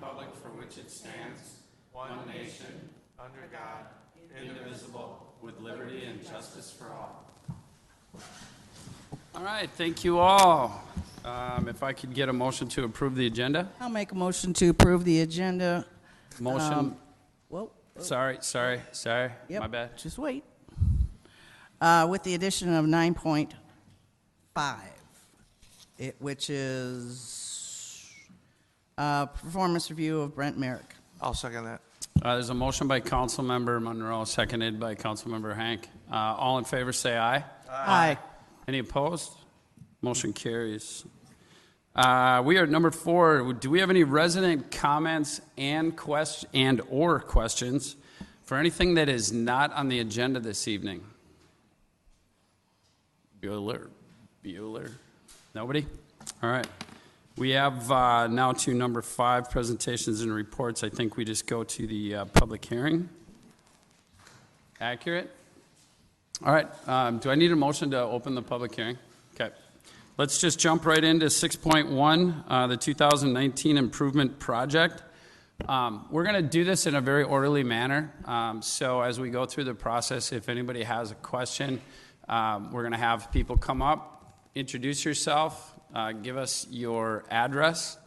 republic for which it stands, one nation, under God, indivisible, with liberty and justice for all. All right, thank you all. If I could get a motion to approve the agenda. I'll make a motion to approve the agenda. Motion. Whoa. Sorry. Yep, My bad. just wait. With the addition of 9.5, which is performance review of Brent Merrick. I'll second that. There's a motion by Councilmember Monroe, seconded by Councilmember Hank. All in favor, say aye. Aye. Any opposed? Motion carries. We are at number 4. Do we have any resident comments and or questions for anything that is not on the agenda this evening? Bueller. Nobody? All right. We have now to number 5, presentations and reports. I think we just go to the public hearing. Accurate? All right. Do I need a motion to open the public hearing? Okay. Let's just jump right into 6.1, the 2019 improvement project. We're going to do this in a very orderly manner. So as we go through the process, if anybody has a question, we're going to have people come up, introduce yourself, give us your address,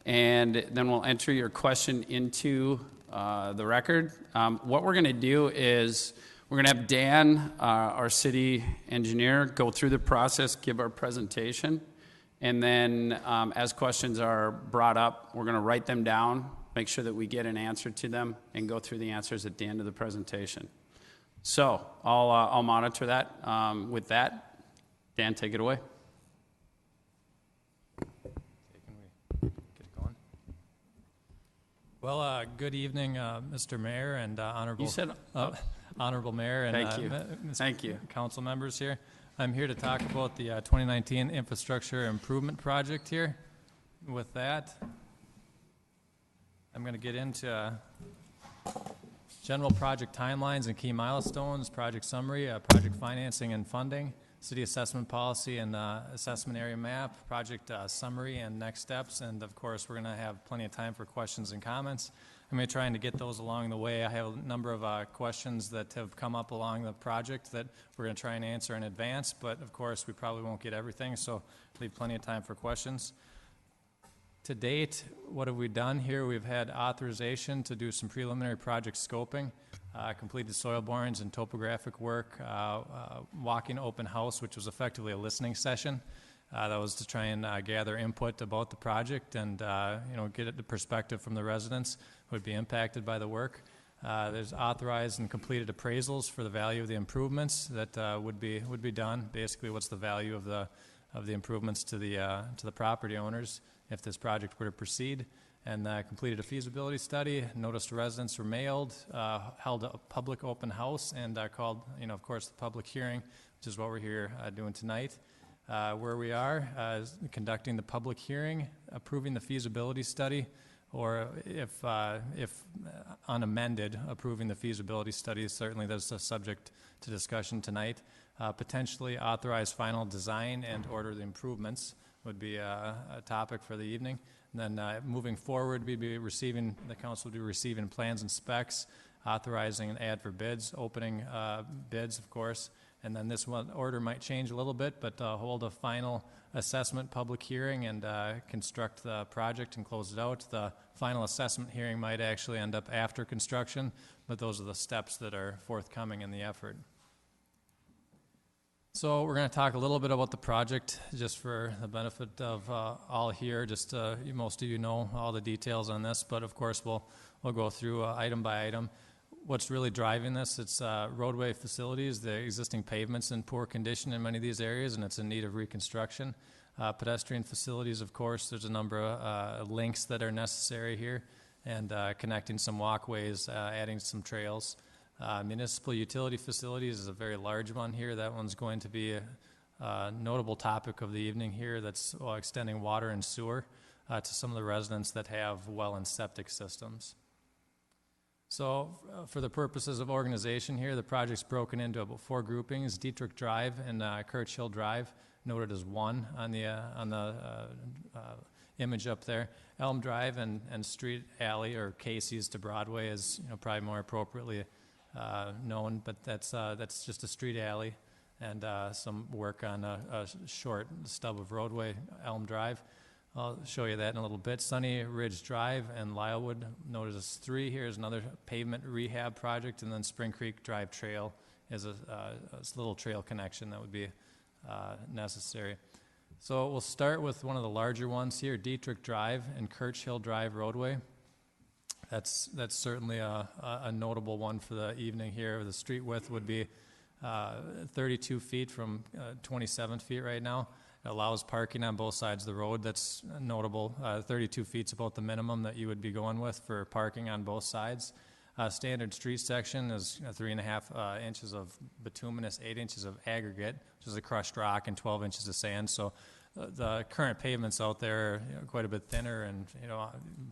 and then we'll enter your question into the record. What we're going to do is we're going to have Dan, our city engineer, go through the process, give our presentation, and then as questions are brought up, we're going to write them down, make sure that we get an answer to them, and go through the answers at the end of the presentation. So I'll monitor that. With that, Dan, take it away. Well, good evening, Mr. Mayor and Honorable. You said Honorable Mayor and Thank you. Council members here. I'm here to talk about the 2019 infrastructure improvement project here. With that, I'm going to get into general project timelines and key milestones, project summary, project financing and funding, city assessment policy and assessment area map, project summary and next steps, and of course we're going to have plenty of time for questions and comments. I'm going to try to get those along the way. I have a number of questions that have come up along the project that we're going to try and answer in advance, but of course we probably won't get everything, so leave plenty of time for questions. To date, what have we done here? We've had authorization to do some preliminary project scoping, completed soil borings and topographic work, walking open house, which was effectively a listening session. That was to try and gather input about the project and get the perspective from the residents who would be impacted by the work. There's authorized and completed appraisals for the value of the improvements that would be done. Basically, what's the value of the improvements to the property owners if this project were to proceed? And completed a feasibility study. Notice to residents were mailed, held a public open house, and called, of course, the public hearing, which is what we're here doing tonight. Where we are is conducting the public hearing, approving the feasibility study, or if unamended, approving the feasibility study. Certainly that's a subject to discussion tonight. Potentially authorize final design and order the improvements would be a topic for the evening. And then moving forward, the council would be receiving plans and specs, authorizing an ad for bids, opening bids, of course. And then this one order might change a little bit, but hold a final assessment public hearing and construct the project and close it out. The final assessment hearing might actually end up after construction, but those are the steps that are forthcoming in the effort. So we're going to talk a little bit about the project just for the benefit of all here. Just most of you know all the details on this, but of course we'll go through item by item. What's really driving this? It's roadway facilities. The existing pavement's in poor condition in many of these areas, and it's in need of reconstruction. Pedestrian facilities, of course, there's a number of links that are necessary here, and connecting some walkways, adding some trails. Municipal utility facilities is a very large one here. That one's going to be a notable topic of the evening here. That's extending water and sewer to some of the residents that have well and septic systems. So for the purposes of organization here, the project's broken into about 4 groupings: Dietrich Drive and Kirch Hill Drive, noted as 1 on the image up there. Elm Drive and Street Alley, or Casey's to Broadway, is probably more appropriately known, but that's just a street alley and some work on a short stub of roadway, Elm Drive. I'll show you that in a little bit. Sunny Ridge Drive and Lylewood, noted as 3. Here's another pavement rehab project, and then Spring Creek Drive Trail is a little trail connection that would be necessary. So we'll start with one of the larger ones here, Dietrich Drive and Kirch Hill Drive roadway. That's certainly a notable one for the evening here. The street width would be 32 feet from 27 feet right now. It allows parking on both sides of the road. That's notable. 32 feet is about the minimum that you would be going with for parking on both sides. Standard street section is 3.5 inches of bituminous, 8 inches of aggregate, which is a crushed rock, and 12 inches of sand. So the current pavements out there are quite a bit thinner and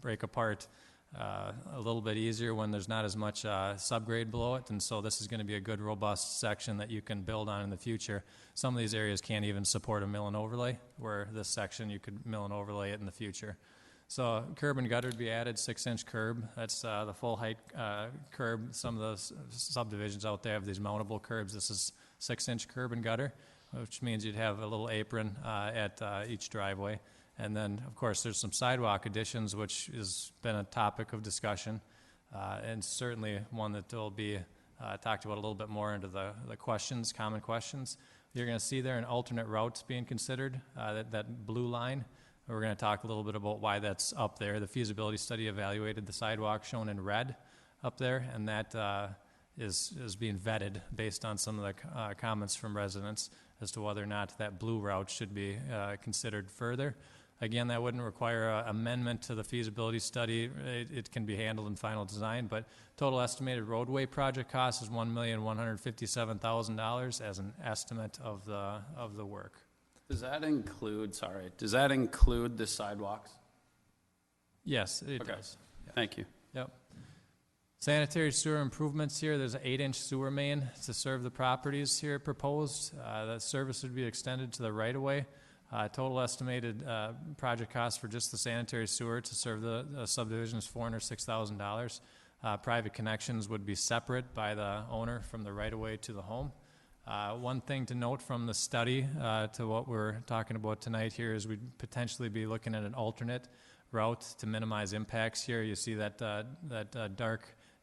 break apart a little bit easier when there's not as much subgrade below it, and so this is going to be a good robust section that you can build on in the future. Some of these areas can't even support a mill and overlay, where this section you could mill and overlay it in the future. So curb and gutter would be added, 6-inch curb. That's the full height curb. Some of the subdivisions out there have these mountable curbs. This is 6-inch curb and gutter, which means you'd have a little apron at each driveway. And then, of course, there's some sidewalk additions, which has been a topic of discussion, and certainly one that will be talked about a little bit more into the questions, common questions. You're going to see there an alternate route being considered, that blue line. We're going to talk a little bit about why that's up there. The feasibility study evaluated the sidewalk shown in red up there, and that is being vetted based on some of the comments from residents as to whether or not that blue route should be considered further. Again, that wouldn't require an amendment to the feasibility study. It can be handled in final design, but total estimated roadway project cost is $1,157,000 as an estimate of the work. Does that include the sidewalks? Yes, it Okay. does. Thank you. Yep. Sanitary sewer improvements here. There's an 8-inch sewer main to serve the properties here proposed. That service would be extended to the right-of-way. Total estimated project cost for just the sanitary sewer to serve the subdivision is $406,000. Private connections would be separate by the owner from the right-of-way to the home. One thing to note from the study to what we're talking about tonight here is we'd potentially be looking at an alternate route to minimize impacts here. You see that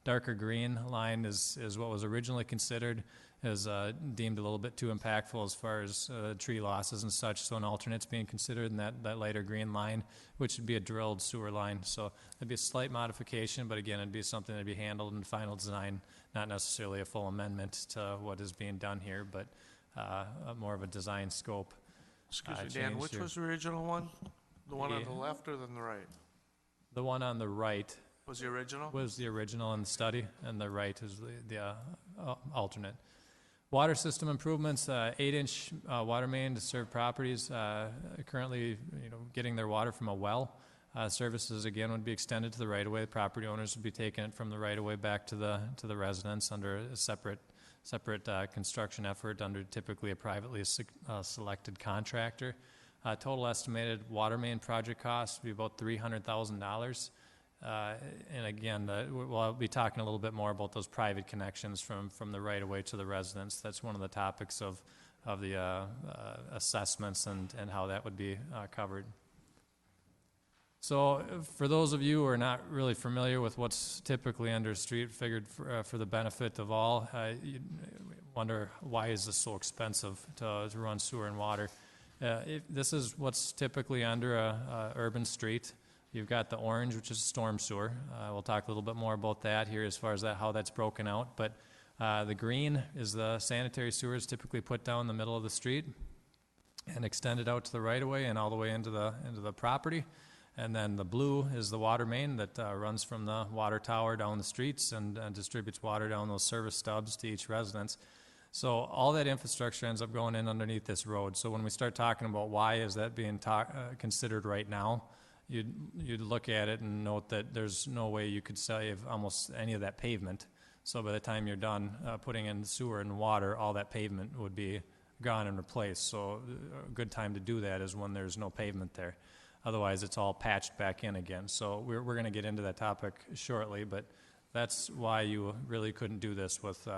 darker green line is what was originally considered, is deemed a little bit too impactful as far as tree losses and such, so an alternate's being considered in that lighter green line, which would be a drilled sewer line. So it'd be a slight modification, but again, it'd be something that'd be handled in final design, not necessarily a full amendment to what is being done here, but more of a design scope. Excuse me, Dan, which here. was the original one? The one on the left or then the right? The one on the right Was the original? was the original in the study, and the right is the alternate. Water system improvements, 8-inch water main to serve properties currently getting their water from a well. Services, again, would be extended to the right-of-way. The property owners would be taking it from the right-of-way back to the residents under a separate construction effort under typically a privately selected contractor. Total estimated water main project cost would be about $300,000. And again, we'll be talking a little bit more about those private connections from the right-of-way to the residents. That's one of the topics of the assessments and how that would be covered. So for those of you who are not really familiar with what's typically under street figured for the benefit of all, you wonder why is this so expensive to run sewer and water. This is what's typically under a urban street. You've got the orange, which is storm sewer. We'll talk a little bit more about that here as far as how that's broken out. But the green is the sanitary sewers typically put down the middle of the street and extended out to the right-of-way and all the way into the property. And then the blue is the water main that runs from the water tower down the streets and distributes water down those service stubs to each residence. So all that infrastructure ends up going in underneath this road. So when we start talking about why is that being considered right now, you'd look at it and note that there's no way you could save almost any of that pavement. So by the time you're done putting in sewer and water, all that pavement would be gone and replaced. So a good time to do that is when there's no pavement there. Otherwise, it's all patched back in again. So we're going to get into that topic shortly, but that's why you really couldn't do this with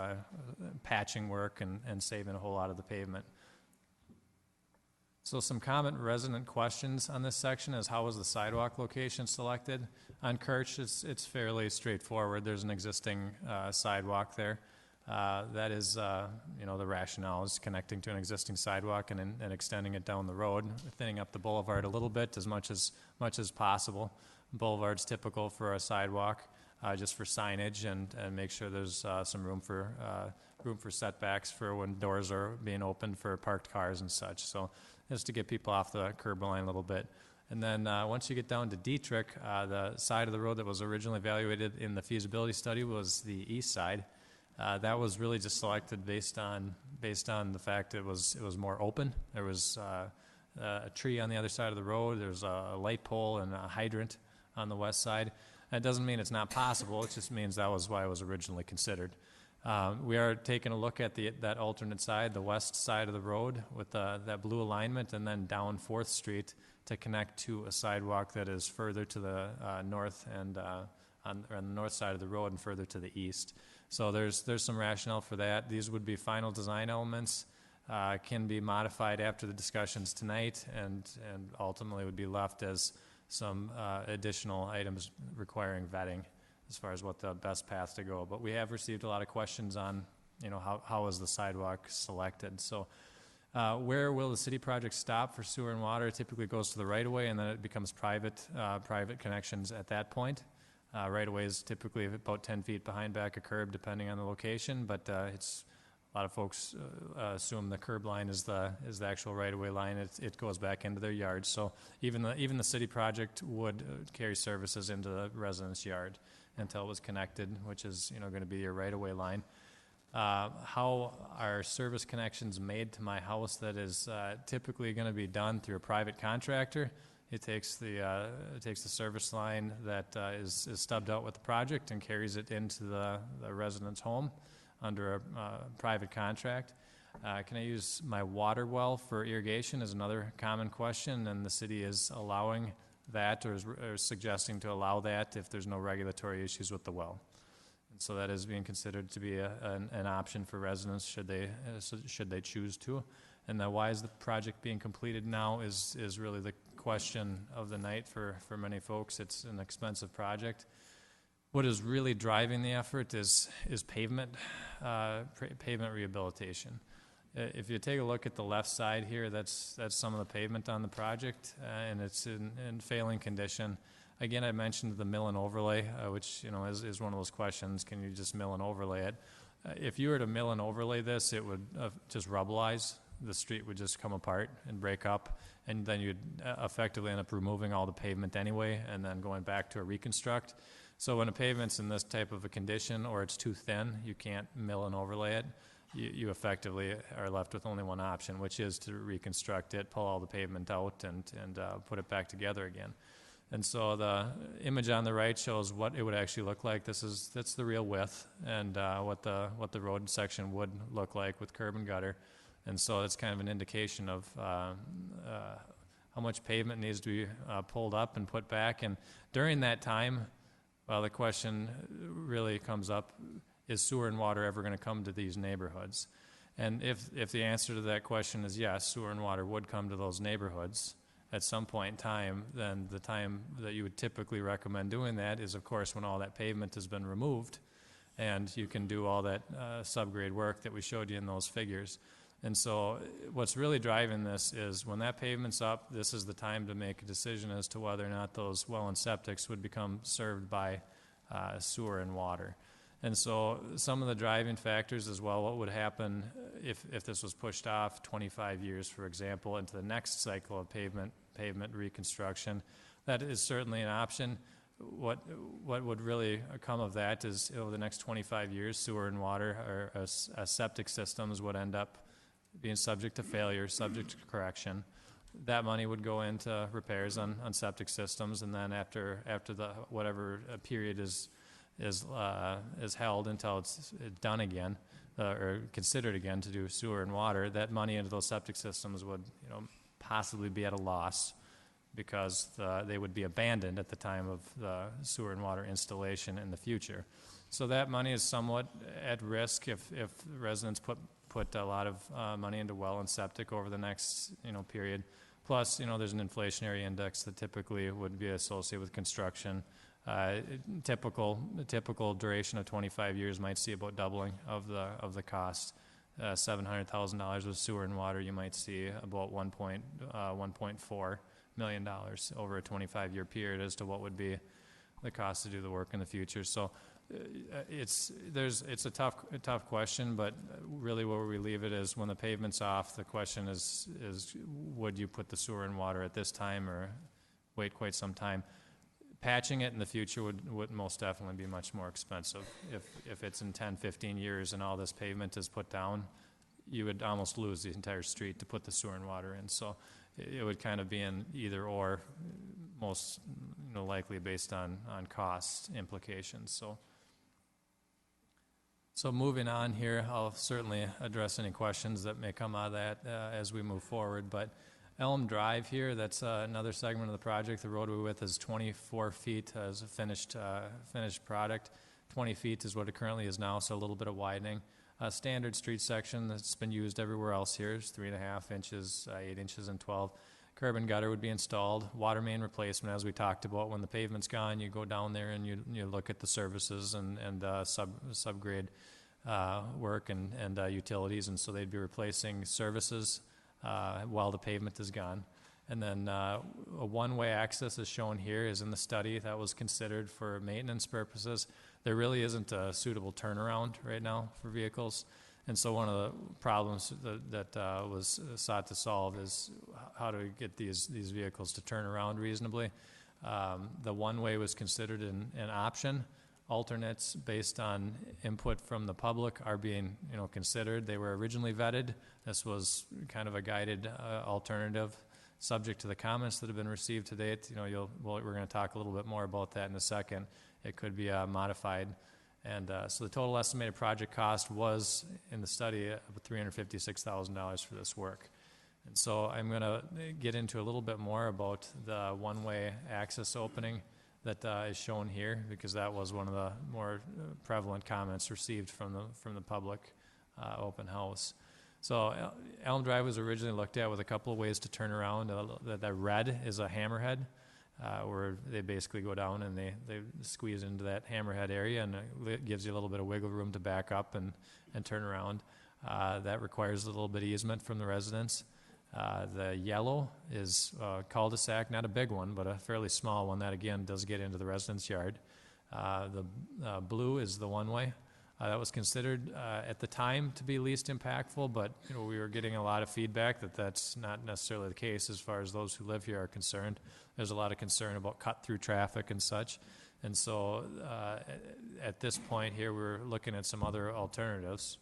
patching work and saving a whole lot of the pavement. So some common resident questions on this section is how was the sidewalk location selected? On Kirch, it's fairly straightforward. There's an existing sidewalk there. That is, the rationale is connecting to an existing sidewalk and extending it down the road, thinning up the boulevard a little bit as much as possible. Boulevard's typical for a sidewalk, just for signage and make sure there's some room for setbacks for when doors are being opened for parked cars and such. So just to get people off the curb line a little bit. And then once you get down to Dietrich, the side of the road that was originally evaluated in the feasibility study was the east side. That was really just selected based on the fact it was more open. There was a tree on the other side of the road. There's a light pole and a hydrant on the west side. That doesn't mean it's not possible. It just means that was why it was originally considered. We are taking a look at that alternate side, the west side of the road with that blue alignment, and then down 4th Street to connect to a sidewalk that is further to the north and on the north side of the road and further to the east. So there's some rationale for that. These would be final design elements, can be modified after the discussions tonight, and ultimately would be left as some additional items requiring vetting as far as what the best path to go. But we have received a lot of questions on, how is the sidewalk selected. So where will the city project stop for sewer and water? It typically goes to the right-of-way, and then it becomes private connections at that point. Right-of-way is typically about 10 feet behind back a curb, depending on the location, but it's a lot of folks assume the curb line is the actual right-of-way line. It goes back into their yard. So even the city project would carry services into the residence yard until it was connected, which is going to be your right-of-way line. How are service connections made to my house? That is typically going to be done through a private contractor. It takes the service line that is stubbed out with the project and carries it into the resident's home under a private contract. Can I use my water well for irrigation is another common question, and the city is allowing that or suggesting to allow that if there's no regulatory issues with the well. And so that is being considered to be an option for residents should they choose to. And why is the project being completed now is really the question of the night for many folks. It's an expensive project. What is really driving the effort is pavement rehabilitation. If you take a look at the left side here, that's some of the pavement on the project, and it's in failing condition. Again, I mentioned the mill and overlay, which is one of those questions. Can you just mill and overlay it? If you were to mill and overlay this, it would just rubbleize. The street would just come apart and break up, and then you'd effectively end up removing all the pavement anyway and then going back to a reconstruct. So when a pavement's in this type of a condition or it's too thin, you can't mill and overlay it. You effectively are left with only one option, which is to reconstruct it, pull all the pavement out, and put it back together again. And so the image on the right shows what it would actually look like. That's the real width and what the road section would look like with curb and gutter. And so it's kind of an indication of how much pavement needs to be pulled up and put back. And during that time, well, the question really comes up, is sewer and water ever going to come to these neighborhoods? And if the answer to that question is yes, sewer and water would come to those neighborhoods at some point in time, then the time that you would typically recommend doing that is, of course, when all that pavement has been removed and you can do all that subgrade work that we showed you in those figures. And so what's really driving this is when that pavement's up, this is the time to make a decision as to whether or not those well and septics would become served by sewer and water. And so some of the driving factors as well, what would happen if this was pushed off 25 years, for example, into the next cycle of pavement reconstruction, that is certainly an option. What would really come of that is over the next 25 years, sewer and water or septic systems would end up being subject to failure, subject to correction. That money would go into repairs on septic systems, and then after the whatever period is held until it's done again or considered again to do sewer and water, that money into those septic systems would possibly be at a loss because they would be abandoned at the time of the sewer and water installation in the future. So that money is somewhat at risk if residents put a lot of money into well and septic over the next, period. Plus, there's an inflationary index that typically would be associated with construction. Typical duration of 25 years might see about doubling of the cost. $700,000 with sewer and water, you might see about $1.4 million over a 25-year period as to what would be the cost to do the work in the future. So it's a tough question, but really where we leave it is when the pavement's off, the question is would you put the sewer and water at this time or wait quite some time? Patching it in the future would most definitely be much more expensive. If it's in 10, 15 years and all this pavement is put down, you would almost lose the entire street to put the sewer and water in. So it would kind of be an either or, most likely based on cost implications. So moving on here, I'll certainly address any questions that may come out of that as we move forward. But Elm Drive here, that's another segment of the project. The roadway width is 24 feet as a finished product. 20 feet is what it currently is now, so a little bit of widening. Standard street section that's been used everywhere else here is 3.5 inches, 8 inches and 12. Curb and gutter would be installed. Water main replacement, as we talked about. When the pavement's gone, you go down there and you look at the services and subgrade work and utilities, and so they'd be replacing services while the pavement is gone. And then a one-way access is shown here is in the study that was considered for maintenance purposes. There really isn't a suitable turnaround right now for vehicles. And so one of the problems that was sought to solve is how to get these vehicles to turn around reasonably. The one-way was considered an option. Alternates based on input from the public are being considered. They were originally vetted. This was kind of a guided alternative subject to the comments that have been received to date. We're going to talk a little bit more about that in a second. It could be modified. And so the total estimated project cost was, in the study, $356,000 for this work. And so I'm going to get into a little bit more about the one-way access opening that is shown here, because that was one of the more prevalent comments received from the public open house. So Elm Drive was originally looked at with a couple of ways to turn around. The red is a hammerhead, where they basically go down and they squeeze into that hammerhead area, and it gives you a little bit of wiggle room to back up and turn around. That requires a little bit of easement from the residents. The yellow is a cul-de-sac, not a big one, but a fairly small one that, again, does get into the resident's yard. The blue is the one-way. That was considered at the time to be least impactful, but we were getting a lot of feedback that that's not necessarily the case as far as those who live here are concerned. There's a lot of concern about cut-through traffic and such. And so at this point here, we're looking at some other alternatives.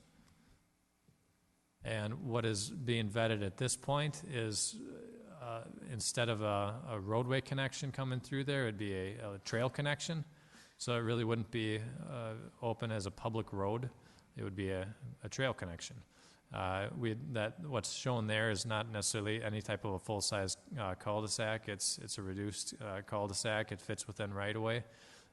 And what is being vetted at this point is instead of a roadway connection coming through there, it'd be a trail connection. So it really wouldn't be open as a public road. It would be a trail connection. What's shown there is not necessarily any type of a full-size cul-de-sac. It's a reduced cul-de-sac. It fits within right-of-way.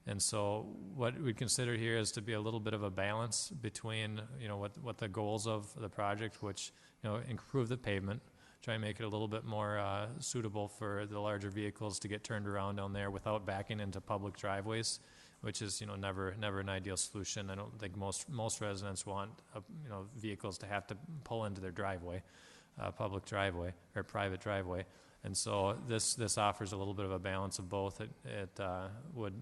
And so what we consider here is to be a little bit of a balance between, what the goals of the project, which, improve the pavement, try and make it a little bit more suitable for the larger vehicles to get turned around down there without backing into public driveways, which is, never an ideal solution. I don't think most residents want, vehicles to have to pull into their driveway, public driveway or private driveway. And so this offers a little bit of a balance of both. It would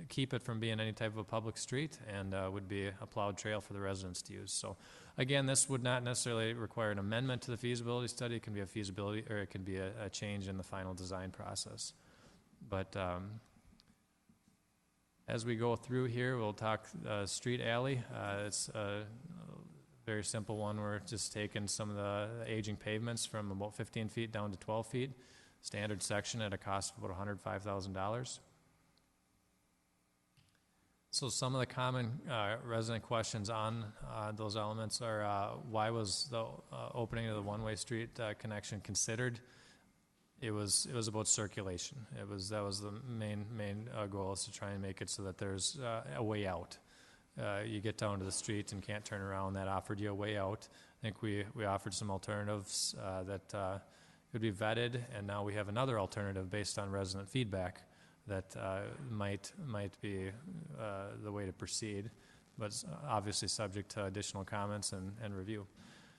keep it from being any type of a public street and would be a plowed trail for the residents to use. So again, this would not necessarily require an amendment to the feasibility study. It can be a feasibility, or it can be a change in the final design process. But as we go through here, we'll talk street alley. It's a very simple one. We're just taking some of the aging pavements from about 15 feet down to 12 feet. Standard section at a cost of about $105,000. So some of the common resident questions on those elements are why was the opening of the one-way street connection considered It was about circulation. That was the main goal, is to try and make it so that there's a way out. You get down to the street and can't turn around. That offered you a way out. I think we offered some alternatives that could be vetted, and now we have another alternative based on resident feedback that might be the way to proceed, but it's obviously subject to additional comments and review.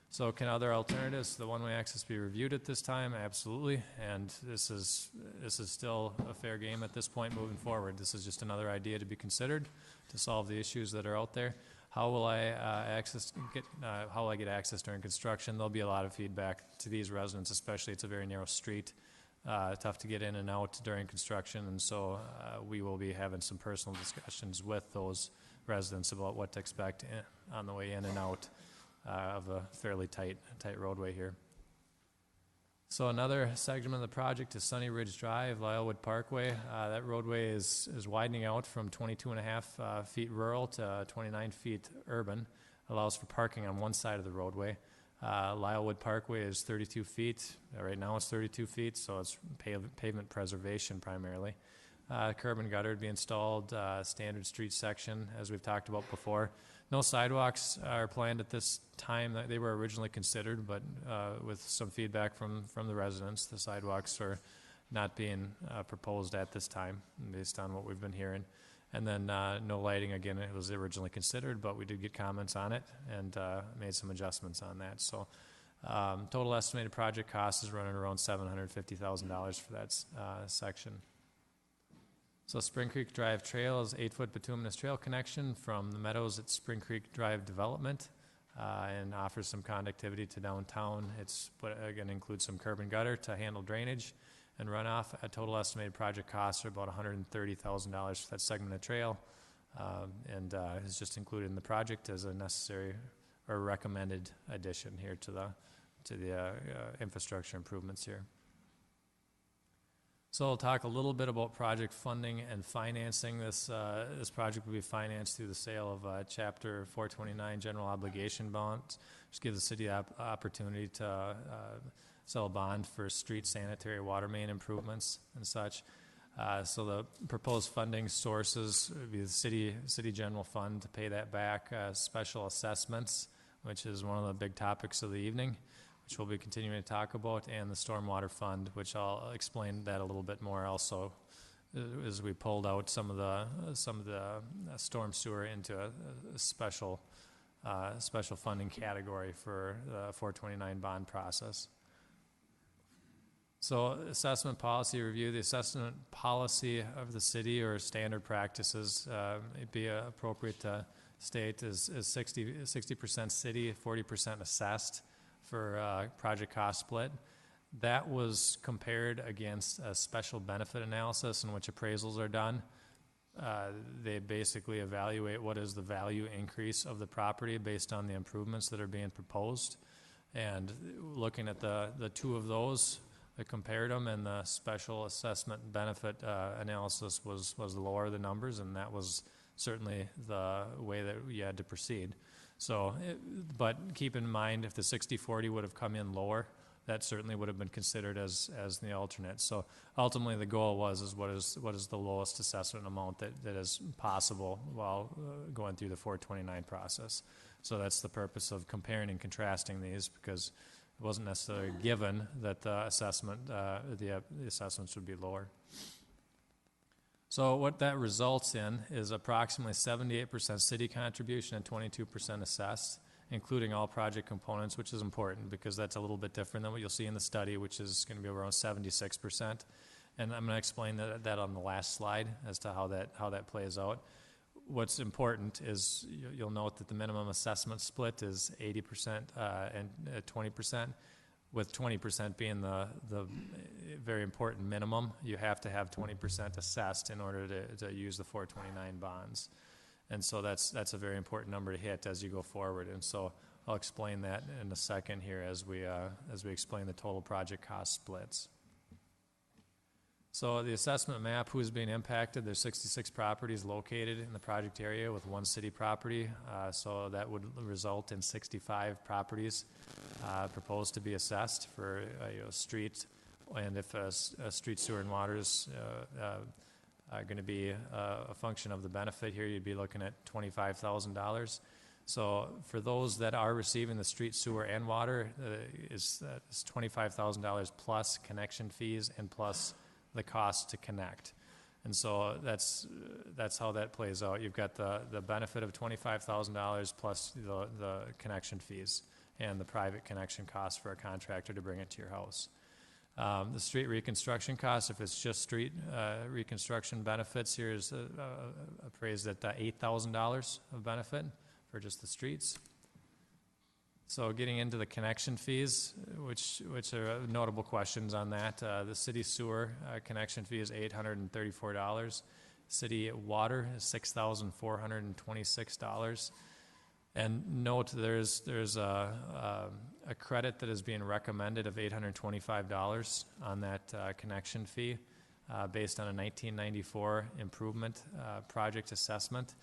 So can other alternatives to the one-way access be reviewed at this time? Absolutely, and this is still a fair game at this point moving forward. This is just another idea to be considered to solve the issues that are out there. How will I get access during construction? There'll be a lot of feedback to these residents, especially. It's a very narrow street, tough to get in and out during construction, and so we will be having some personal discussions with those residents about what to expect on the way in and out of a fairly tight roadway here. So another segment of the project is Sunny Ridge Drive, Lylewood Parkway. That roadway is widening out from 22.5 feet rural to 29 feet urban. Allows for parking on one side of the roadway. Lylewood Parkway is 32 feet. Right now it's 32 feet, so it's pavement preservation primarily. Curb and gutter would be installed, standard street section, as we've talked about before. No sidewalks are planned at this time. They were originally considered, but with some feedback from the residents, the sidewalks are not being proposed at this time, based on what we've been hearing. And then no lighting, again, it was originally considered, but we did get comments on it and made some adjustments on that. So total estimated project cost is running around $750,000 for that section. So Spring Creek Drive Trail is 8-foot bituminous trail connection from the Meadows at Spring Creek Drive Development and offers some conductivity to downtown. It's again includes some curb and gutter to handle drainage and runoff. A total estimated project costs are about $130,000 for that segment of trail, and is just included in the project as a necessary or recommended addition here to the infrastructure improvements here. So I'll talk a little bit about project funding and financing. This project will be financed through the sale of Chapter 429 general obligation bonds, which gives the city opportunity to sell a bond for street sanitary water main improvements and such. So the proposed funding sources would be the city general fund to pay that back, special assessments, which is one of the big topics of the evening, which we'll be continuing to talk about, and the stormwater fund, which I'll explain that a little bit more also, as we pulled out some of the storm sewer into a special funding category for the 429 bond process. So assessment policy review, the assessment policy of the city or standard practices, it'd be appropriate to state is 60% city, 40% assessed for project cost split. That was compared against a special benefit analysis in which appraisals are done. They basically evaluate what is the value increase of the property based on the improvements that are being proposed. And looking at the two of those, I compared them, and the special assessment benefit analysis was lower the numbers, and that was certainly the way that we had to proceed. So, but keep in mind, if the 60-40 would have come in lower, that certainly would have been considered as the alternate. So ultimately the goal was what is the lowest assessment amount that is possible while going through the 429 process. So that's the purpose of comparing and contrasting these, because it wasn't necessarily given that the assessments would be lower. So what that results in is approximately 78% city contribution and 22% assessed, including all project components, which is important because that's a little bit different than what you'll see in the study, which is going to be around 76%. And I'm going to explain that on the last slide as to how that plays out. What's important is you'll note that the minimum assessment split is 80% and 20%, with 20% being the very important minimum. You have to have 20% assessed in order to use the 429 bonds. And so that's a very important number to hit as you go forward. And so I'll explain that in a second here as we explain the total project cost splits. So the assessment map, who's being impacted, there's 66 properties located in the project area with one city property. So that would result in 65 properties proposed to be assessed for street And if street sewer and water is going to be a function of the benefit here, you'd be looking at $25,000. So for those that are receiving the street sewer and water, is $25,000 plus connection fees and plus the cost to connect. And so that's how that plays out. You've got the benefit of $25,000 plus the connection fees and the private connection costs for a contractor to bring it to your house. The street reconstruction costs, if it's just street reconstruction benefits, here is appraised at $8,000 of benefit for just the streets. So getting into the connection fees, which are notable questions on that. The city sewer connection fee is $834. City water is $6,426. And note there's a credit that is being recommended of $825 on that connection fee based on a 1994 improvement project assessment.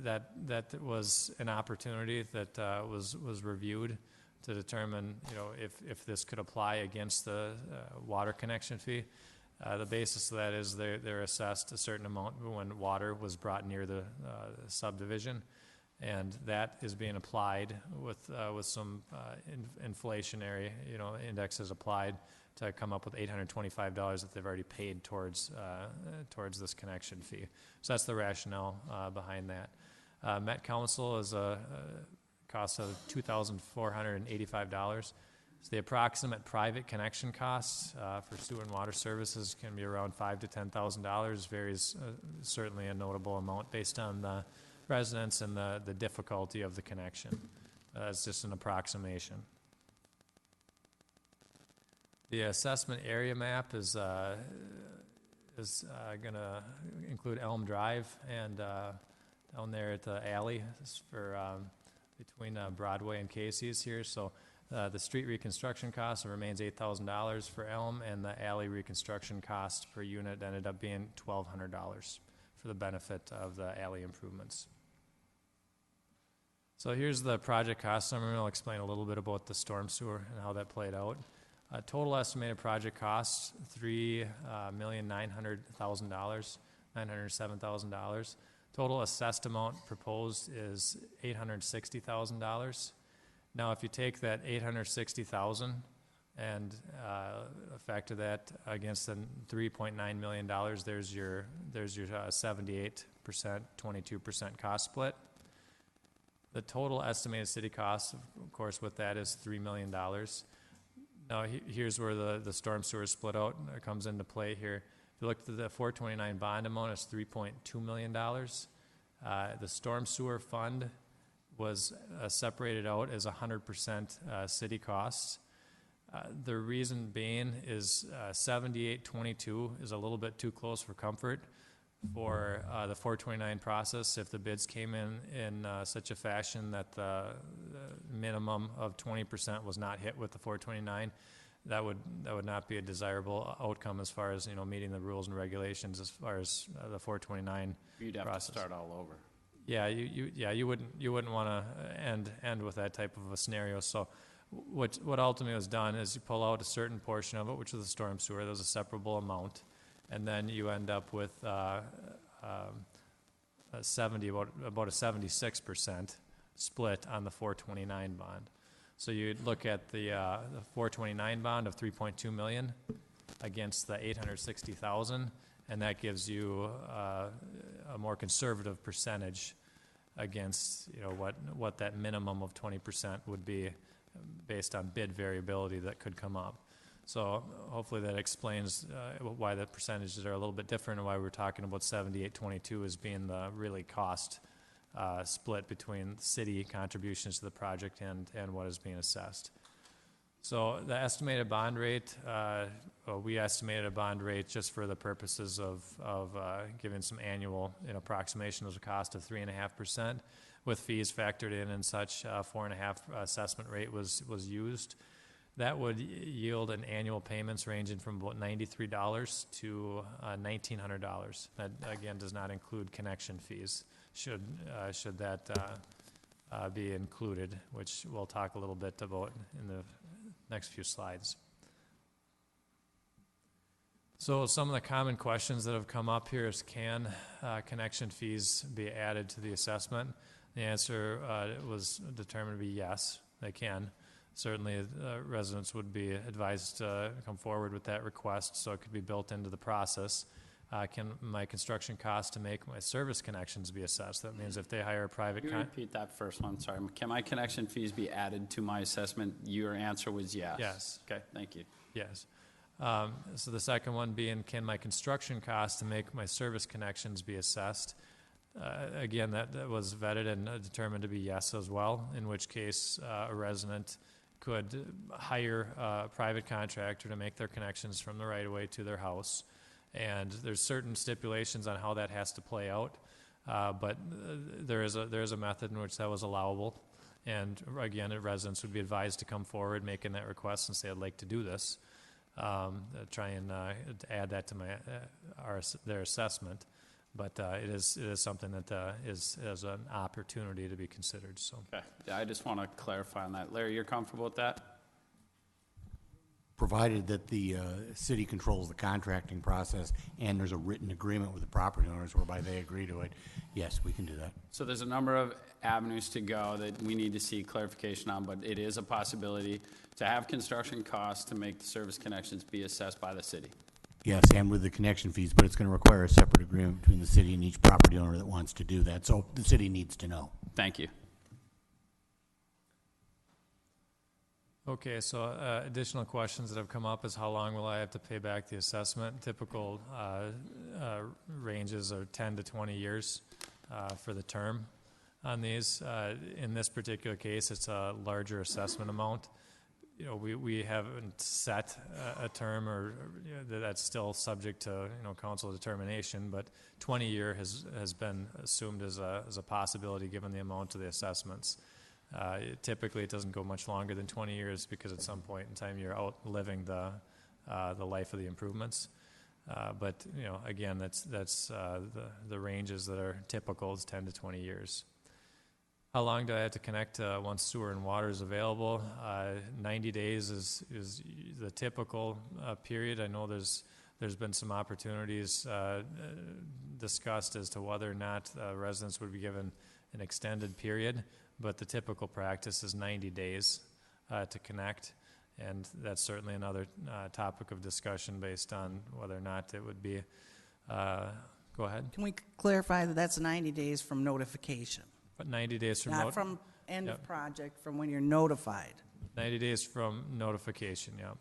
That was an opportunity that was reviewed to determine, if this could apply against the water connection fee. The basis of that is they're assessed a certain amount when water was brought near the subdivision, and that is being applied with some inflationary indexes applied to come up with $825 that they've already paid towards this connection fee. So that's the rationale behind that. Met Council is a cost of $2,485. So the approximate private connection costs for sewer and water services can be around $5,000 to $10,000. Varies certainly a notable amount based on the residents and the difficulty of the connection. It's just an approximation. The assessment area map is going to include Elm Drive and down there at the alley for between Broadway and Casey's here. So the street reconstruction cost remains $8,000 for Elm, and the alley reconstruction cost per unit ended up being $1,200 for the benefit of the alley improvements. So here's the project cost summary. I'll explain a little bit about the storm sewer and how that played out. Total estimated project costs, $3,900,000, $907,000. Total assessed amount proposed is $860,000. Now, if you take that $860,000 and factor that against the $3.9 million, there's your 78%, 22% cost split. The total estimated city cost, of course, with that is $3 million. Now, here's where the storm sewer split out comes into play here. If you look at the 429 bond amount, it's $3.2 million. The storm sewer fund was separated out as 100% city costs. The reason being is 7822 is a little bit too close for comfort for the 429 process. If the bids came in such a fashion that the minimum of 20% was not hit with the 429, that would not be a desirable outcome as far as meeting the rules and regulations as far as the 429 You'd have process. to start all over. Yeah, you wouldn't want to end with that type of a scenario. So what ultimately was done is you pull out a certain portion of it, which was the storm sewer. There was a separable amount, and then you end up with about a 76% split on the 429 bond. So you'd look at the 429 bond of $3.2 million against the $860,000, and that gives you a more conservative percentage against what that minimum of 20% would be based on bid variability that could come up. So hopefully that explains why the percentages are a little bit different and why we're talking about 78-22 as being the really cost split between city contributions to the project and what is being assessed. So the estimated bond rate, we estimated a bond rate just for the purposes of giving some annual approximation of the cost of 3.5%. With fees factored in and such, 4.5% assessment rate was used. That would yield an annual payments ranging from about $93 to $1,900. That again does not include connection fees. Should that be included, which we'll talk a little bit about in the next few slides. So some of the common questions that have come up here is, can connection fees be added to the assessment? The answer was determined to be yes, they can. Certainly, residents would be advised to come forward with that request so it could be built into the process. Can my construction cost to make my service connections be assessed? That means if they hire a private Can you repeat that first one? Sorry. Can my connection fees be added to my assessment? Your answer was yes. Yes. Okay, thank you. Yes. So the second one being, can my construction cost to make my service connections be assessed? Again, that was vetted and determined to be yes as well, in which case a resident could hire a private contractor to make their connections from the right-of-way to their house. And there's certain stipulations on how that has to play out, but there is a method in which that was allowable. And again, residents would be advised to come forward making that request and say, I'd like to do this. Try and add that to their assessment, but it is something that is an opportunity to be considered. So, Okay, yeah, I just want to clarify on that. Larry, you're comfortable with that? Provided that the city controls the contracting process and there's a written agreement with the property owners whereby they agree to it, yes, we can do that. So there's a number of avenues to go that we need to see clarification on, but it is a possibility to have construction costs to make the service connections be assessed by the city. Yes, and with the connection fees, but it's going to require a separate agreement between the city and each property owner that wants to do that. So the city needs to know. Thank you. okay, so additional questions that have come up is, how long will I have to pay back the assessment? Typical ranges are 10 to 20 years for the term on these. In this particular case, it's a larger assessment amount. You know, we haven't set a term, or that's still subject to council determination. But 20-year has been assumed as a possibility given the amount of the assessments. Typically, it doesn't go much longer than 20 years because at some point in time you're outliving the life of the improvements. But again, that's the ranges that are typical is 10 to 20 years. How long do I have to connect once sewer and water is available? 90 days is the typical period. I know there's been some opportunities discussed as to whether or not residents would be given an extended period, but the typical practice is 90 days to connect, and that's certainly another topic of discussion based on whether or not it would be. Go ahead. Can we clarify that that's 90 days from notification? But 90 days from Not from end of project, from when you're notified. 90 days from notification, yeah.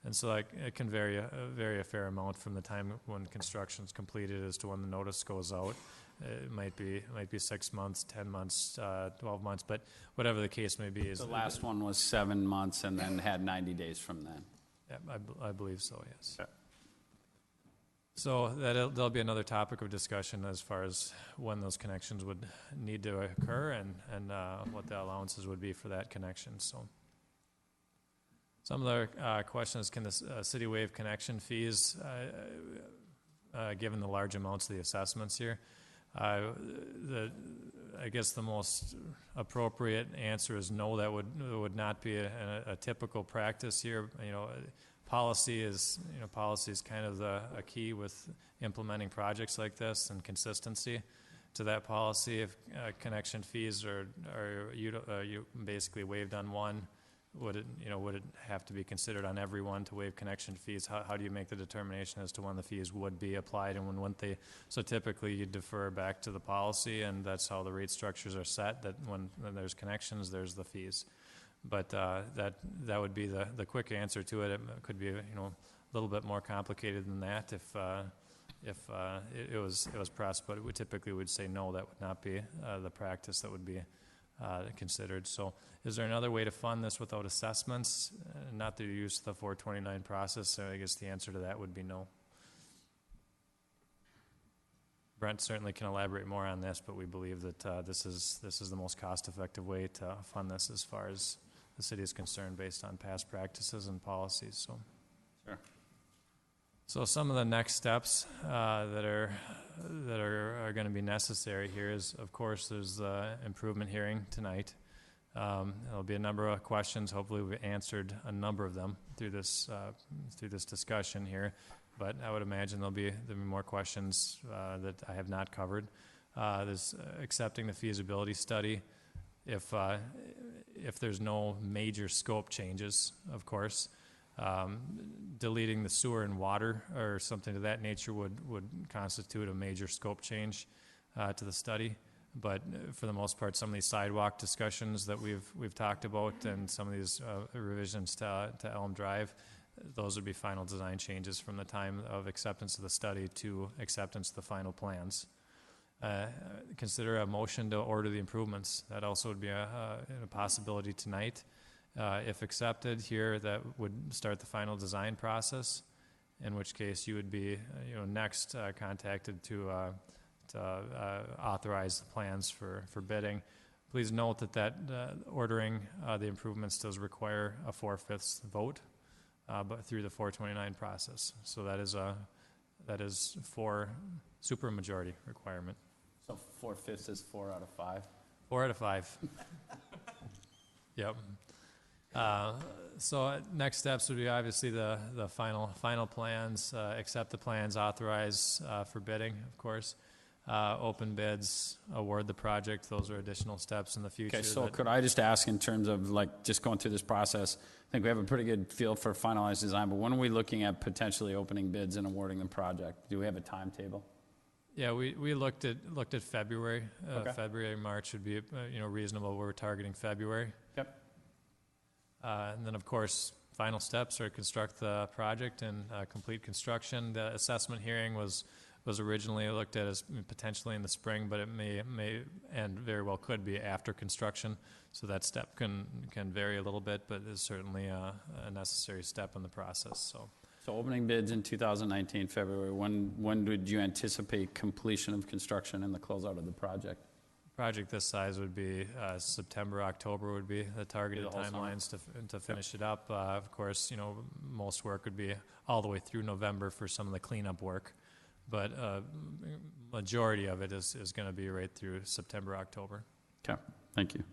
And so it can vary a fair amount from the time when construction is completed as to when the notice goes out. It might be 6 months, 10 months, 12 months, but whatever the case may be. The last one was 7 months and then had 90 days from then. Yeah, I believe so, yes. Okay. So there'll be another topic of discussion as far as when those connections would need to occur and what the allowances would be for that connection. So some of the questions: can the city waive connection fees given the large amounts of the assessments here? I guess the most appropriate answer is no. That would not be a typical practice here. Policy is kind of a key with implementing projects like this, and consistency to that policy. If connection fees are you basically waived on one, would it have to be considered on everyone to waive connection fees? How do you make the determination as to when the fees would be applied and when wouldn't they? So typically you defer back to the policy, and that's how the rate structures are set, that when there's connections, there's the fees. But that would be the quick answer to it. It could be a little bit more complicated than that if it was pressed. But we typically would say no. That would not be the practice that would be considered. So, is there another way to fund this without assessments? Not through use of the 429 process. So I guess the answer to that would be no. Brent certainly can elaborate more on this, but we believe that this is the most cost-effective way to fund this as far as the city is concerned, based on past practices and policies. So, Sure. So some of the next steps that are going to be necessary here is, of course, there's the improvement hearing tonight. There'll be a number of questions. Hopefully, we've answered a number of them through this discussion here. but I would imagine there'll be more questions that I have not covered. There's accepting the feasibility study if there's no major scope changes, of course. Deleting the sewer and water or something of that nature would constitute a major scope change to the study. But for the most part, some of these sidewalk discussions that we've talked about and some of these revisions to Elm Drive, those would be final design changes from the time of acceptance of the study to acceptance of the final plans. Consider a motion to order the improvements. That also would be a possibility tonight. If accepted here, that would start the final design process, in which case you would be next contacted to authorize the plans for bidding. Please note that ordering the improvements does require a 4/5 vote, but through the 429 process. So that is for supermajority requirement. So 4/5 is 4 out of 5. 4 out of 5. Yep. So next steps would be obviously the final plans, accept the plans, authorize for bidding, of course. Open bids, award the project. Those are additional steps in the future. Okay, so could I just ask in terms of like just going through this process, I think we have a pretty good feel for finalized design, but when are we looking at potentially opening bids and awarding the project? Do we have a timetable? Yeah, we looked at February. Okay. February, March would be reasonable. We're targeting February. Yep. And then, of course, final steps are construct the project and complete construction. The assessment hearing was originally looked at as potentially in the spring, but it may and very well could be after construction. So that step can vary a little bit, but is certainly a necessary step in the process. So opening bids in 2019, February. When would you anticipate completion of construction and the closeout of the project? Project this size would be September, October would be the targeted The whole summer. timelines to finish it up. Of course, most work would be all the way through November for some of the cleanup work, but majority of it is going to be right through September, October. Okay, thank you.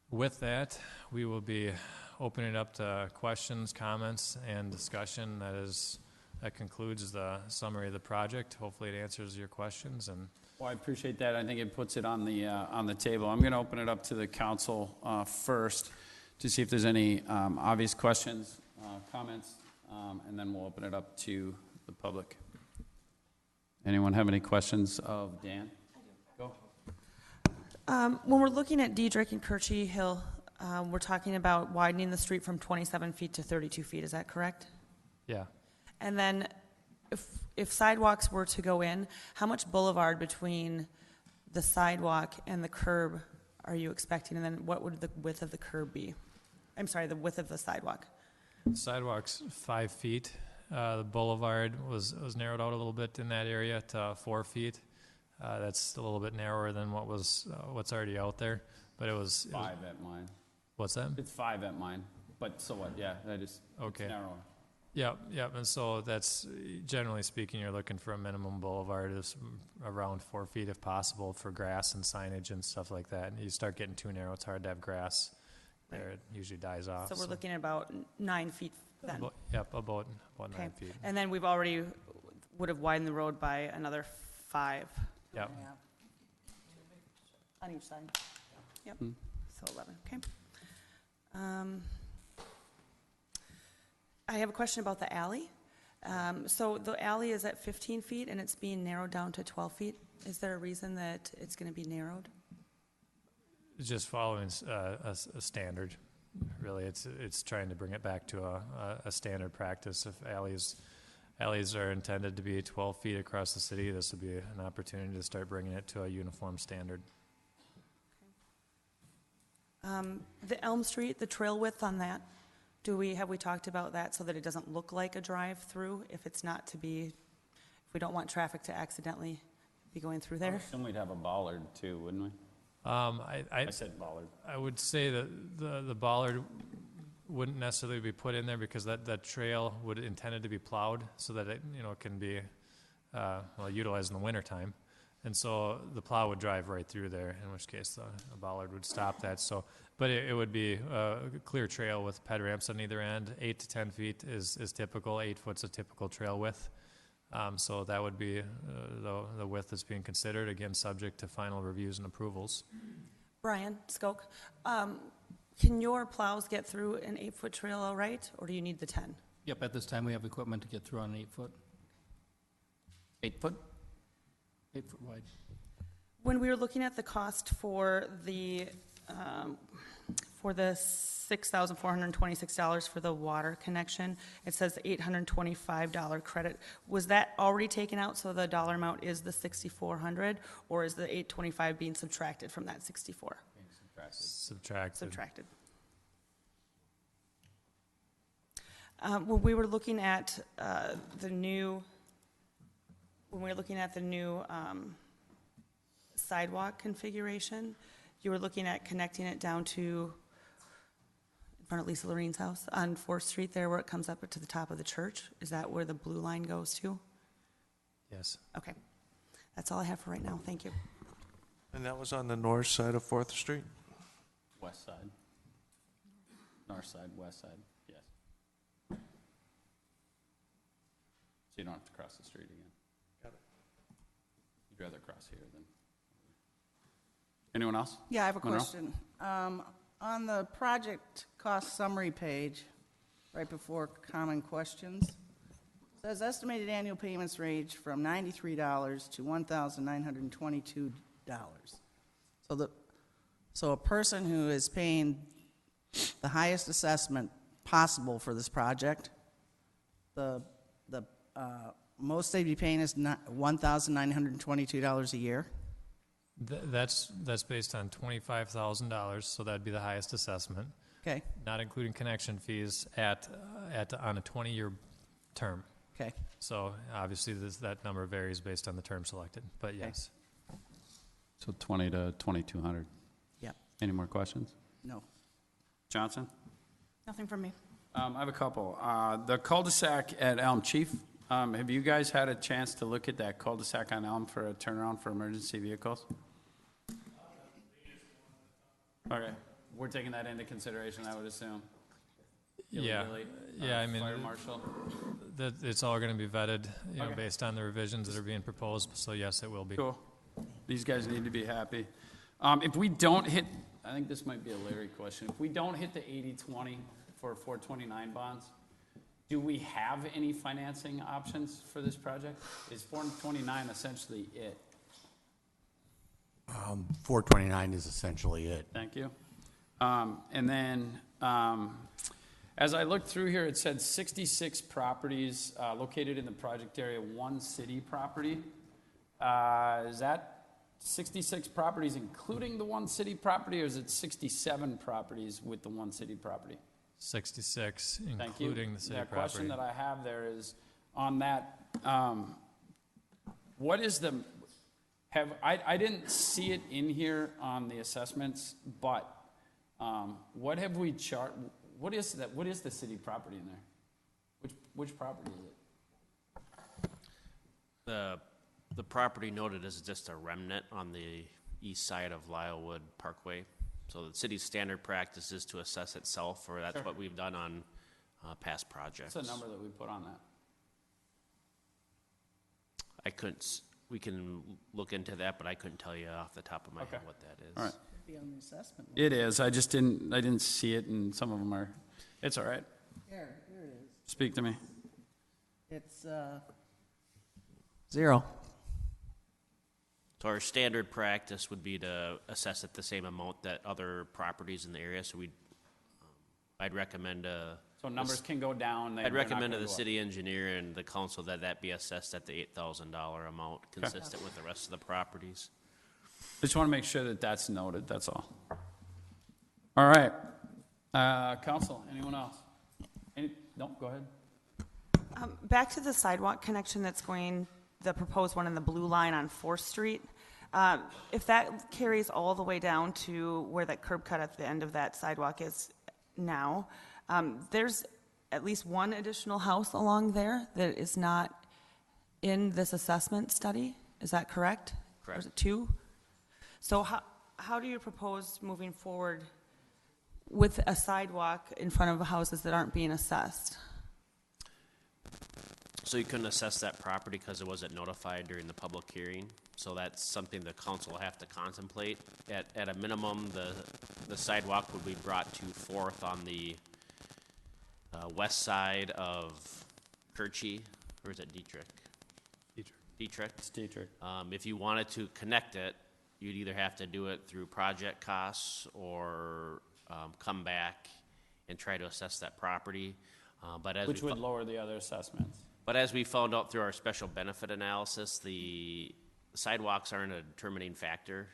With that, we will be opening it up to questions, comments, and discussion. That concludes the summary of the project. Hopefully it answers your questions. And Well, I appreciate that. I think it puts it on the table. I'm going to open it up to the council first to see if there's any obvious questions, comments, and then we'll open it up to the public. Anyone have any questions of Dan? Go. When we're looking at Diedrich and Kirchy Hill, we're talking about widening the street from 27 feet to 32 feet, is that correct? yeah, And then if sidewalks were to go in, how much boulevard between the sidewalk and the curb are you expecting? And then what would the width of the curb be? I'm sorry, the width of the sidewalk. sidewalk's 5 feet. The boulevard was narrowed out a little bit in that area to 4 feet. That's a little bit narrower than what's already out there, but it was 5 at mine. What's that? It's 5 at mine, but so what? Yeah, that is Okay. It's narrower. Yep, and so that's, generally speaking, you're looking for a minimum boulevard of around 4 feet if possible for grass and signage and stuff like that. And you start getting too narrow, it's hard to have grass there. It usually dies off. So we're looking at about 9 feet then. About Okay. 9 feet. And then we've already would have widened the road by another 5 Yep. on each side. Yep, Hmm. so 11, okay. I have a question about the alley. So the alley is at 15 feet and it's being narrowed down to 12 feet. Is there a reason that it's going to be narrowed? Just following a standard, really. It's trying to bring it back to a standard practice. If alleys are intended to be 12 feet across the city, this would be an opportunity to start bringing it to a uniform standard. The Elm Street, the trail width on that, have we talked about that so that it doesn't look like a drive-through if it's not to be, if we don't want traffic to accidentally be going through I there? assume we'd have a bollard too, wouldn't we? I said bollard. I would say that the bollard wouldn't necessarily be put in there because that trail would intended to be plowed so that it can be utilized in the wintertime. And so the plow would drive right through there, in which case a bollard would stop that. So, but it would be a clear trail with ped ramps on either end. 8 to 10 feet is typical. 8 foot's a typical trail width. So that would be the width that's being considered, again, subject to final reviews and approvals. Brian Skoke, can your plows get through an 8-foot trail all right, or do you need the 10? Yep, at this time, we have equipment to get through on an 8-foot. 8 foot? 8 foot wide. When we were looking at the cost for the $6,426 for the water connection, it says $825 credit. Was that already taken out, so the dollar amount is the $6,400, or is the $825 being subtracted from that 64? Subtracted. When we were looking at the new sidewalk configuration, you were looking at connecting it down to in front of Lisa Lorene's house on 4th Street there, where it comes up to the top of the church. Is that where the blue line goes to? Yes. Okay. That's all I have for right now. Thank you. And that was on the north side of 4th Street? West side. North side, west side, yes. So you don't have to cross the street again. Got it. You'd rather cross here than... Anyone else? Yeah, I have a Monroe? question. On the project cost summary page, right before common questions, it says estimated annual payments range from $93 to $1,922. So a person who is paying the highest assessment possible for this project, the most they'd be paying is $1,922 a year. That's based on $25,000, so that'd be the highest assessment, Okay, not including connection fees on a 20-year term. okay. So obviously that number varies based on the term selected, but yes. So 20 to 2,200. Yep. Any more questions? No. Johnson? Nothing from me. I have a couple. The cul-de-sac at Elm, Chief, have you guys had a chance to look at that cul-de-sac on Elm for a turnaround for emergency vehicles? Okay, we're taking that into consideration, I would assume. Yeah, Illegally, yeah, I mean, Fire marshal? it's all going to be vetted, Okay. based on the revisions that are being proposed, so yes, it will be. Cool. These guys need to be happy. If we don't hit, I think this might be a Larry question. If we don't hit the 80-20 for 429 bonds, do we have any financing options for this project? Is 429 essentially it? 429 is essentially it. Thank you. And then, as I looked through here, it said 66 properties located in the project area, 1 city property. Is that 66 properties including the 1 city property, or is it 67 properties with the 1 city property? 66, Thank you. including the city The property. question that I have there is, on that, what is the, I didn't see it in here on the assessments, but what have we what is the city property in there? Which property is it? The property noted is just a remnant on the east side of Lylewood Parkway. So the city's standard practice is to assess itself, or that's Sure. what we've done on past projects. What's the number that we put on that? We can look into that, but I couldn't tell you off the top of my Okay. head what that is. All right. Should be on the assessment. It is, I didn't see it, and some of them are, it's all right. Here it is. Speak to me. It's 0. So our standard practice would be to assess it the same amount that other properties in the area. So I'd recommend So numbers can go down. I'd recommend to the city engineer and the council that be assessed at the $8,000 amount, consistent with the rest of the properties. I just want to make sure that that's noted, that's all. All right. Council, anyone else? No, go ahead. Back to the sidewalk connection that's going, the proposed one in the blue line on 4th Street. If that carries all the way down to where that curb cut at the end of that sidewalk is now, there's at least one additional house along there that is not in this assessment study. Is that correct? Or is Correct. it 2? So how do you propose moving forward with a sidewalk in front of houses that aren't being assessed? So you couldn't assess that property because it wasn't notified during the public hearing. So that's something the council will have to contemplate. At a minimum, the sidewalk would be brought to Fourth on the west side of Kirchy, or is it Dietrich? Dietrich. It's Dietrich. If you wanted to connect it, you'd either have to do it through project costs or come back and try to assess that property. But as Which we would lower the other assessments. But as we found out through our special benefit analysis, the sidewalks aren't a determining factor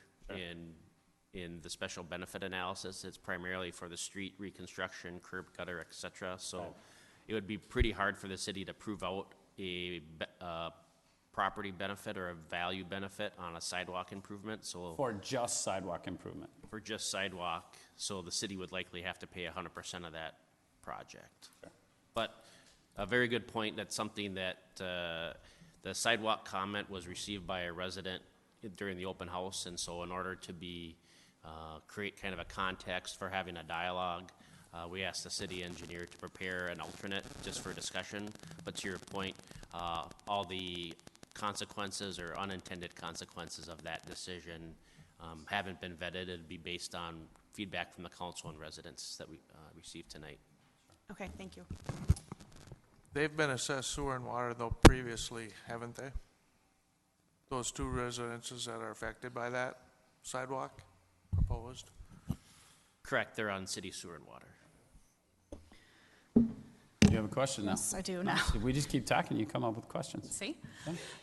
in the special benefit analysis. It's primarily for the street reconstruction, curb gutter, et cetera. So it would be pretty hard for the city to prove out a property benefit or a value benefit on a sidewalk improvement. So For just sidewalk improvement. for just sidewalk, so the city would likely have to pay 100% of that project. But a very good point. That's something that the sidewalk comment was received by a resident during the open house, and so in order to create kind of a context for having a dialogue, we asked the city engineer to prepare an alternate just for discussion. But to your point, all the consequences or unintended consequences of that decision haven't been vetted. It'd be based on feedback from the council and residents that we received tonight. Okay, thank you. They've been assessed sewer and water though previously, haven't they? Those 2 residences that are affected by that sidewalk proposed? Correct, they're on city sewer and water. Do you have a question now? Yes, I do now. If we just keep talking, you come up with questions. See?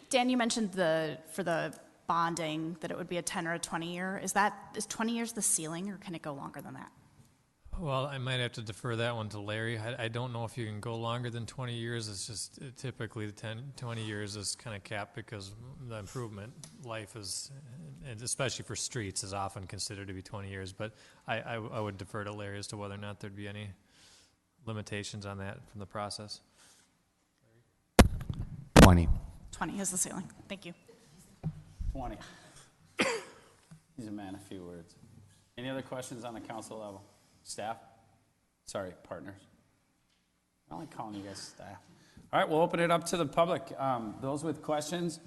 Dan, you mentioned for the bonding that it would be a 10 or a 20-year. Is 20 years the ceiling, or can it go longer than that? Well, I might have to defer that one to Larry. I don't know if you can go longer than 20 years. It's just typically 20 years is kind of capped because the improvement life is, and especially for streets, is often considered to be 20 years. But I would defer to Larry as to whether or not there'd be any limitations on that from the process. 20. 20 is the ceiling. Thank you. 20. He's a man of few words. Any other questions on the council level? Staff? Sorry, partners. I like calling you guys staff. All right, we'll open it up to the public. Those with questions,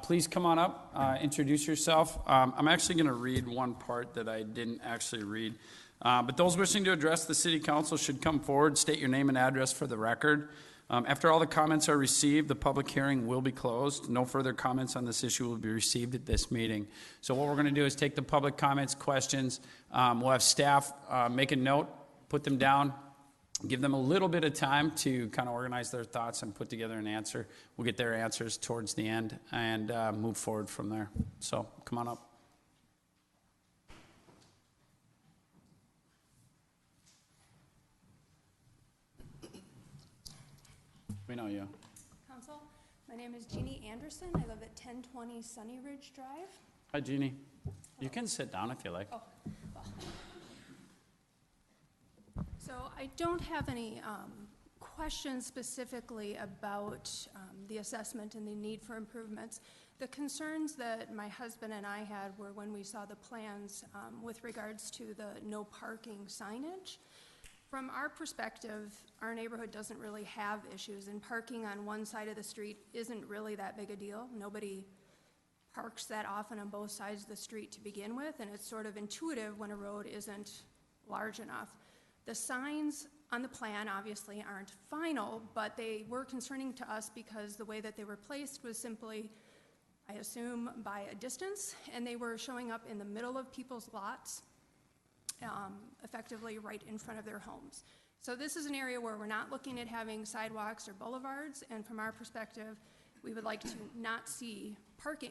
please come on up, introduce yourself. I'm actually going to read one part that I didn't actually read. But those wishing to address the city council should come forward, state your name and address for the record. After all the comments are received, the public hearing will be closed. No further comments on this issue will be received at this meeting. So what we're going to do is take the public comments, questions. We'll have staff make a note, put them down, give them a little bit of time to kind of organize their thoughts and put together an answer. We'll get their answers towards the end and move forward from there. So come on up. We know you. Council, my name is Jeannie Anderson. I live at 1020 Sunny Ridge Drive. Hi, Jeannie. You can sit down if you like. Oh, well. So I don't have any questions specifically about the assessment and the need for improvements. The concerns that my husband and I had were when we saw the plans with regards to the no parking signage. From our perspective, our neighborhood doesn't really have issues, and parking on one side of the street isn't really that big a deal. Nobody parks that often on both sides of the street to begin with, and it's sort of intuitive when a road isn't large enough. The signs on the plan obviously aren't final, but they were concerning to us because the way that they were placed was simply, I assume, by a distance, and they were showing up in the middle of people's lots. Effectively right in front of their homes. So this is an area where we're not looking at having sidewalks or boulevards, and from our perspective, we would like to not see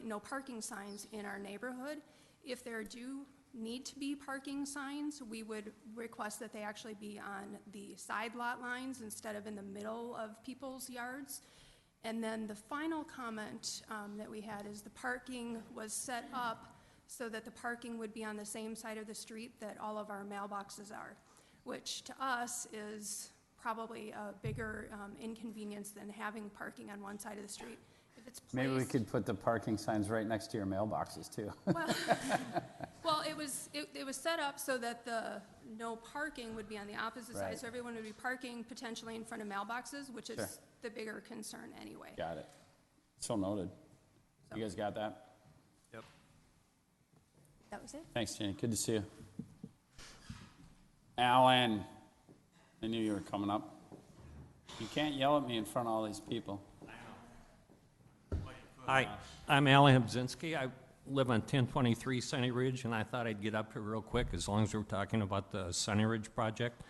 no parking signs in our neighborhood. If there do need to be parking signs, we would request that they actually be on the side lot lines instead of in the middle of people's yards. And then the final comment that we had is the parking was set up so that the parking would be on the same side of the street that all of our mailboxes are, which to us is probably a bigger inconvenience than having parking on one side of the street. if it's placed. Maybe we could put the parking signs right next to your mailboxes too. Well, it was set up so that the no parking would be on the opposite Right. side, so everyone would be parking potentially in front of mailboxes, which Sure. is the bigger concern anyway. Got it. So noted. You guys got that? That was it. Thanks, Jenny. Good to see you. Alan, I knew you were coming up. You can't yell at me in front of all these people. Hi, I'm Alan Hubzinski. I live on 1023 Sunny Ridge, and I thought I'd get up here real quick as long as we're talking about the Sunny Ridge project.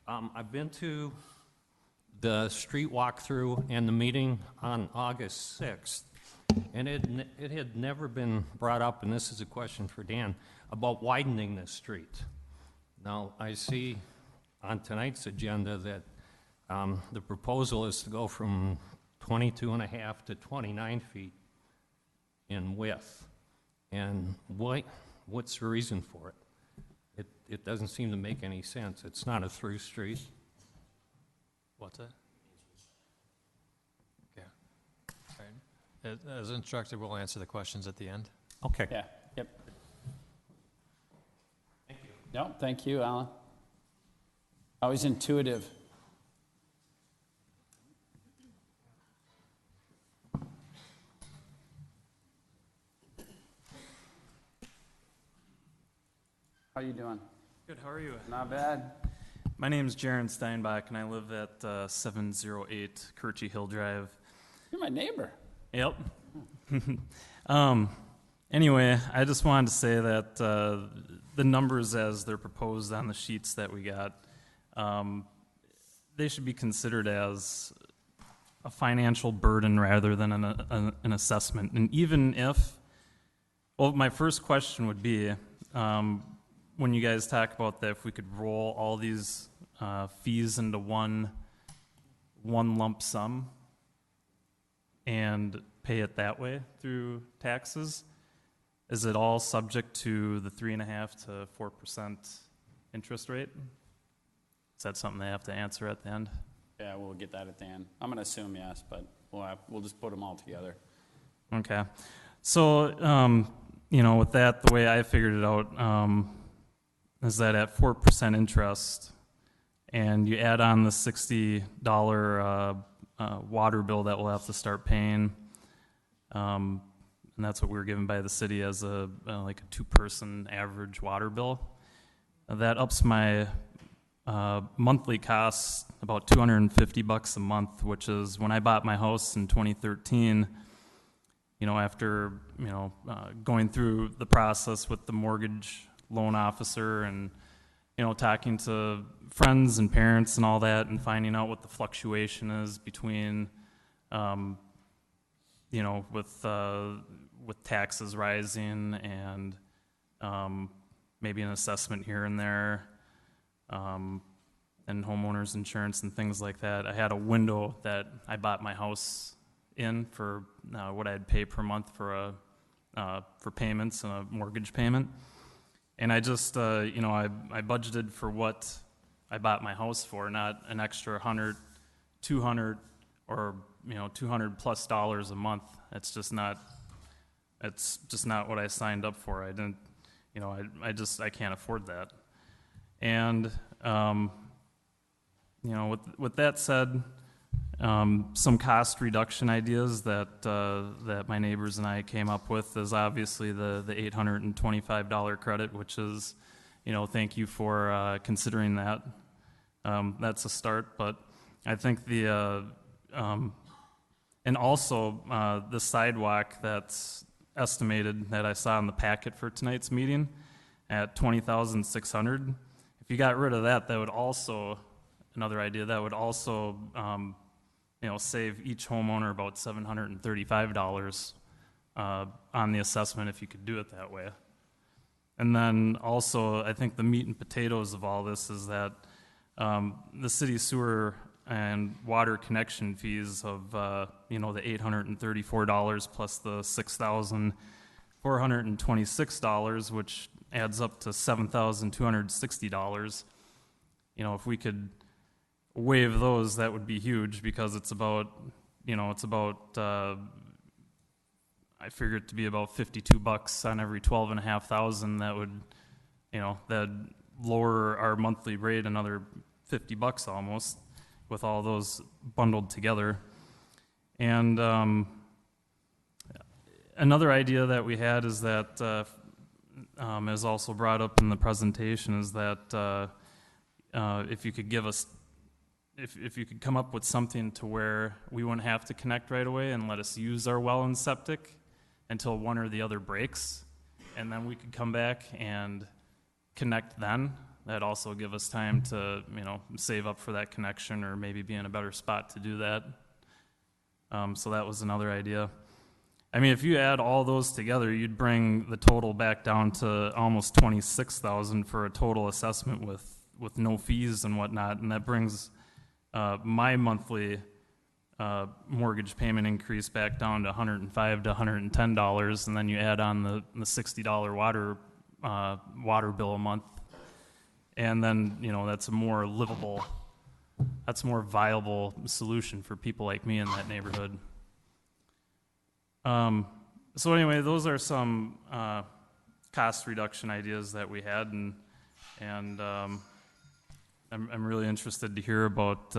I've been to the street walkthrough and the meeting on August 6th, and it had never been brought up, and this is a question for Dan, about widening this street. Now, I see on tonight's agenda that the proposal is to go from 22 and a half to 29 feet in width. And what's the reason for it? It doesn't seem to make any sense. It's not a through street. What's that? Okay. All right. As instructed, we'll answer the questions at the end. Okay. Yeah, yep. Thank you. No, thank you, Alan. Always intuitive. How you doing? Good, how are you? Not bad. My name's Jaron Steinbach, and I live at 708 Kirchy Hill Drive. You're my neighbor. Yep. Anyway, I just wanted to say that the numbers as they're proposed on the sheets that we got, they should be considered as a financial burden rather than an assessment. And even if, well, my first question would be, when you guys talk about that, if we could roll all these fees into one lump sum and pay it that way through taxes, is it all subject to the 3.5% to 4% interest rate? Is that something they have to answer at the end? Yeah, we'll get that at the end. I'm going to assume yes, but we'll just put them all together. Okay. So, with that, the way I figured it out is that at 4% interest, and you add on the $60 water bill that we'll have to start paying, and that's what we were given by the city as like a two-person average water bill. That ups my monthly costs about $250 a month, which is when I bought my house in 2013. After going through the process with the mortgage loan officer and talking to friends and parents and all that, and finding out what the fluctuation is between with taxes rising and maybe an assessment here and there, and homeowners insurance and things like that. I had a window that I bought my house in for what I'd pay per month for payments and a mortgage payment, and I just I budgeted for what I bought my house for, not an extra $100, $200, or $200+ a month. It's just not what I signed up for. I didn't, I can't afford that. And with that said, some cost reduction ideas that my neighbors and I came up with is obviously the $825 credit, which is, thank you for considering that. That's a start, but I think and also the sidewalk that's estimated that I saw in the packet for tonight's meeting at $20,600. If you got rid of that, that would also, another idea, that would also save each homeowner about $735 on the assessment if you could do it that way. And then also, I think the meat and potatoes of all this is that the city sewer and water connection fees of the $834 plus the $6,426, which adds up to $7,260. If we could waive those, that would be huge, because it's about I figure it to be about $52 on every 12,500. That would, that'd lower our monthly rate another $50 almost, with all those bundled together. And another idea that we had is that, as also brought up in the presentation, is that if you could give us, if you could come up with something to where we wouldn't have to connect right away and let us use our well and septic until one or the other breaks, and then we could come back and connect then. That'd also give us time to, save up for that connection or maybe be in a better spot to do that. So that was another idea. I mean, if you add all those together, you'd bring the total back down to almost 26,000 for a total assessment with no fees and whatnot, and that brings my monthly mortgage payment increase back down to $105 to $110, and then you add on the $60 water bill a month, and then that's a more livable, that's a more viable solution for people like me in that neighborhood. So anyway, those are some cost reduction ideas that we had, and I'm really interested to hear about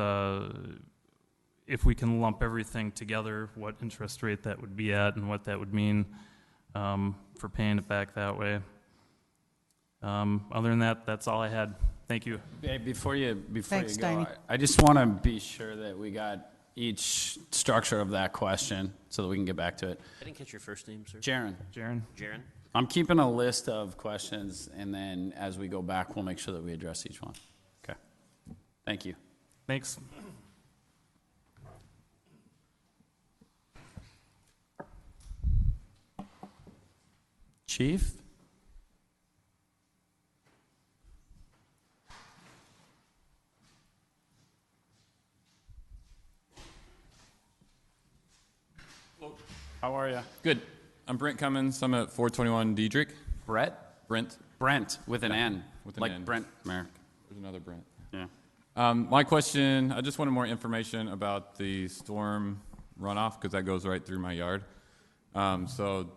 if we can lump everything together, what interest rate that would be at and what that would mean for paying it back that way. Other than that, that's all I had. Thank you. Hey, before you Thanks, go, Danny. I just want to be sure that we got each structure of that question so that we can get back to it. I didn't catch your first name, sir. Jaron. Jaron? I'm keeping a list of questions, and then as we go back, we'll make sure that we address each one. Okay. Thank you. Thanks. Chief? How are you? Good. I'm Brent Cummins. I'm at 421 Diedrich. Brett? Brent with an N. With an like N. Brent Merrick. There's another Brent. Yeah. My question, I just wanted more information about the storm runoff because that goes right through my yard. So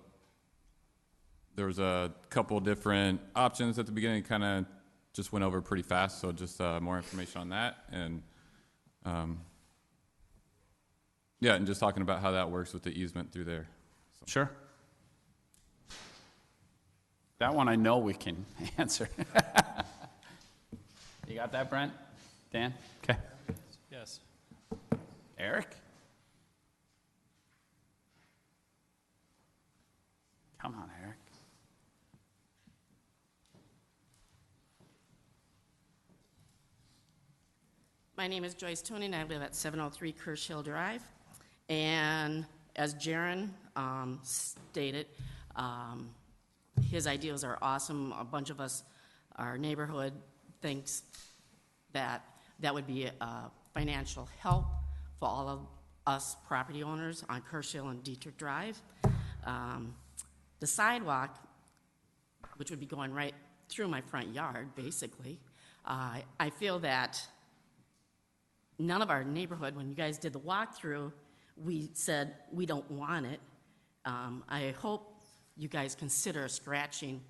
there was a couple different options at the beginning, kind of just went over pretty fast. So just more information on that. And yeah, and just talking about how that works with the easement through there. So. Sure. That one I know we can answer. You got that, Brent? Dan? Okay. Yes. Eric? Come on, Eric. My name is Joyce Tooney, and I live at 703 Kirsch Hill Drive. And as Jaron stated, his ideas are awesome. A bunch of us, our neighborhood, thinks that that would be a financial help for all of us property owners on Kirsch Hill and Dietrich Drive. The sidewalk, which would be going right through my front yard, basically, I feel that none of our neighborhood, when you guys did the walkthrough, we said we don't want it. I hope you guys consider scratching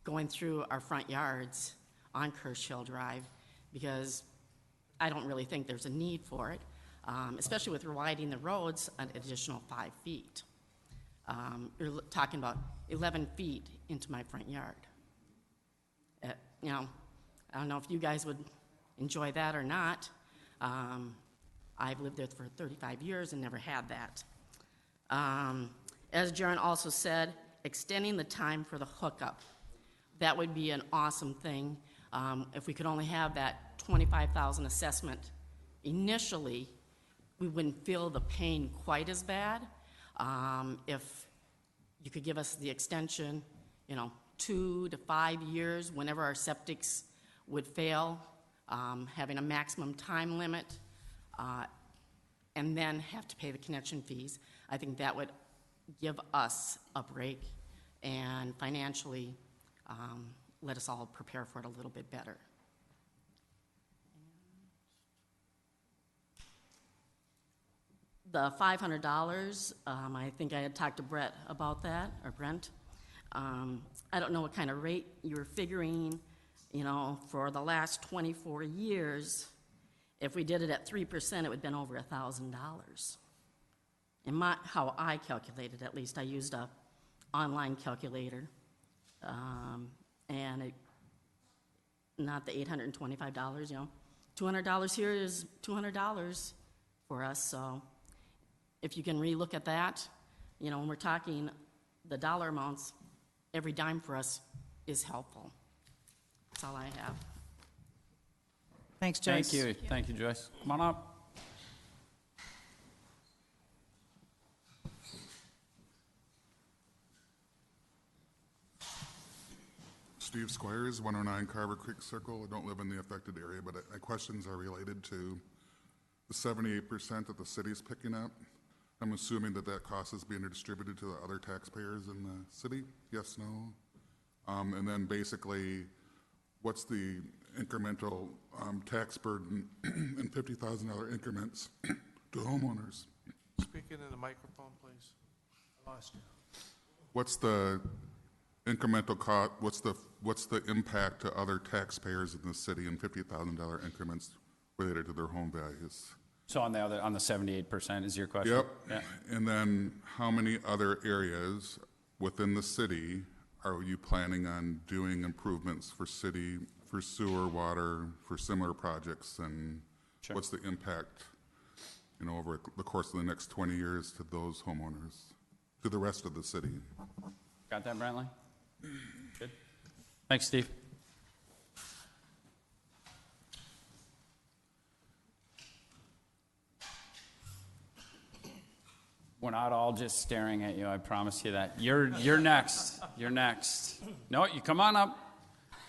going through our front yards on Kirsch Hill Drive, because I don't really think there's a need for it, especially with widening the roads an additional 5 feet. You're talking about 11 feet into my front yard. I don't know if you guys would enjoy that or not. I've lived there for 35 years and never had that. As Jaron also said, extending the time for the hookup. That would be an awesome thing. If we could only have that $25,000 assessment initially, we wouldn't feel the pain quite as bad. If you could give us the extension, 2 to 5 years, whenever our septics would fail, having a maximum time limit, and then have to pay the connection fees, I think that would give us a break and financially let us all prepare for it a little bit better. The $500, I think I had talked to Brett about that, or Brent. I don't know what kind of rate you were figuring, for the last 24 years. If we did it at 3%, it would have been over $1,000. How I calculated, at least, I used a online calculator, and not the $825, $200 here is $200 for us, so if you can relook at that, when we're talking the dollar amounts, every dime for us is helpful. That's all I have. Thanks, Joyce. Thank you, Joyce. Come on up. Steve Squires, 109 Carver Creek Circle. I don't live in the affected area, but my questions are related to the 78% that the city's picking up. I'm assuming that cost is being distributed to the other taxpayers in the city? Yes, no? And then basically, what's the incremental tax burden in $50,000 increments to homeowners? Speak into the microphone, please. I lost you. What's the incremental cost? What's the impact to other taxpayers in the city in $50,000 increments related to their home values? So on the 78% is your question? Yep. Yeah. And then how many other areas within the city are you planning on doing improvements for sewer, water, for similar projects? And Sure. What's the impact, over the course of the next 20 years to those homeowners, to the rest of the city? Got that, Brantley? Good. Thanks, Steve. We're not all just staring at you, I promise you that. You're next. You're next. No, you come on up.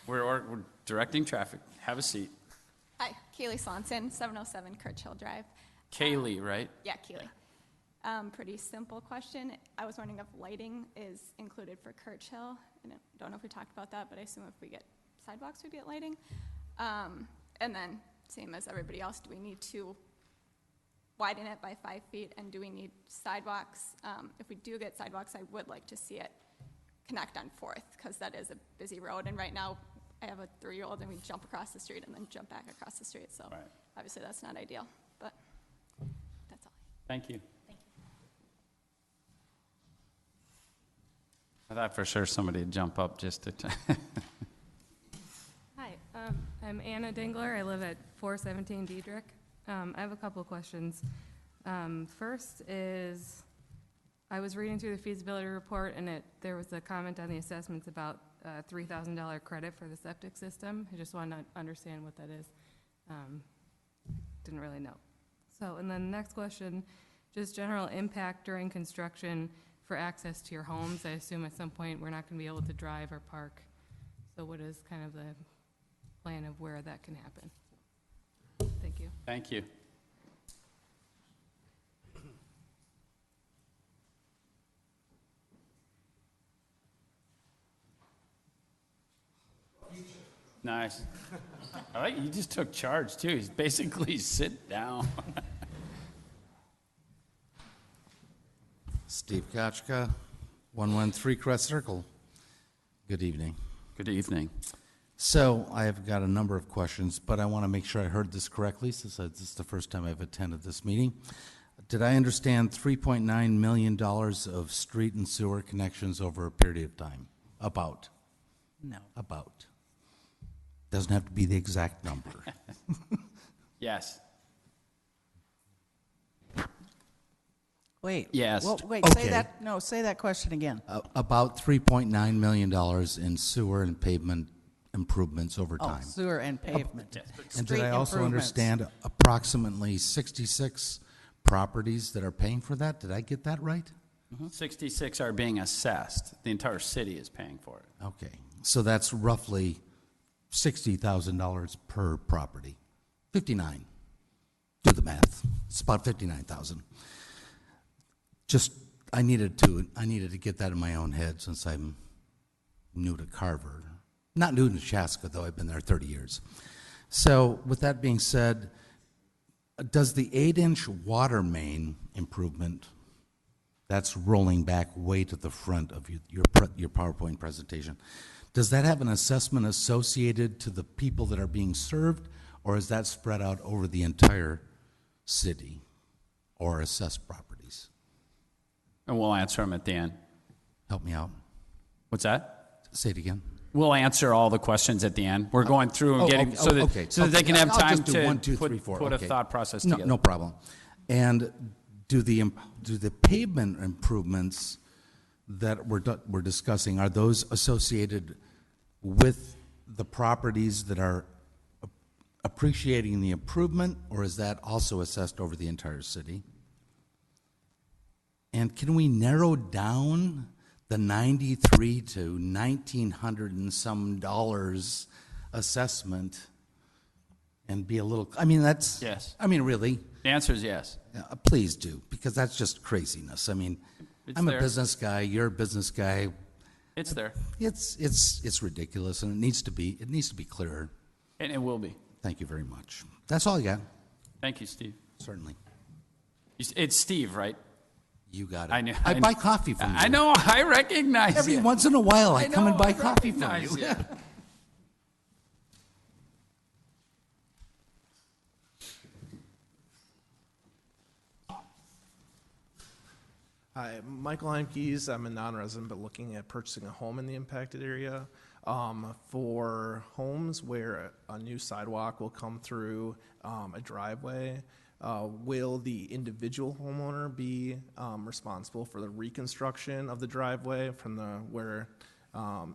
We're directing traffic. Have a seat. Hi, Kaylee Swanson, 707 Churchill Drive. Kaylee, right? Yeah, Kaylee. Pretty simple question. I was wondering if lighting is included for Churchill. And I don't know if we talked about that, but I assume if we get sidewalks, we'd get lighting. And then, same as everybody else, do we need to widen it by 5 feet, and do we need sidewalks? If we do get sidewalks, I would like to see it connect on 4th, because that is a busy road, and right now I have a 3-year-old and we jump across the street and then jump back across the street, so Right. obviously that's not ideal, but that's all. Thank you. I thought for sure somebody would jump up just to. Hi, I'm Anna Dingler. I live at 417 Diedrich. I have a couple of questions. First is, I was reading through the feasibility report, and there was a comment on the assessments about $3,000 credit for the septic system. I just wanted to understand what that is. Didn't really know. So, and then the next question, just general impact during construction for access to your homes. I assume at some point we're not going to be able to drive or park. So what is kind of the plan of where that can happen? Thank you. Thank you. Nice. I like you just took charge too. He's basically sit down. Steve Kochka, 113 Crest Circle. Good evening. Good evening. So I've got a number of questions, but I want to make sure I heard this correctly, since this is the first time I've attended this meeting. Did I understand $3.9 million of street and sewer connections over a period of time? About? No. About. Doesn't have to be the exact number. Yes. Wait. Yes. Well, wait, Okay. say that question again. About $3.9 million in sewer and pavement improvements over Oh, time. sewer and pavement. And did Street I also improvements. understand approximately 66 properties that are paying for that? Did I get that right? 66 are being assessed. The entire city is paying for it. Okay, so that's roughly $60,000 per property. 59. Do the math. It's about 59,000. Just I needed to get that in my own head, since I'm new to Carver. Not new to Chaska, though. I've been there 30 years. So with that being said, Does the 8-inch water main improvement, that's rolling back way to the front of your PowerPoint presentation, does that have an assessment associated to the people that are being served, or is that spread out over the entire city or assessed properties? And we'll answer them at the end. Help me out. What's that? Say it again. We'll answer all the questions at the end. We're going through and Oh, getting, okay, so that, okay, so that they okay. can have I'll time just do to 1, 2, put, 3, 4. put a Okay. thought process No, together. no problem. And do the pavement improvements that we're discussing, are those associated with the properties that are appreciating the improvement, or is that also assessed over the entire city? And can we narrow down the $93 to $1,900 and some dollars assessment and be a little, I mean, that's, Yes. I mean, really, The answer is yes. please do, because that's just craziness. I mean, It's I'm there. a business guy, you're a business guy. It's there, It's ridiculous, and it needs to be clearer. and it will be. Thank you very much. That's all I got. Thank you, Steve. Certainly. It's Steve, right? You got it. I know. I buy coffee from you. I know. I recognize Every you. once in a while, I come and know, buy I coffee from recognize you. Yeah. Hi, Michael Heimkes. I'm a non-resident, but looking at purchasing a home in the impacted area. For homes where a new sidewalk will come through a driveway, will the individual homeowner be responsible for the reconstruction of the driveway from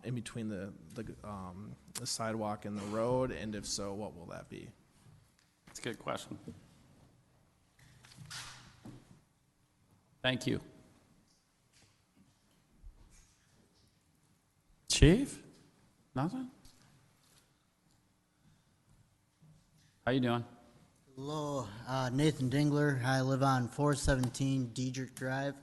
in between the sidewalk and the road? And if so, what will that be? That's a good question. Thank you. Chief? Nothing? How you doing? Hello, Nathan Dingler. I live on 417 Diedrich Drive.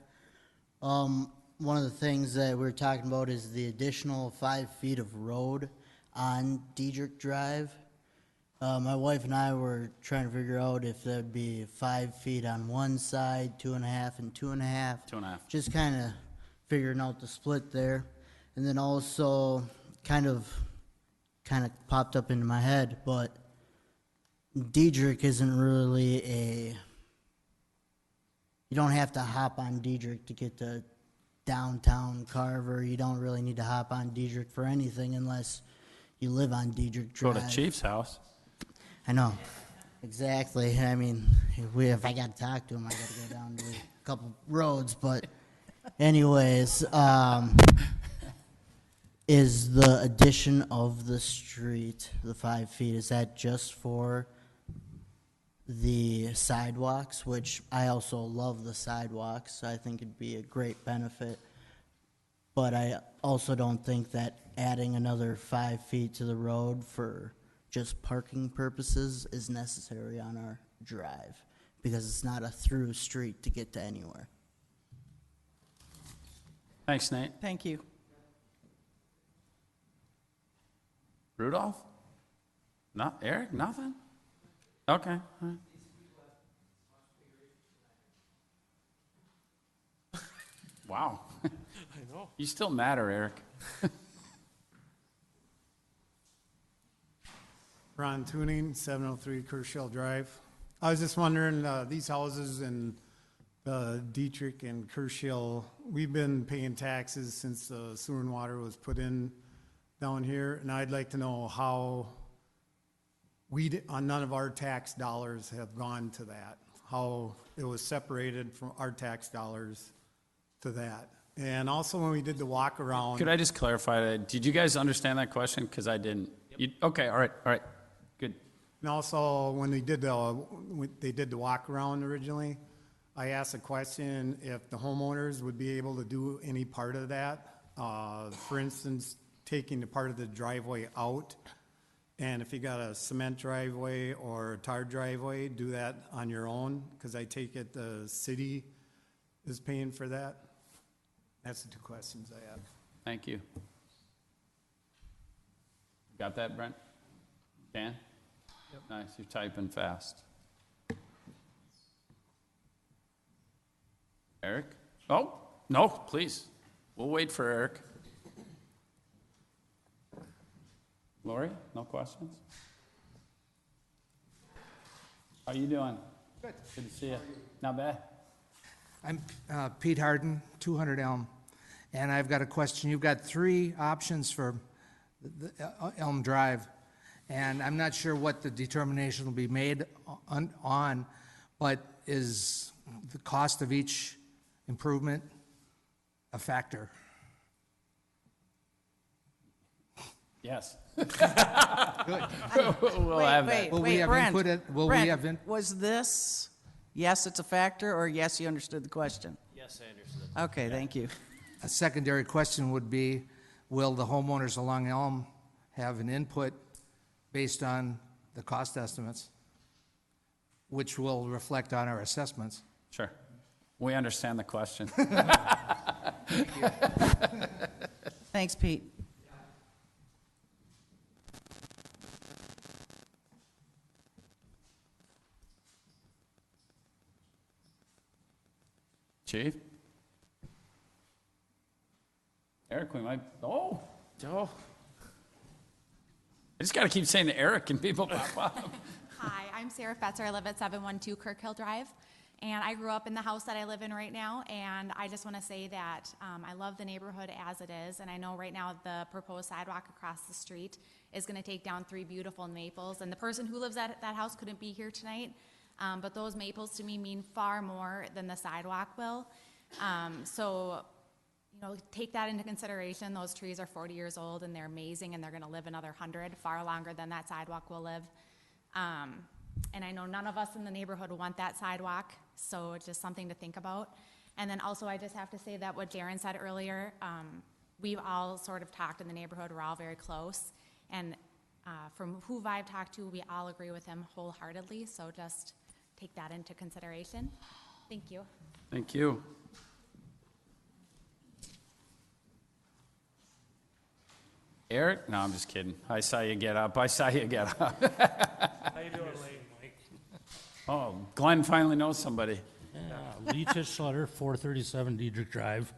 One of the things that we're talking about is the additional 5 feet of road on Diedrich Drive. My wife and I were trying to figure out if that would be 5 feet on one side, 2.5 and 2.5. 2.5. Just kind of figuring out the split there. And then also kind of popped up into my head, but Diedrich isn't really you don't have to hop on Diedrich to get to downtown Carver. You don't really need to hop on Diedrich for anything unless you live on Diedrich Drive. Go to Chief's house. I know. Exactly. I mean, if I got to talk to him, I got to go down to a couple roads. But anyways, is the addition of the street, the 5 feet, is that just for the sidewalks, which I also love the sidewalks, so I think it'd be a great benefit. But I also don't think that adding another 5 feet to the road for just parking purposes is necessary on our drive, because it's not a through street to get to anywhere. Thanks, Nate. Thank you. Rudolph? Not Eric? Nothing? Okay. All right. Wow. I know. You still matter, Eric. Ron Tuning, 703 Kershaw Drive. I was just wondering, these houses in Dietrich and Kershaw, we've been paying taxes since the sewer and water was put in down here, and I'd like to know how none of our tax dollars have gone to that, how it was separated from our tax dollars to that. And also when we did the walk around. Could I just clarify that? Did you guys understand that question? Because I didn't. Okay, all right. Good. And also, when they did the walk around originally, I asked a question if the homeowners would be able to do any part of that. For instance, taking the part of the driveway out, and if you got a cement driveway or a tar driveway, do that on your own, because I take it the city is paying for that. That's the two questions I have. Thank you. Got that, Brent? Dan? Yep. Nice. You're typing fast. Eric? Oh, no, please. We'll wait for Eric. Lori, no questions? How you doing? Good. Good to see you. Not bad. I'm Pete Harden, 200 Elm, and I've got a question. You've got 3 options for the Elm Drive, and I'm not sure what the determination will be made on, but is the cost of each improvement a factor? Yes. Good. We'll have that. Will we have Brent, input at- will we Brent, have in- was this, yes, it's a factor, or yes, you understood the question? Yes, I understood. Okay, thank you. A secondary question would be, will the homeowners along Elm have an input based on the cost estimates, which will reflect on our assessments? Sure. We understand the question. Thanks, Pete. Chief? Eric, we might, oh, Joe. I just got to keep saying Eric and people pop up. Hi, I'm Sarah Fetzer. I live at 712 Kirkhill Drive, and I grew up in the house that I live in right now, and I just want to say that I love the neighborhood as it is, and I know right now the proposed sidewalk across the street is going to take down 3 beautiful maples, and the person who lives at that house couldn't be here tonight, but those maples to me mean far more than the sidewalk will. So, you know, take that into consideration. Those trees are 40 years old, and they're amazing, and they're going to live another 100, far longer than that sidewalk will live. And I know none of us in the neighborhood want that sidewalk, so it's just something to think about. And then also, I just have to say that what Darren said earlier, we've all sort of talked in the neighborhood, we're all very close, and from who I've talked to, we all agree with him wholeheartedly, so just take that into consideration. Thank you. Thank you. Eric? No, I'm just kidding. I saw you get up. How you doing, Mike? Oh, Glenn finally knows somebody. Lee Tischler, 437 Diedrich Drive.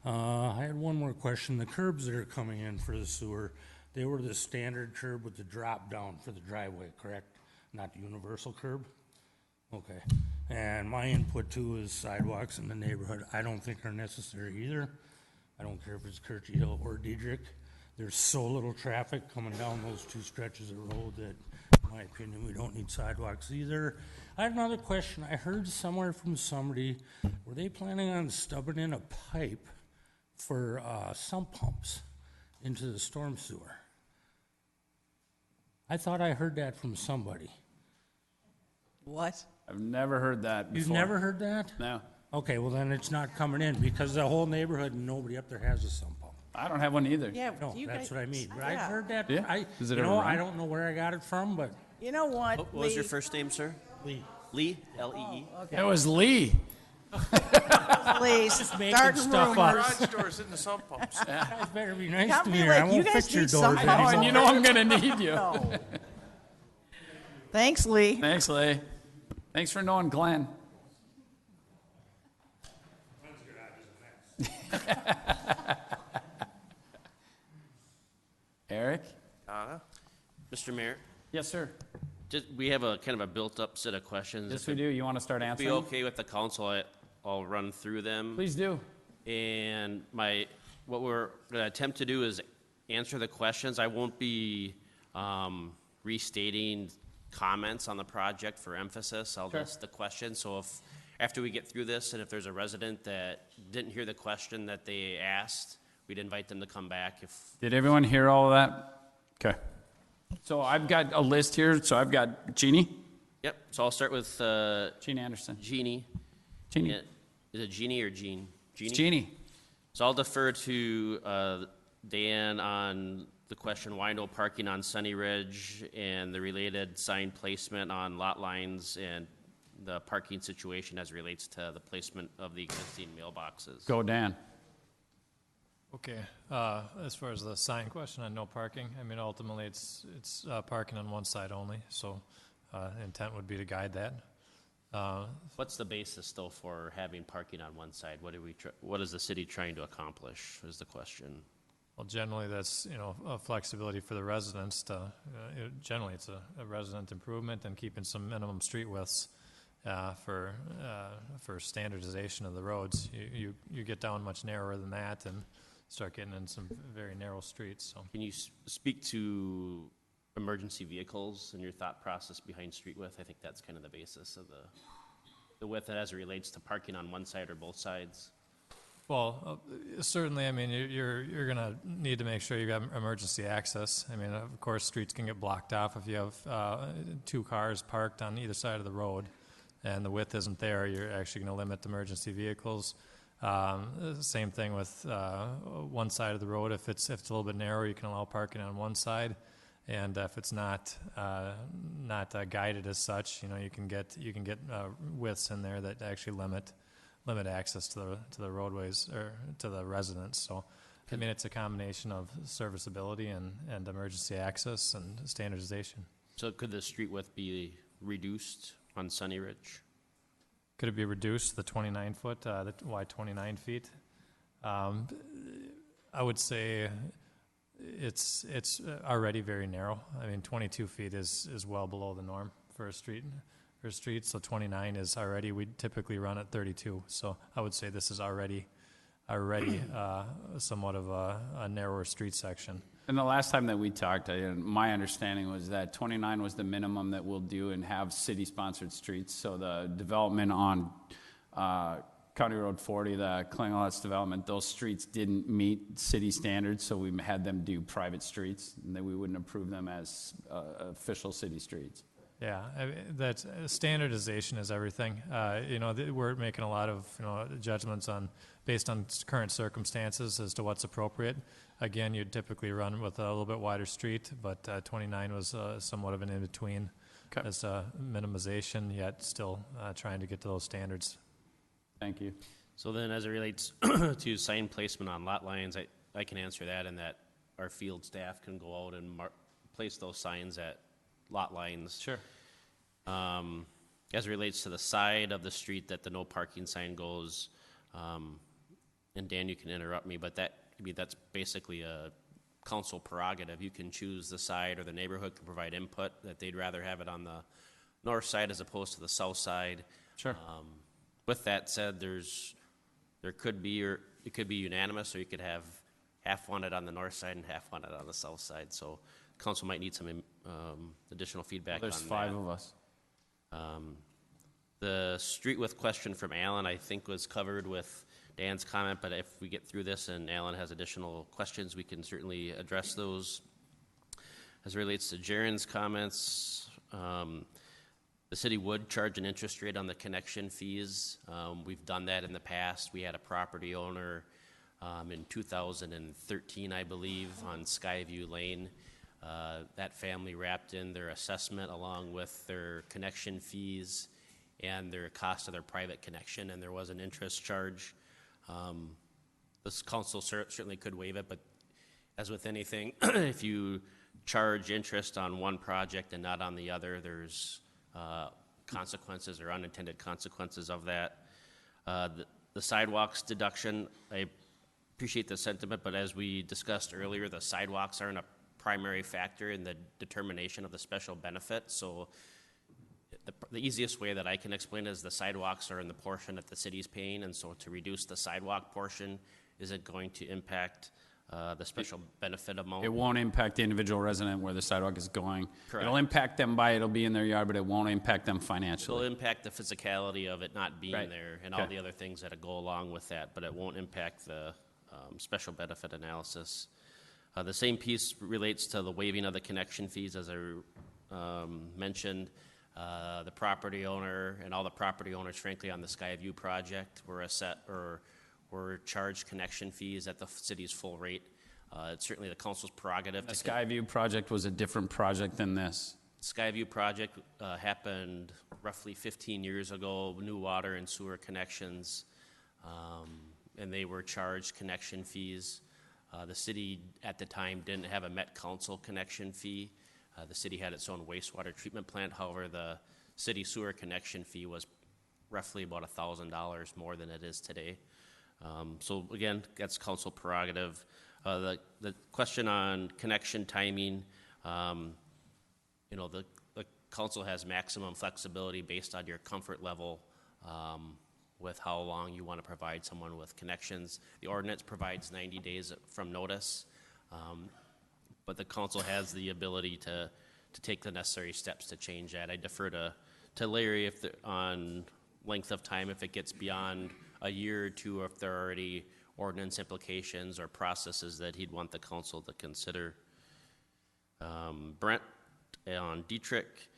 I had one more question. The curbs that are coming in for the sewer, they were the standard curb with the drop down for the driveway, correct? Not the universal curb? Okay. And my input too is sidewalks in the neighborhood I don't think are necessary either. I don't care if it's Kirchy Hill or Diedrich. There's so little traffic coming down those 2 stretches of road that, in my opinion, we don't need sidewalks either. I have another question. I heard somewhere from somebody, were they planning on stubbing in a pipe for sump pumps into the storm sewer? I thought I heard that from somebody. What? I've never heard that before. You've never heard that? No. Okay, well then it's not coming in because the whole neighborhood and nobody up there has a sump pump. I don't have one either. Yeah, No, you that's guys, what I mean. But yeah. I heard that. Yeah. Is it you ever know, run? I don't know where I got it from, but You know what? What was your Lee? first name, sir? Lee. Lee, L-E-E? It was Lee. Lee, Just making starting stuff rumors. up. Garage doors in the sump pumps. You guys better be nice Can't to be me, or I like, you won't guys fix your need doors something. anymore. Oh, and you know I'm going to need you. No. Thanks, Lee. Thanks, Lee. Thanks for knowing Glenn. Eric? Mr. Mayor? Yes, sir. We have a kind of a built-up set of questions. Yes, If we it- do. You want to start If answering? be okay with the council, I'll run through them. Please do. And what we're going to attempt to do is answer the questions. I won't be restating comments on the project for emphasis. I'll Sure. list the questions. So if, after we get through this, and if there's a resident that didn't hear the question that they asked, we'd invite them to come back. Did everyone hear all of that? Okay. So I've got a list here. So I've got Jeannie. Yep, so I'll start with Jean Anderson. Jeannie. Jeannie. Yeah. Is it Jeannie or Jean? It's Jeannie. So I'll defer to Dan on the question, why no parking on Sunny Ridge, and the related sign placement on lot lines and the parking situation as relates to the placement of the existing mailboxes. Go, Dan. Okay, as far as the sign question on no parking, I mean, ultimately, it's parking on one side only, so intent would be to guide that. What's the basis still for having parking on one side? What is the city trying to accomplish, is the question. Well, generally, that's, a flexibility for the residents to, generally, it's a resident improvement and keeping some minimum street widths for standardization of the roads. You get down much narrower than that and start getting in some very narrow streets, so. Can you speak to emergency vehicles and your thought process behind street width? I think that's kind of the basis of the width as it relates to parking on one side or both sides. Well, certainly, I mean, you're going to need to make sure you have emergency access. I mean, of course, streets can get blocked off if you have two cars parked on either side of the road and the width isn't there. You're actually going to limit emergency vehicles. Same thing with one side of the road. If it's a little bit narrow, you can allow parking on one side. And if it's not guided as such, you can get widths in there that actually limit access to the roadways or to the residents. So, I mean, it's a combination of serviceability and emergency access and standardization. So could the street width be reduced on Sunny Ridge? Could it be reduced, the 29 foot, why 29 feet? I would say it's already very narrow. I mean, 22 feet is well below the norm for a street. So 29 is already, we typically run at 32. So I would say this is already somewhat of a narrower street section. And the last time that we talked, my understanding was that 29 was the minimum that we'll do and have city-sponsored streets. So the development on County Road 40, the Klingelitz development, those streets didn't meet city standards, so we had them do private streets, and then we wouldn't approve them as official city streets. Yeah, I mean, that standardization is everything. We're making a lot of judgments based on current circumstances as to what's appropriate. Again, you'd typically run with a little bit wider street, but 29 was somewhat of an in-between as a minimization, yet still trying to get to those standards. Thank you. So then as it relates to sign placement on lot lines, I can answer that in that our field staff can go out and place those signs at lot lines. Sure. As it relates to the side of the street that the no parking sign goes, and Dan, you can interrupt me, but that's basically a council prerogative. You can choose the side, or the neighborhood can provide input that they'd rather have it on the north side as opposed to the south side. Sure. With that said, it could be unanimous, or you could have half wanted on the north side and half wanted on the south side. So council might need some additional feedback on that. There's 5 of us. The street width question from Alan, I think, was covered with Dan's comment, but if we get through this and Alan has additional questions, we can certainly address those. As it relates to Jaren's comments, the city would charge an interest rate on the connection fees. We've done that in the past. We had a property owner in 2013, I believe, on Skyview Lane. That family wrapped in their assessment along with their connection fees and their cost of their private connection, and there was an interest charge. This council certainly could waive it, but as with anything, if you charge interest on one project and not on the other, there's consequences or unintended consequences of that. The sidewalks deduction, I appreciate the sentiment, but as we discussed earlier, the sidewalks aren't a primary factor in the determination of the special benefit. So the easiest way that I can explain is the sidewalks are in the portion that the city's paying, and so to reduce the sidewalk portion, is it going to impact the special benefit amount? It won't impact the individual resident where the sidewalk is going. Correct. It'll impact them it'll be in their yard, but it won't impact them financially. It'll impact the physicality of it not being there and all the other things that go along with that, but it won't impact the special benefit analysis. The same piece relates to the waiving of the connection fees, as I mentioned. The property owner and all the property owners, frankly, on the Skyview project were charged connection fees at the city's full rate. It's certainly the council's prerogative. The Skyview project was a different project than this. Skyview project happened roughly 15 years ago, new water and sewer connections, and they were charged connection fees. The city at the time didn't have a Met Council connection fee. The city had its own wastewater treatment plant. However, the city sewer connection fee was roughly about $1,000 more than it is today. So again, that's council prerogative. The question on connection timing, you know, the council has maximum flexibility based on your comfort level with how long you want to provide someone with connections. The ordinance provides 90 days from notice, but the council has the ability to take the necessary steps to change that. I defer to Larry on length of time, if it gets beyond a year or two, or if there are already ordinance implications or processes that he'd want the council to consider. Brent on Dietrich.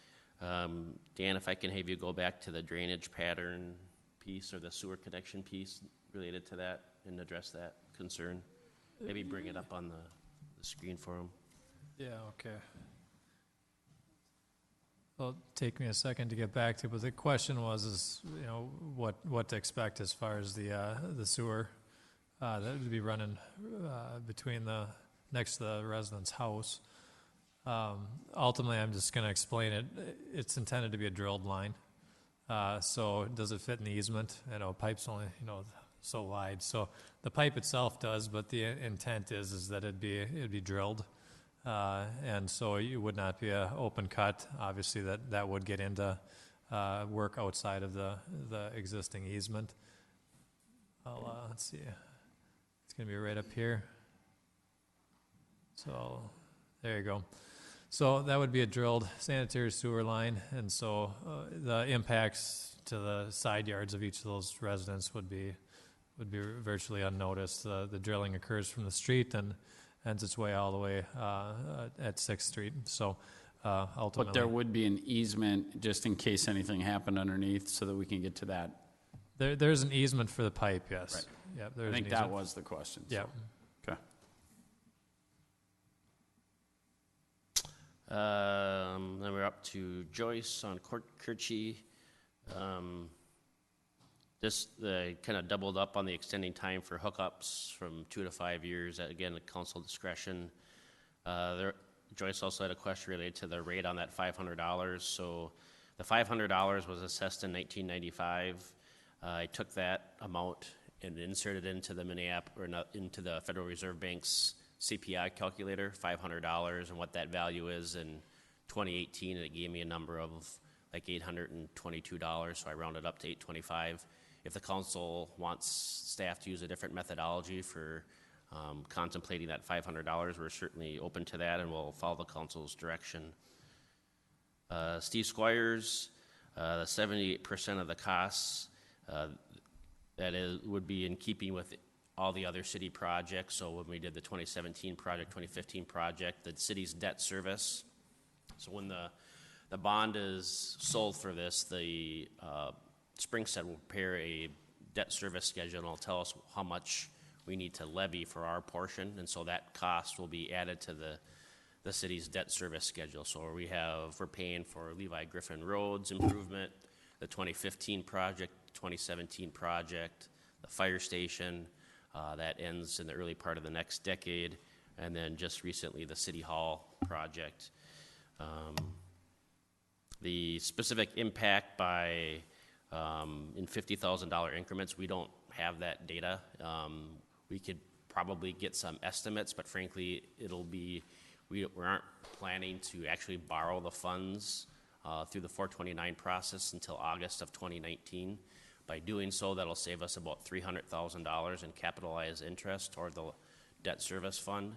Dan, if I can have you go back to the drainage pattern piece or the sewer connection piece related to that and address that concern. Maybe bring it up on the screen for him. Yeah, okay. It'll take me a second to get back to, but the question was, you know, what to expect as far as the sewer that would be running between next to the resident's house. Ultimately, I'm just going to explain it. It's intended to be a drilled line. So does it fit in the easement? You know, pipe's only, you know, so wide. So the pipe itself does, but the intent is that it'd be drilled. And so it would not be an open cut. Obviously, that would get into work outside of the existing easement. Let's see. It's going to be right up here. So there you go. So that would be a drilled sanitary sewer line, and so the impacts to the side yards of each of those residents would be virtually unnoticed. The drilling occurs from the street and ends its way all the way at 6th Street. So ultimately, But there would be an easement just in case anything happened underneath, so that we can get to that. There's an easement for the pipe, yes. Right. Yep, I there's think an that easement. was the question. So. Yep. Okay. Then we're up to Joyce on Kirchie. This kind of doubled up on the extending time for hookups from 2 to 5 years. Again, at council discretion. Joyce also had a question related to the rate on that $500. So the $500 was assessed in 1995. I took that amount and inserted into the into the Federal Reserve Bank's CPI calculator, $500, and what that value is in 2018, and it gave me a number of like $822, so I rounded up to $825. If the council wants staff to use a different methodology for contemplating that $500, we're certainly open to that, and we'll follow the council's direction. Steve Squires, the 78% of the costs, would be in keeping with all the other city projects. So when we did the 2017 project, 2015 project, the city's debt service. So when the bond is sold for this, the Springstead will prepare a debt service schedule, and it'll tell us how much we need to levy for our portion, and so that cost will be added to the city's debt service schedule. So we're paying for Levi Griffin Roads improvement, the 2015 project, 2017 project, the fire station, that ends in the early part of the next decade, and then just recently the City Hall project. The specific impact by in $50,000 increments, we don't have that data. We could probably get some estimates, but frankly, we aren't planning to actually borrow the funds through the 429 process until August of 2019. By doing so, that'll save us about $300,000 in capitalized interest toward the debt service fund.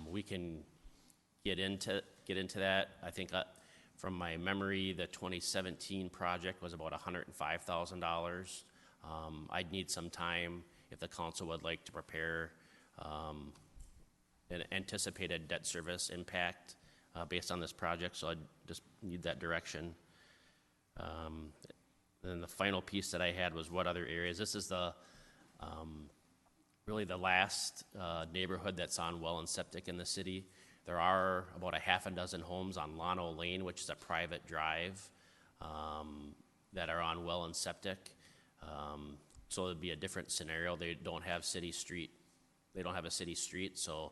We can get into that. I think from my memory, the 2017 project was about $105,000. I'd need some time if the council would like to prepare an anticipated debt service impact based on this project, so I'd just need that direction. Then the final piece that I had was what other areas. This is really the last neighborhood that's on well and septic in the city. There are about a half a dozen homes on Lano Lane, which is a private drive, that are on well and septic. So it'd be a different scenario. They don't have city street. They don't have a city street, so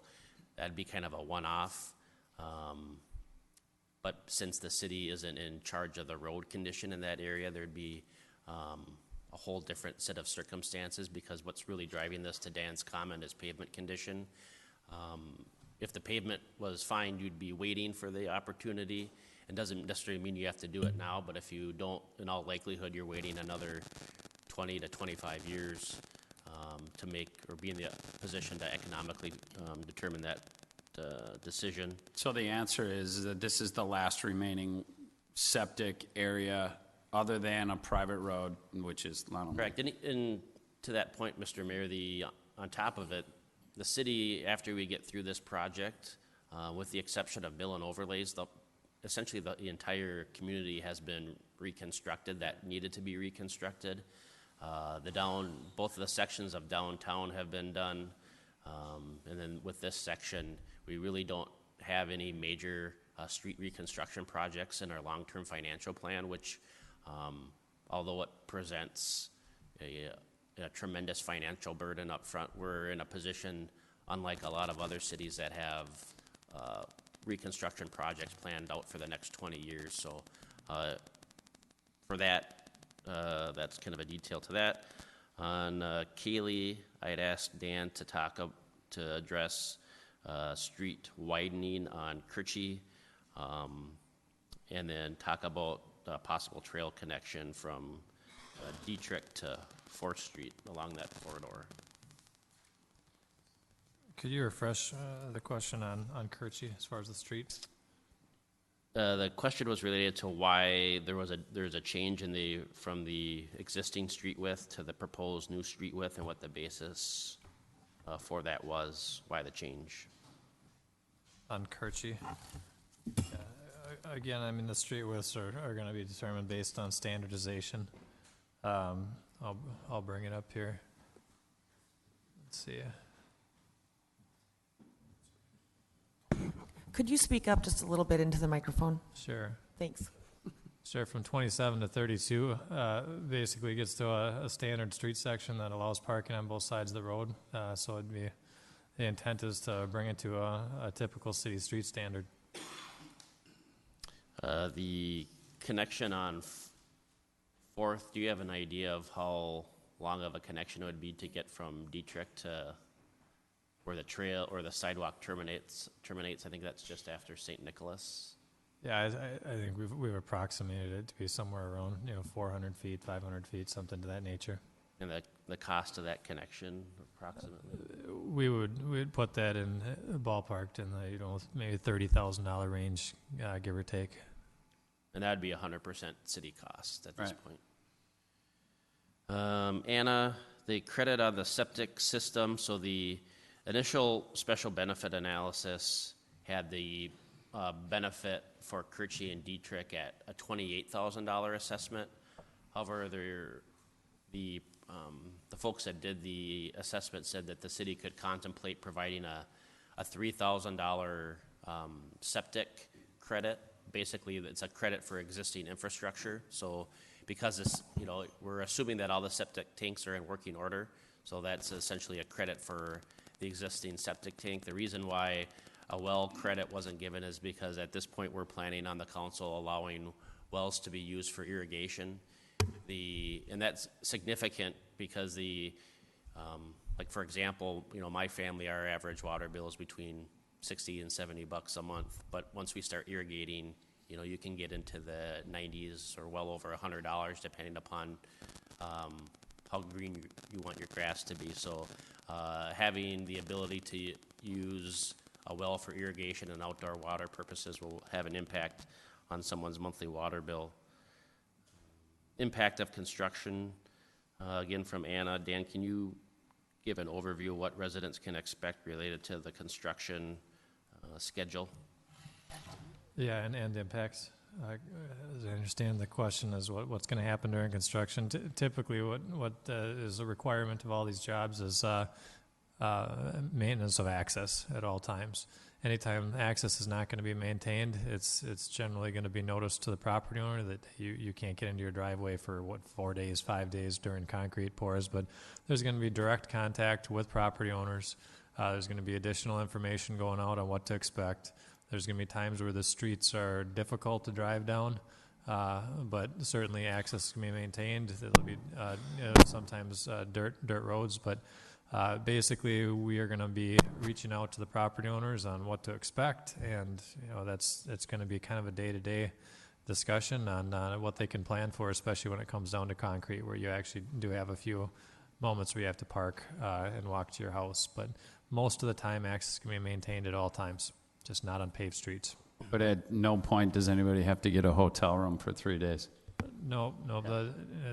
that'd be kind of a one-off. But since the city isn't in charge of the road condition in that area, there'd be a whole different set of circumstances, because what's really driving this, to Dan's comment, is pavement condition. If the pavement was fine, you'd be waiting for the opportunity. It doesn't necessarily mean you have to do it now, but if you don't, in all likelihood, you're waiting another 20 to 25 years to make or be in the position to economically determine that decision. So the answer is that this is the last remaining septic area other than a private road, which is Lonald. Correct. And to that point, Mr. Mayor, on top of it, the city, after we get through this project, with the exception of mill and overlays, essentially the entire community has been reconstructed that needed to be reconstructed. Both of the sections of downtown have been done, and then with this section, we really don't have any major street reconstruction projects in our long-term financial plan, which, although it presents a tremendous financial burden up front, we're in a position, unlike a lot of other cities that have reconstruction projects planned out for the next 20 years. So for that, that's kind of a detail to that. On Kaylee, I had asked Dan to address street widening on Kirchy, and then talk about possible trail connection from Dietrich to 4th Street along that corridor. Could you refresh the question on Kirchy as far as the streets? The question was related to why there's a change from the existing street width to the proposed new street width, and what the basis for that was, why the change. On Kirchy? Again, I mean, the street widths are going to be determined based on standardization. I'll bring it up here. Let's see. Could you speak up just a little bit into the microphone? Sure. Thanks. Sure, from 27 to 32, basically gets to a standard street section that allows parking on both sides of the road. So the intent is to bring it to a typical city street standard. The connection on 4th, do you have an idea of how long of a connection it would be to get from Dietrich to where the trail or the sidewalk terminates? I think that's just after St. Nicholas. Yeah, I think we've approximated it to be somewhere around 400 feet, 500 feet, something to that nature. And the cost of that connection, approximately? We'd put that in ballparked in the maybe $30,000 range, give or take. And that would be 100% city cost at this point. Anna, the credit on the septic system, so the initial special benefit analysis had the benefit for Kirchy and Dietrich at a $28,000 assessment. However, the folks that did the assessment said that the city could contemplate providing a $3,000 septic credit. Basically, it's a credit for existing infrastructure. So because this, we're assuming that all the septic tanks are in working order, so that's essentially a credit for the existing septic tank. The reason why a well credit wasn't given is because at this point we're planning on the council allowing wells to be used for irrigation. And that's significant because like for example, my family, our average water bill is between $60 and $70 a month. But once we start irrigating, you can get into the 90s or well over $100 depending upon how green you want your grass to be. So having the ability to use a well for irrigation and outdoor water purposes will have an impact on someone's monthly water bill. Impact of construction, again from Anna. Dan, can you give an overview of what residents can expect related to the construction schedule? Yeah, and impacts. As I understand the question is what's going to happen during construction. Typically, what is a requirement of all these jobs is maintenance of access at all times. Anytime access is not going to be maintained, it's generally going to be noticed to the property owner that you can't get into your driveway for 4 days, 5 days during concrete pours. But there's going to be direct contact with property owners. There's going to be additional information going out on what to expect. There's going to be times where the streets are difficult to drive down. but certainly access can be maintained. It'll be sometimes dirt roads, but basically we are going to be reaching out to the property owners on what to expect, and it's going to be kind of a day-to-day discussion on what they can plan for, especially when it comes down to concrete, where you actually do have a few moments where you have to park and walk to your house. But most of the time, access can be maintained at all times, just not on paved streets. But at no point does anybody have to get a hotel room for 3 days. No,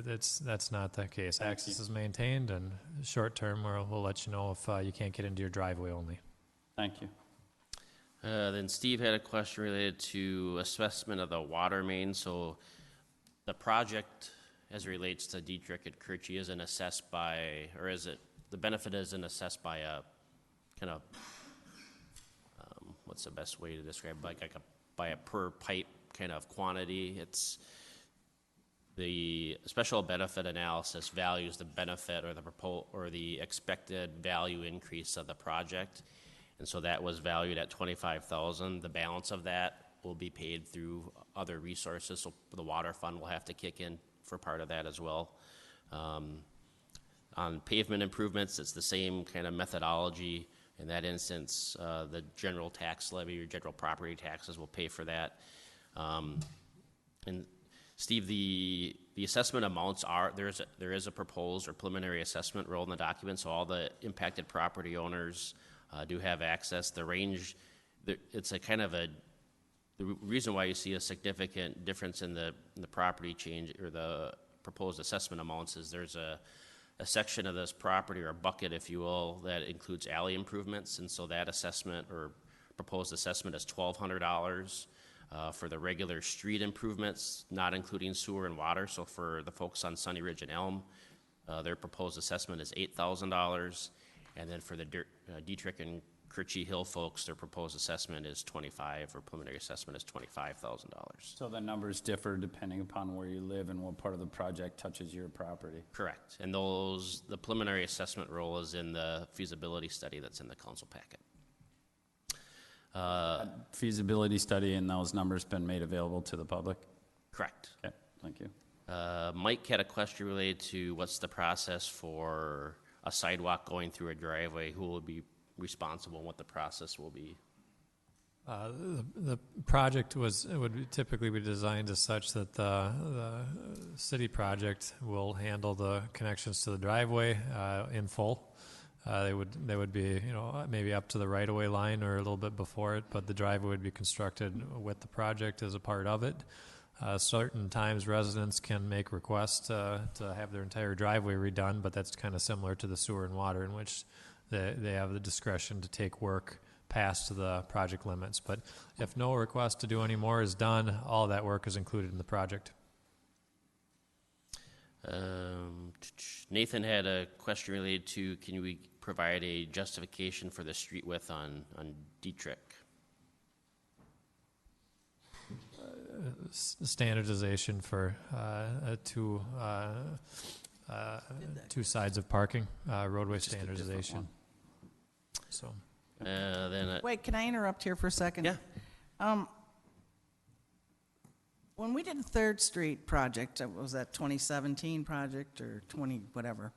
that's not the case. Access is maintained, and short term, we'll let you know if you can't get into your driveway only. Thank you. Then Steve had a question related to assessment of the water main. So the project, as it relates to Dietrich and Kirchy, isn't assessed by, or is it, the benefit isn't assessed by a kind of, what's the best way to describe, by a per pipe kind of quantity. It's the special benefit analysis values the benefit or the expected value increase of the project. And so that was valued at $25,000. The balance of that will be paid through other resources. So the water fund will have to kick in for part of that as well. On pavement improvements, it's the same kind of methodology. In that instance, the general tax levy or general property taxes will pay for that. And Steve, the assessment amounts are, there is a proposed or preliminary assessment roll in the document, so all the impacted property owners do have access. The range, it's a kind of the reason why you see a significant difference in the property change or the proposed assessment amounts is there's a section of this property, or a bucket, if you will, that includes alley improvements, and so that assessment or proposed assessment is $1,200 for the regular street improvements, not including sewer and water. So for the folks on Sunny Ridge and Elm, their proposed assessment is $8,000, and then for the Dietrich and Kirchy Hill folks, their proposed assessment is $25,000, or preliminary assessment is $25,000. So the numbers differ depending upon where you live and what part of the project touches your property. Correct. And the preliminary assessment roll is in the feasibility study that's in the council packet. Feasibility study and those numbers been made available to the public? Correct. Okay, thank you. Mike had a question related to what's the process for a sidewalk going through a driveway, who will be responsible and what the process will be. The project would typically be designed as such that the city project will handle the connections to the driveway in full. They would be maybe up to the right-of-way line or a little bit before it, but the driveway would be constructed with the project as a part of it. Certain times residents can make requests to have their entire driveway redone, but that's kind of similar to the sewer and water, in which they have the discretion to take work past the project limits. But if no request to do any more is done, all of that work is included in the project. Nathan had a question related to, can we provide a justification for the street width on Dietrich? Standardization for two sides of parking, roadway standardization. So, then Wait, can I interrupt here for a second? Yeah. When we did the 3rd Street project, was that 2017 project or 20 whatever?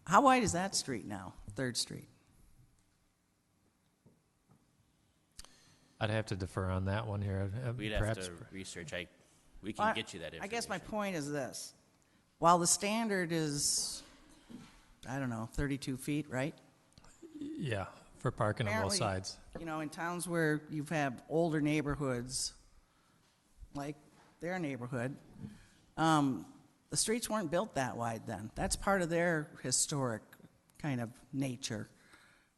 How wide is that street now, 3rd Street? I'd have to defer on that one here. We'd Perhaps have to research. We can get you that information. I guess my point is this. While the standard is, I don't know, 32 feet, right? Yeah, for parking on both sides. In towns where you have older neighborhoods, like their neighborhood, the streets weren't built that wide then. That's part of their historic kind of nature.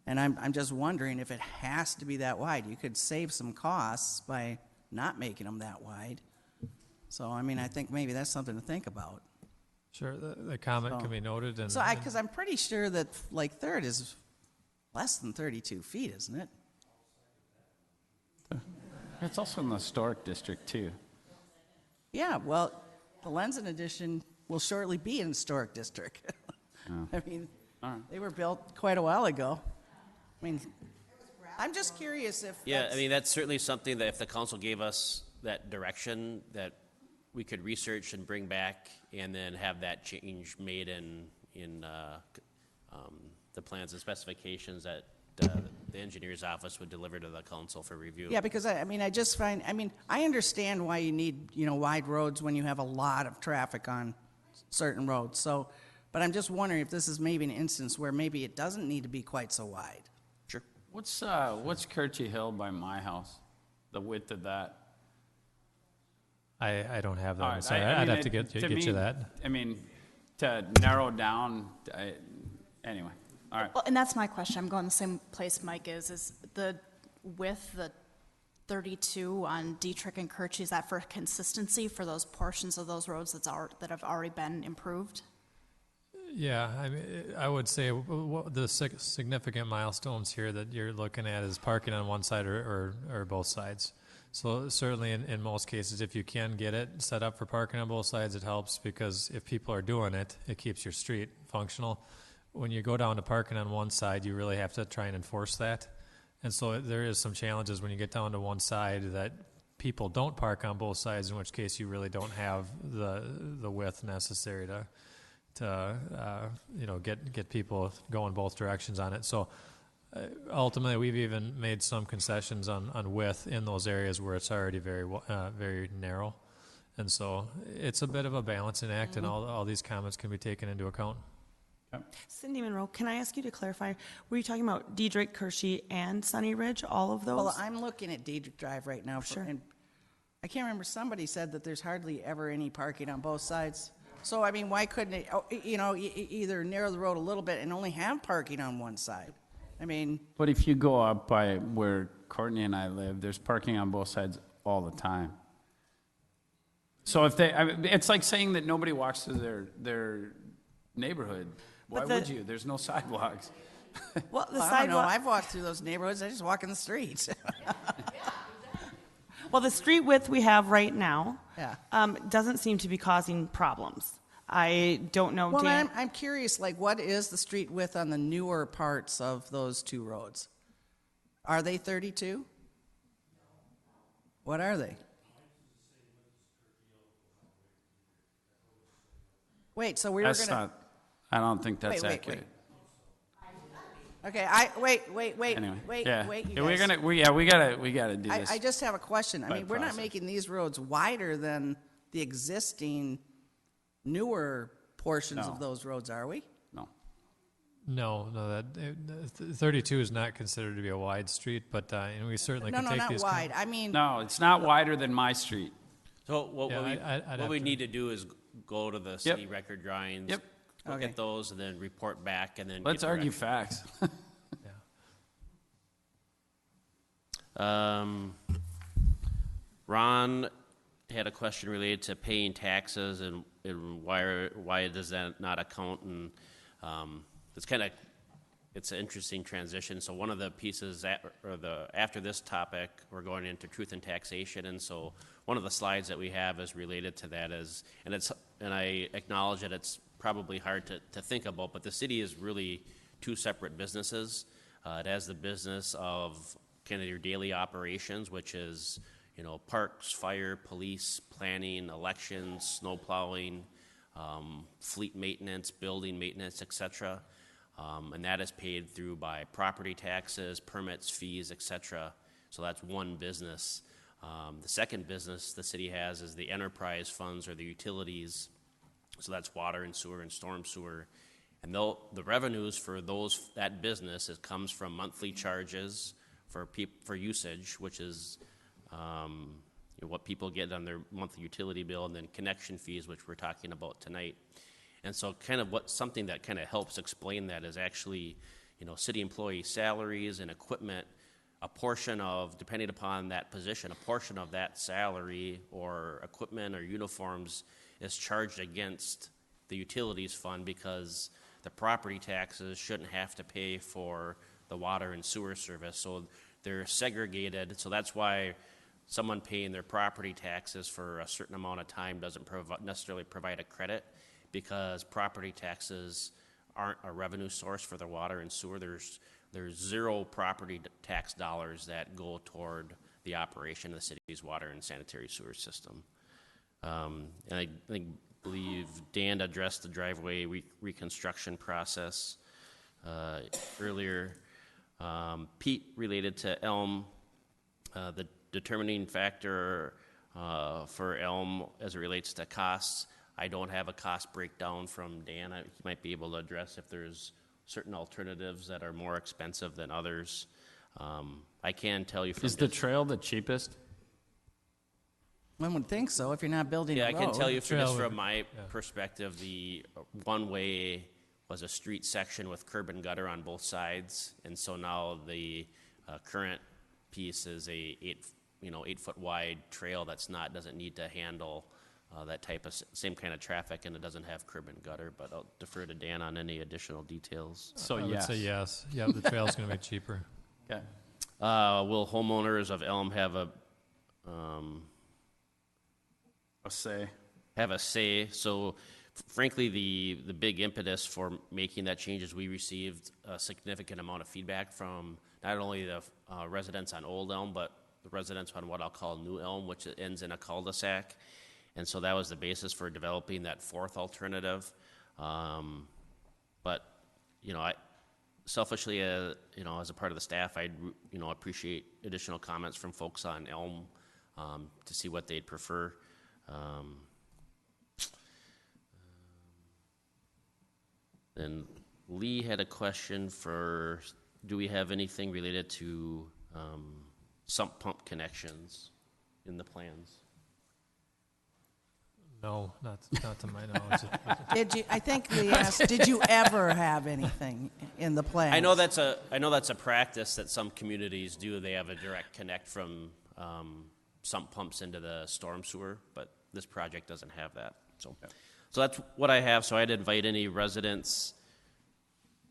And I'm just wondering if it has to be that wide. You could save some costs by not making them that wide. So, I think maybe that's something to think about. Sure, the comment can be noted. Because I'm pretty sure that, 3rd is less than 32 feet, isn't it? It's also in the historic district, too. Yeah, well, the Lenzen addition will shortly be in historic district. Oh. They were built quite a while ago. I'm just curious if Yeah, that's certainly something that if the council gave us that direction, that we could research and bring back and then have that change made in the plans and specifications that the engineer's office would deliver to the council for review. Yeah, because I just find, I understand why you need, wide roads when you have a lot of traffic on certain roads. So, but I'm just wondering if this is maybe an instance where maybe it doesn't need to be quite so wide. Sure. What's Kirchy Hill by my house? The width of that? I don't have that. All I'm right, sorry. I'd have to get you that. I mean, to narrow down, anyway, all right. Well, and that's my question. I'm going the same place Mike is the width, the 32 on Dietrich and Kirchy, is that for consistency for those portions of those roads that have already been improved? Yeah, I mean, I would say the significant milestones here that you're looking at is parking on one side or both sides. So certainly in most cases, if you can get it set up for parking on both sides, it helps, because if people are doing it, it keeps your street functional. When you go down to parking on one side, you really have to try and enforce that. And so there is some challenges when you get down to one side that people don't park on both sides, in which case you really don't have the width necessary to get people going both directions on it. So ultimately, we've even made some concessions on width in those areas where it's already very narrow. And so it's a bit of a balancing act, and all these comments can be taken into account. Cindy Monroe, can I ask you to clarify? Were you talking about Dietrich, Kirchy, and Sunny Ridge, all of those? Well, I'm looking at Dietrich Drive right now. And I can't remember, somebody said that there's hardly ever any parking on both sides. So, I mean, why couldn't it, either narrow the road a little bit and only have parking on one side? I mean... But if you go up by where Courtney and I live, there's parking on both sides all the time. So if it's like saying that nobody walks through their neighborhood. Why would you? There's no sidewalks. Well, the I don't know. sidewalk... I've walked through those neighborhoods. I just walk in the streets. Well, the street width we have right now Yeah. doesn't seem to be causing problems. I don't know. Well, Dan, I'm curious, what is the street width on the newer parts of those two roads? Are they 32? What are they? Wait, so we were That's going to... not, I don't think that's Wait. accurate. Okay, wait, Anyway, wait, yeah. you Yeah, we're guys. we gotta do this. I just have a question. I by mean, we're not process. making these roads wider than the existing newer portions of No. those roads, are we? No, that 32 is not considered to be a wide street, but and we certainly No, can no, take not these. wide. I mean... No, it's not wider than my street. So what I'd we have need to do is go to the city record drawings, Yep. look Okay. at those, and then report back, and then Let's get argue direct- facts. Ron had a question related to paying taxes and why does that not account, and it's an interesting transition. So one of the pieces after this topic, we're going into truth and taxation, and so one of the slides that we have is related to that and I acknowledge that it's probably hard to think about, but the city is really two separate businesses. It has the business of kind of your daily operations, which is, parks, fire, police, planning, elections, snow plowing, fleet maintenance, building maintenance, etc. And that is paid through by property taxes, permits, fees, etc. So that's one business. The second business the city has is the enterprise funds, or the utilities. So that's water and sewer and storm sewer. And the revenues for that business comes from monthly charges for usage, which is what people get on their monthly utility bill, and then connection fees, which we're talking about tonight. And so something that kind of helps explain that is actually, city employee salaries and equipment. A portion of, depending upon that position, a portion of that salary or equipment or uniforms is charged against the utilities fund, because the property taxes shouldn't have to pay for the water and sewer service. So they're segregated. So that's why someone paying their property taxes for a certain amount of time doesn't necessarily provide a credit, because property taxes aren't a revenue source for the water and sewer. There's zero property tax dollars that go toward the operation of the city's water and sanitary sewer system. And I believe Dan addressed the driveway reconstruction process earlier. Pete, related to Elm, the determining factor for Elm as it relates to costs, I don't have a cost breakdown from Dan. He might be able to address if there's certain alternatives that are more expensive than others. I can tell you from Is the trail the cheapest? One would think so if you're not building Yeah, a I road. can tell you from my perspective, the one-way was a street section with curb and gutter on both sides, and so now the current piece is a 8-foot wide trail doesn't need to handle that type of same kind of traffic, and it doesn't have curb and gutter. But I'll defer to Dan on any additional details. So I would yes. say yes. Yeah, the trail's going to be cheaper. Okay. Will homeowners of Elm have a say? Have a say. So, frankly, the big impetus for making that change is we received a significant amount of feedback from not only the residents on Old Elm, but the residents on what I'll call New Elm, which ends in a cul-de-sac. And so that was the basis for developing that fourth alternative. But, I selfishly, as a part of the staff, I'd, appreciate additional comments from folks on Elm to see what they'd prefer. Then Lee had a question for, do we have anything related to sump pump connections in the plans? No, not to my knowledge. I think Lee asked, did you ever have anything in the plan? I know that's a practice that some communities do. They have a direct connect from sump pumps into the storm sewer, but this project doesn't have that. So that's what I have. So I'd invite any residents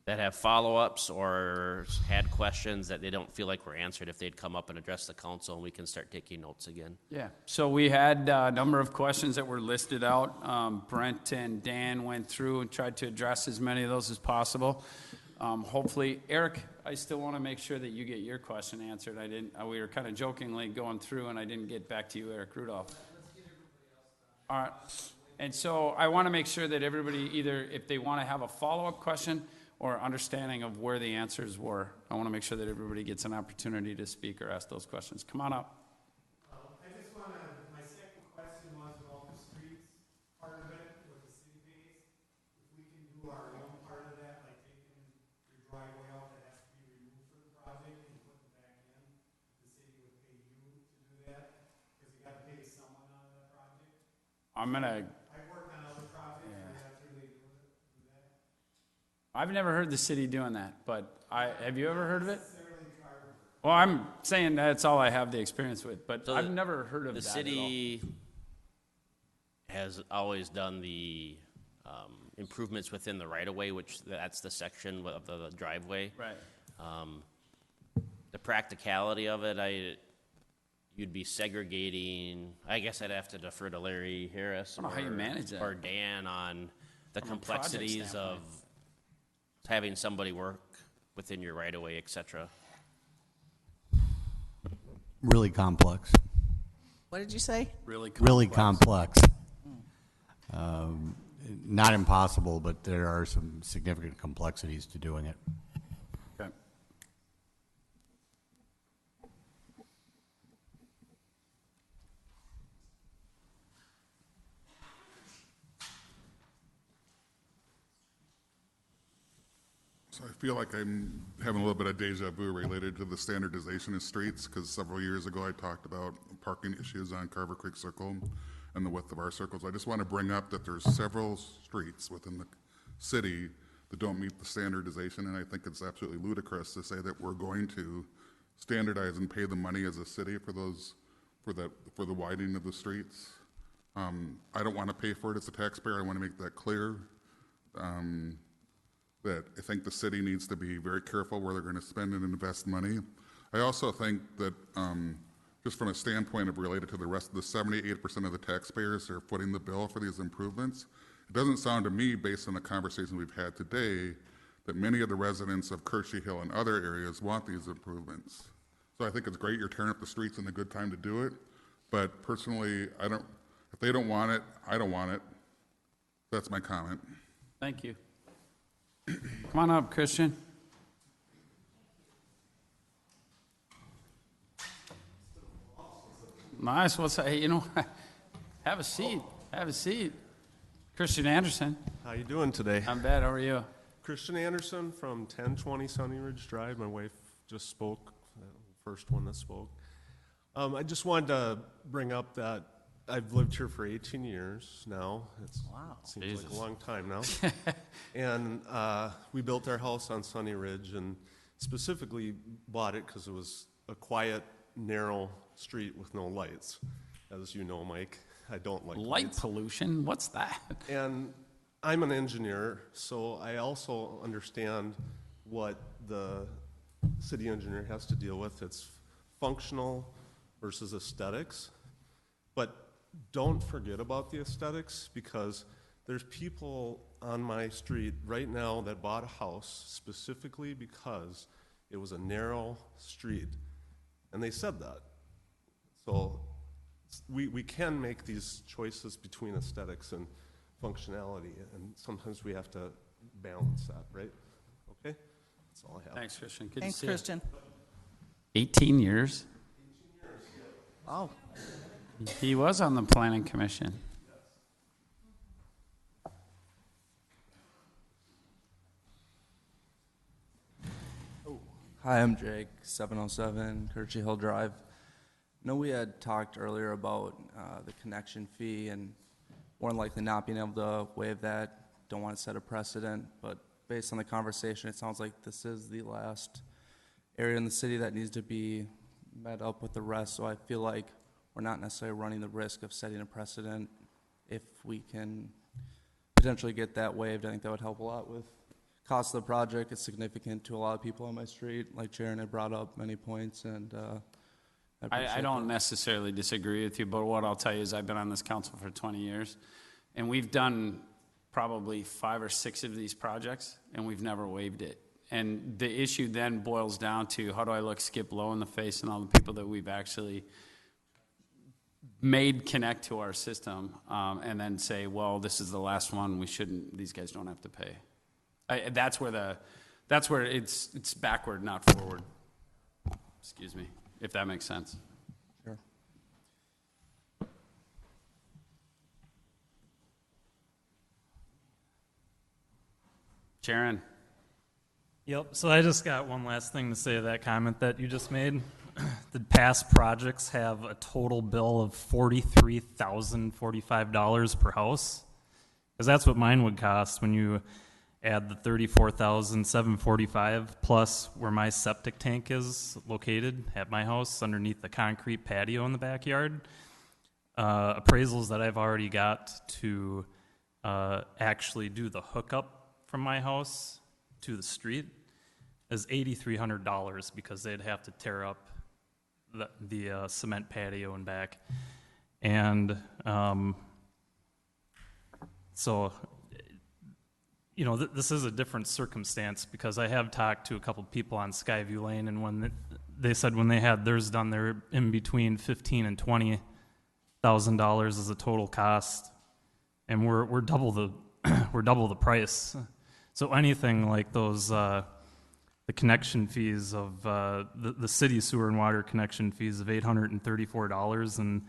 that have follow-ups or had questions that they don't feel like were answered, if they'd come up and address the council, and we can start taking notes again. Yeah, so we had a number of questions that were listed out. Brent and Dan went through and tried to address as many of those as possible. Hopefully, Eric, I still want to make sure that you get your question answered. We were kind of jokingly going through, and I didn't get back to you, Eric Rudolph. All right, and so I want to make sure that everybody, either if they want to have a follow-up question or understanding of where the answers were, I want to make sure that everybody gets an opportunity to speak or ask those questions. Come on up. I just want to, my second question was about the streets part of it, what the city pays. If we can do our own part of that, like taking your driveway out that has to be removed for the project and putting it back in, the city would pay you to do that, because you got to pay someone on that project. I'm going to... I've worked on other projects where that's really do that. I've never heard the city doing that, but have you ever heard of it? Well, I'm saying that's all I have the experience with, but So I've never heard of the that city has always done the improvements within the right-of-way, which that's the section of the driveway. Right. The practicality of it, you'd be segregating. I guess I'd have to defer to Larry Harris I don't know how you manage that. or Dan on the From a project complexities of standpoint. having somebody work within your right-of-way, et cetera. Really complex. What did you say? Really complex. Not impossible, but there are some significant complexities to doing it. Okay. So I feel like I'm having a little bit of deja vu related to the standardization of streets, because several years ago I talked about parking issues on Carver Creek Circle and the width of our circles. I just want to bring up that there's several streets within the city that don't meet the standardization, and I think it's absolutely ludicrous to say that we're going to standardize and pay the money as a city for the widening of the streets. I don't want to pay for it as a taxpayer. I want to make that clear. That I think the city needs to be very careful where they're going to spend and invest money. I also think that just from a standpoint of related to the rest of the 78% of the taxpayers who are footing the bill for these improvements, it doesn't sound to me, based on the conversation we've had today, that many of the residents of Kershey Hill and other areas want these improvements. So I think it's great you're tearing up the streets and a good time to do it, but personally, I If they don't want it, I don't want it. That's my comment. Thank you. Come on up, Christian. Nice. What's that? Hey, you know, have a seat. Have a seat. Christian Anderson. How you doing today? I'm bad. How are you? Christian Anderson from 1020 Sunny Ridge Drive. My wife just spoke, the first one that spoke. I just wanted to bring up that I've lived here for 18 years now. It seems like a long time now. And we built our house on Sunny Ridge and specifically bought it because it was a quiet, narrow street with no lights. As you know, Mike, I don't like light lights. pollution. What's that? And I'm an engineer, so I also understand what the city engineer has to deal with. It's functional versus aesthetics. But don't forget about the aesthetics, because there's people on my street right now that bought a house specifically because it was a narrow street. And they said that. So we can make these choices between aesthetics and functionality, and sometimes we have to balance that, right? Okay? That's all I have. Thanks, Christian. Good Thanks, to see Christian. you. 18 years? Oh. He was on the planning commission. Hi, I'm Jake, 707 Kirchy Hill Drive. I know we had talked earlier about the connection fee and more than likely not being able to waive that. Don't want to set a precedent, but based on the conversation, it sounds like this is the last area in the city that needs to be met up with the rest. So I feel like we're not necessarily running the risk of setting a precedent. If we can potentially get that waived, I think that would help a lot with cost of the project. It's significant to a lot of people on my street. Like Sharon had brought up many points, and I don't necessarily disagree with you, but what I'll tell you is I've been on this council for 20 years, and we've done probably 5 or 6 of these projects, and we've never waived it. And the issue then boils down to, how do I look Skip Lowe in the face and all the people that we've actually made connect to our system, and then say, well, this is the last one, we shouldn't, these guys don't have to pay. That's where it's backward, not forward. Excuse me, if that makes sense. Sure. Sharon. Yep, so I just got one last thing to say to that comment that you just made. The past projects have a total bill of $43,045 per house, because that's what mine would cost when you add the $34,745 plus where my septic tank is located at my house underneath the concrete patio in the backyard. Appraisals that I've already got to actually do the hookup from my house to the street is $8,300, because they'd have to tear up the cement patio and back. And so, you know, this is a different circumstance, because I have talked to a couple people on Skyview Lane, and when they said when they had theirs done, they're in between $15,000 and $20,000 as a total cost, and we're double the we're double the price. So anything like those the connection fees of the city sewer and water connection fees of $834 and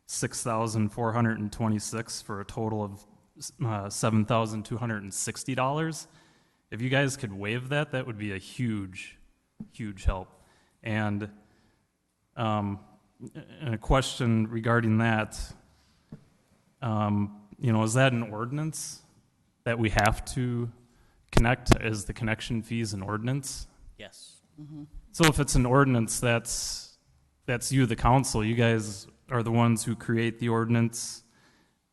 $6,426 for a total of $7,260. If you guys could waive that, that would be a huge, huge help. And a question regarding that, you know, is that an ordinance that we have to connect? Is the connection fees an ordinance? Yes. Mm-hmm. So if it's an ordinance, that's you, the council. You guys are the ones who create the ordinance,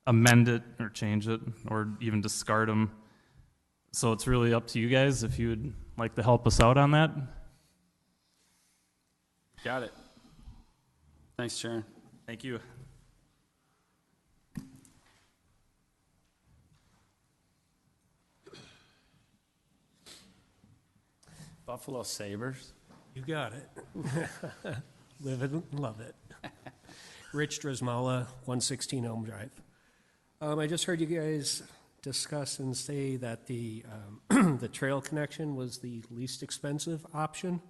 amend it or change it, or even discard them. So it's really up to you guys if you would like to help us out on that. Got it. Thanks, Sharon. Thank you. Buffalo Sabres. You got it. Live it and love it. Rich Drismala, 116 Elm Drive. I just heard you guys discuss and say that the, the trail connection was the least expensive option.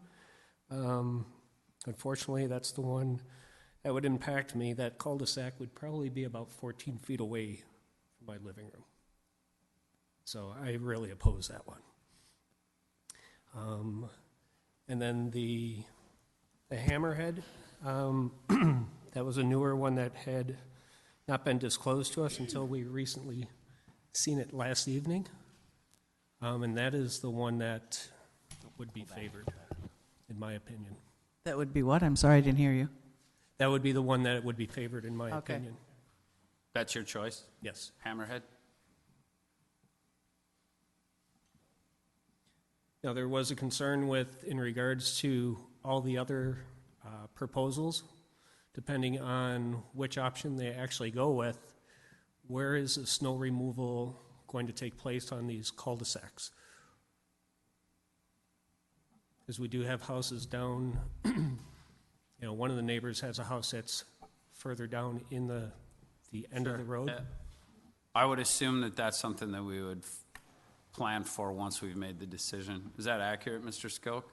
Unfortunately, that's the one that would impact me. That cul-de-sac would probably be about 14 feet away from my living room. So I really oppose that one. And then the Hammerhead, that was a newer one that had not been disclosed to us until we recently seen it last evening. And that is the one that would be favored, in my opinion. That would be what? I'm sorry, I didn't hear you. That would be the one that would be favored, in my Okay. opinion. That's your choice? Yes. Hammerhead? Now, there was a concern in regards to all the other proposals, depending on which option they actually go with, where is the snow removal going to take place on these cul-de-sacs? Because we do have houses down, one of the neighbors has a house that's further down in the end of the road. I would assume that that's something that we would plan for once we've made the decision. Is that accurate, Mr. Skoke?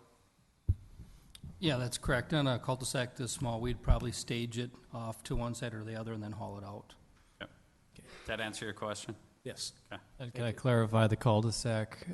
Yeah, that's correct. On a cul-de-sac this small, we'd probably stage it off to one side or the other and then haul it out. Yep. Okay. Does that answer your question? Yes. Okay. And can I clarify, the cul-de-sac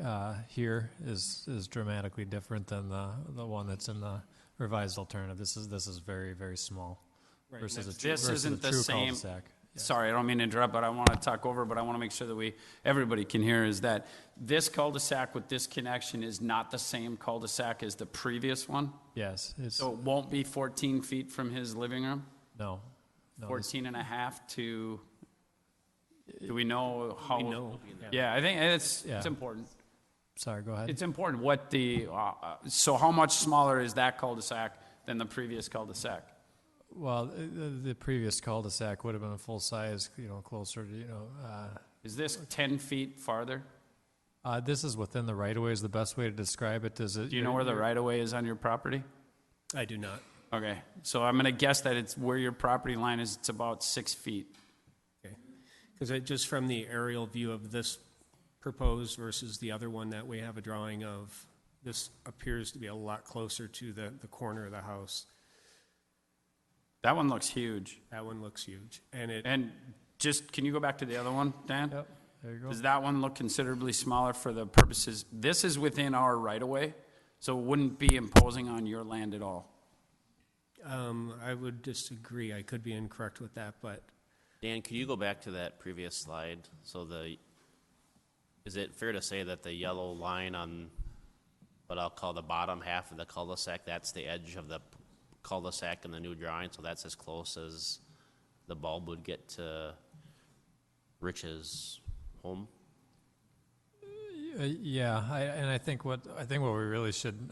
here is dramatically different than the one that's in the revised alternative. This is very, very small Right. versus This isn't the true same. cul-de-sac. Sorry, I don't mean to interrupt, but I want to talk over, but I want to make sure that everybody can hear is that this cul-de-sac with this connection is not the same cul-de-sac as the previous one? Yes. So it won't be 14 feet from his living room? No. 14 and a half to, do we know how? We know. Yeah, I think it's Yeah. important. Sorry, go ahead. It's important what so how much smaller is that cul-de-sac than the previous cul-de-sac? Well, the previous cul-de-sac would have been a full size, closer to, Is this 10 feet farther? this is within the right-of-way is the best way to describe it. Do you know where the right-of-way is on your property? I do not. Okay, so I'm going to guess that it's where your property line is, it's about 6 feet. Okay. Because just from the aerial view of this proposed versus the other one that we have a drawing of, this appears to be a lot closer to the corner of the house. That one looks huge. That one looks huge. And just, can you go back to the other one, Dan? Yep, there you go. Does that one look considerably smaller for the purposes? This is within our right-of-way, so it wouldn't be imposing on your land at all. I would disagree. I could be incorrect with that, but Dan, could you go back to that previous slide? So is it fair to say that the yellow line on what I'll call the bottom half of the cul-de-sac, that's the edge of the cul-de-sac in the new drawing, so that's as close as the bulb would get to Rich's home? Yeah, I think what we really should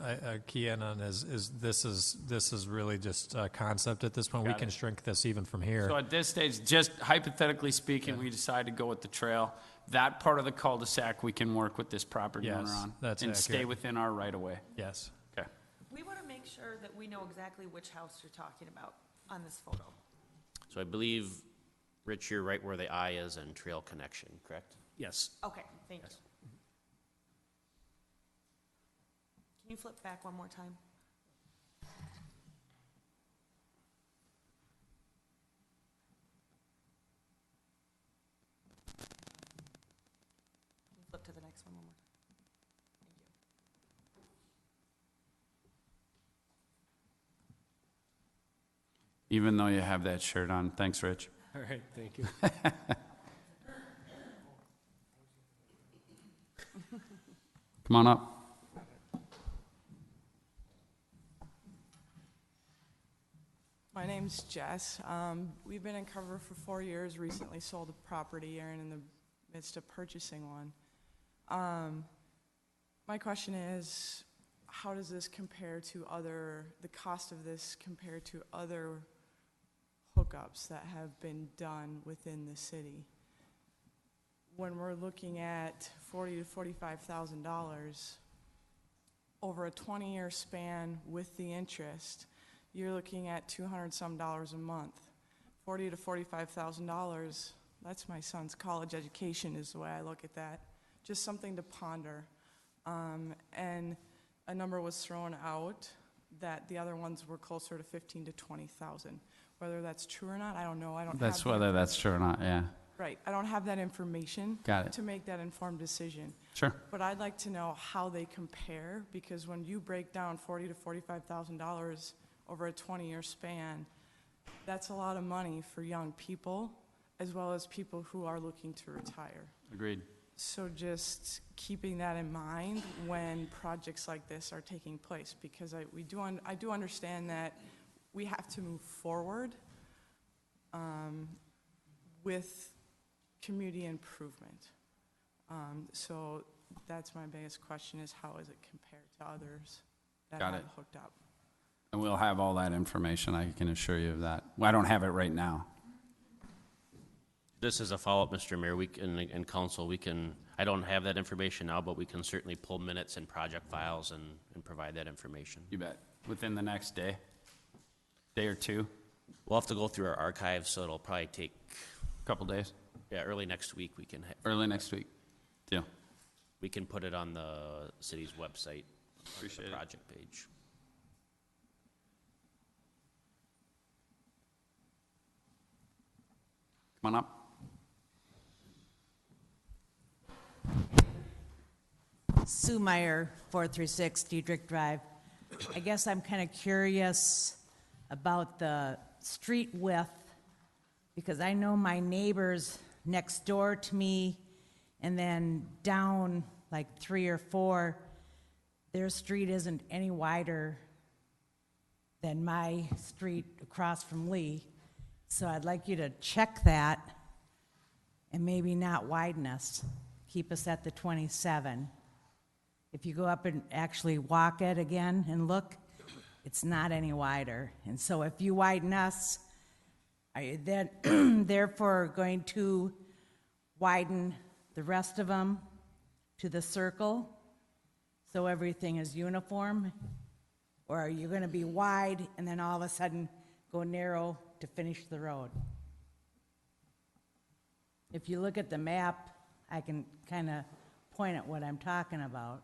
key in on is this is really just a concept at this point. We can shrink this even from here. So at this stage, just hypothetically speaking, we decide to go with the trail. That part of the cul-de-sac, we can work with this property owner on. That's and accurate. stay within our right-of-way. Yes. Okay. We want to make sure that we know exactly which house you're talking about on this photo. So I believe, Rich, you're right where the eye is and trail connection, correct? yes. Okay, thank you. Can you flip back one more time? Can you flip to the next one more time? Thank you. Even though you have that shirt on. Thanks, Rich. All right, thank you. Come on up. My name's Jess. We've been in Carver for 4 years, recently sold a property and in the midst of purchasing one. My question is, how does this compare to the cost of this compare to other hookups that have been done within the city? When we're looking at $40,000 to $45,000 over a 20-year span with the interest, you're looking at $200 some a month. $40,000 to $45,000 That's my son's college education is the way I look at that. Just something to ponder. And a number was thrown out that the other ones were closer to 15 to 20,000. Whether that's true or not, I don't know. I don't. That's have the whether that's true or not, yeah. Right. I don't have that information. Got it. To make that informed decision. Sure. But I'd like to know how they compare, because when you break down $40,000 to $45,000 over a 20-year span, that's a lot of money for young people, as well as people who are looking to retire. Agreed. So just keeping that in mind when projects like this are taking place, because I do understand that we have to move forward with community improvement. So that's my biggest question, is how is it compared to others that Got have it. hooked up? And we'll have all that information, I can assure you of that. Well, I don't have it right now. This is a follow-up, Mr. Mayor, and council, I don't have that information now, but we can certainly pull minutes and project files and provide that information. You bet. Within the next day or two? We'll have to go through our archives, so it'll probably take a couple days. Yeah, early next week we can. Early next week. Deal. We can put it on the city's website, Appreciate the it. project page. Come on up. Sue Meyer, 436 Diedrich Drive. I guess I'm kind of curious about the street width, because I know my neighbors next door to me and then down like 3 or 4, their street isn't any wider than my street across from Lee. So I'd like you to check that and maybe not widen us, keep us at the 27. If you go up and actually walk it again and look, it's not any wider. And so if you widen us, are you then therefore going to widen the rest of them to the circle so everything is uniform? Or are you going to be wide and then all of a sudden go narrow to finish the road? If you look at the map, I can kind of point at what I'm talking about.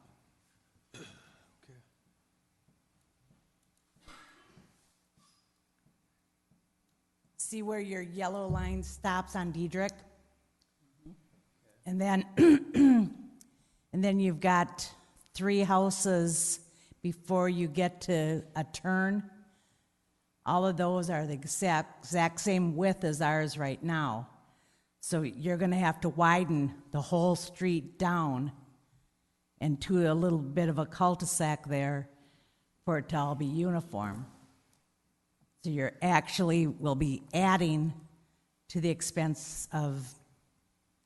See where your yellow line stops on Diedrich? And then, and then you've got 3 houses before you get to a turn. All of those are the exact same width as ours right now. So you're going to have to widen the whole street down into a little bit of a cul-de-sac there for it to all be uniform. So you're actually will be adding to the expense of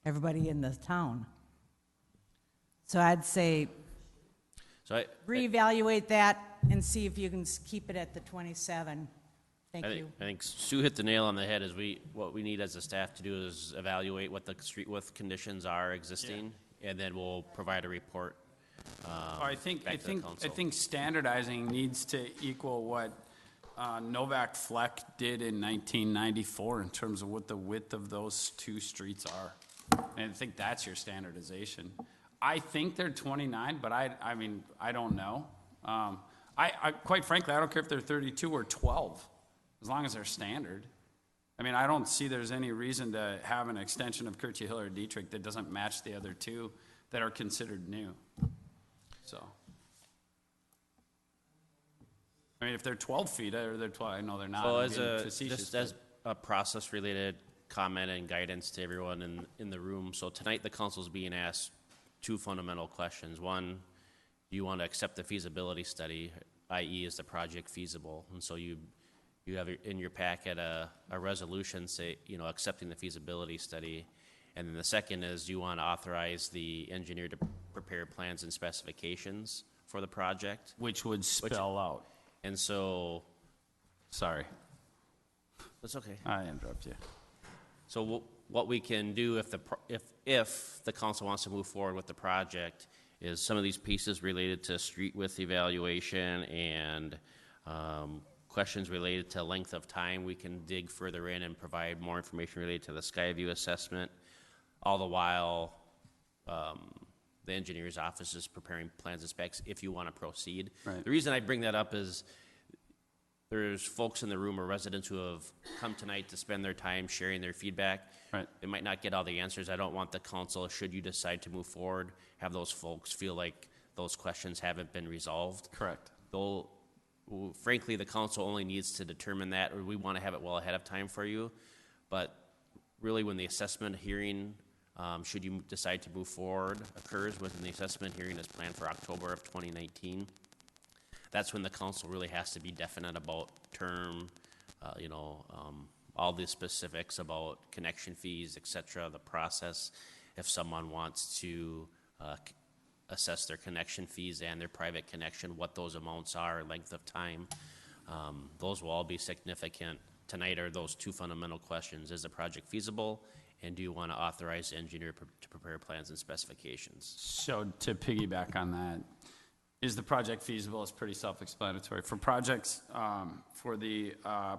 everybody in the town. So I'd say reevaluate that and see if you can keep it at the 27. Thank you. I think Sue hit the nail on the head. What we need as a staff to do is evaluate what the street width conditions are existing, and then we'll provide a report. I think standardizing needs to equal what Novak Fleck did in 1994 in terms of what the width of those 2 streets are. And I think that's your standardization. I think they're 29, but I mean, I don't know. I quite frankly, I don't care if they're 32 or 12, as long as they're standard. I mean, I don't see there's any reason to have an extension of Kirchy Hill or Dietrich that doesn't match the other 2 that are considered new. So, I mean, if they're 12 feet or they're 12, I know they're not. Well, I'm as being a, facetious, just as a process-related comment and guidance to everyone in the room, so tonight the council's being asked 2 fundamental questions. One, do you want to accept the feasibility study, i.e. is the project feasible? And so you have in your packet a resolution say, accepting the feasibility study. And then the second is, do you want to authorize the engineer to prepare plans and specifications for the project? Which would spell out. And so... Sorry. That's okay. I interrupt you. So what we can do if the council wants to move forward with the project is some of these pieces related to street width evaluation and questions related to length of time, we can dig further in and provide more information related to the Skyview assessment, all the while the engineer's office is preparing plans and specs if you want to proceed. Right. The reason I bring that up is there's folks in the room or residents who have come tonight to spend their time sharing their feedback. Right. They might not get all the answers. I don't want the council, should you decide to move forward, have those folks feel like those questions haven't been resolved. Correct. Frankly, the council only needs to determine that, or we want to have it well ahead of time for you. But really, when the assessment hearing, should you decide to move forward, occurs when the assessment hearing is planned for October of 2019, that's when the council really has to be definite about term, all the specifics about connection fees, et cetera, the process. If someone wants to assess their connection fees and their private connection, what those amounts are, length of time, those will all be significant. Tonight are those two fundamental questions. Is the project feasible? And do you want to authorize the engineer to prepare plans and specifications? So to piggyback on that, is the project feasible? It's pretty self-explanatory. For projects, for the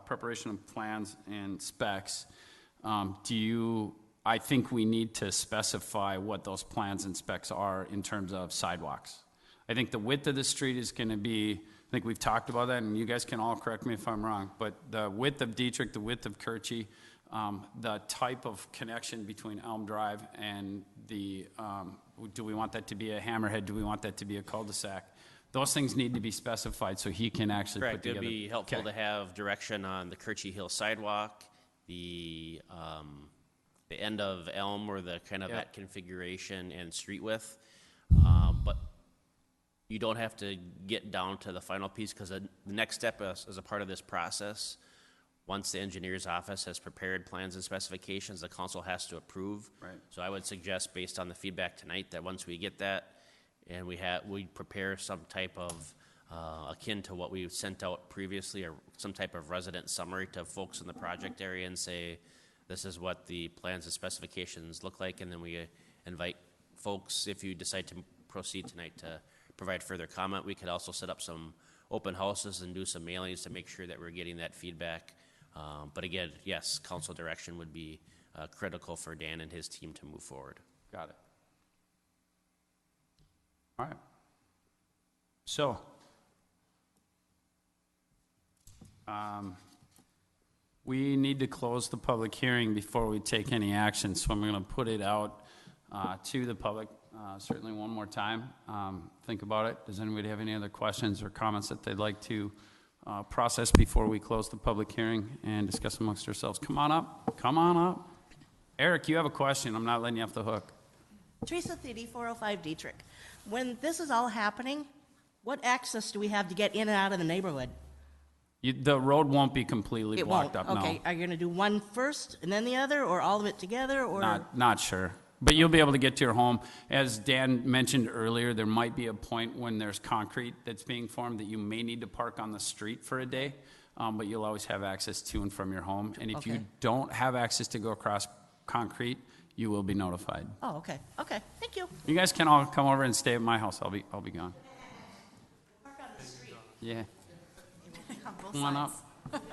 preparation of plans and specs, I think we need to specify what those plans and specs are in terms of sidewalks. I think the width of the street is going to be, I think we've talked about that, and you guys can all correct me if I'm wrong, but the width of Dietrich, the width of Kirchy, the type of connection between Elm Drive and the, do we want that to be a hammerhead? Do we want that to be a cul-de-sac? Those things need to be specified so he can actually put Correct. together. It'd be helpful Okay. to have direction on the Kirchy Hill sidewalk, the end of Elm, or the kind of Yep. that configuration and street width. But you don't have to get down to the final piece, because the next step as a part of this process, once the engineer's office has prepared plans and specifications, the council has to approve. Right. So I would suggest, based on the feedback tonight, that once we get that, and we prepare some type of akin to what we sent out previously, or some type of resident summary to folks in the project area, and say, this is what the plans and specifications look like, and then we invite folks, if you decide to proceed tonight, to provide further comment. We could also set up some open houses and do some mailings to make sure that we're getting that feedback. But again, yes, council direction would be critical for Dan and his team to move forward. Got it. All right. So, we need to close the public hearing before we take any action, so I'm going to put it out to the public certainly one more time. Think about it. Does anybody have any other questions or comments that they'd like to process before we close the public hearing and discuss amongst ourselves? Come on up. Come on up. Eric, you have a question. I'm not letting you off the hook. Teresa Thede, 405 Dietrich. When this is all happening, what access do we have to get in and out of the neighborhood? The road won't be completely It blocked won't. up, Okay, no. are you going to do one first and then the other, or all of it together, or? Not sure. But you'll be able to get to your home. As Dan mentioned earlier, there might be a point when there's concrete that's being formed that you may need to park on the street for a day, but you'll always have access to and from your home. And if you Okay. don't have access to go across concrete, you will be notified. Oh, okay, okay, thank you. You guys can all come over and stay at my house. I'll be gone. Park on the street. Yeah. On both Come on sides. up.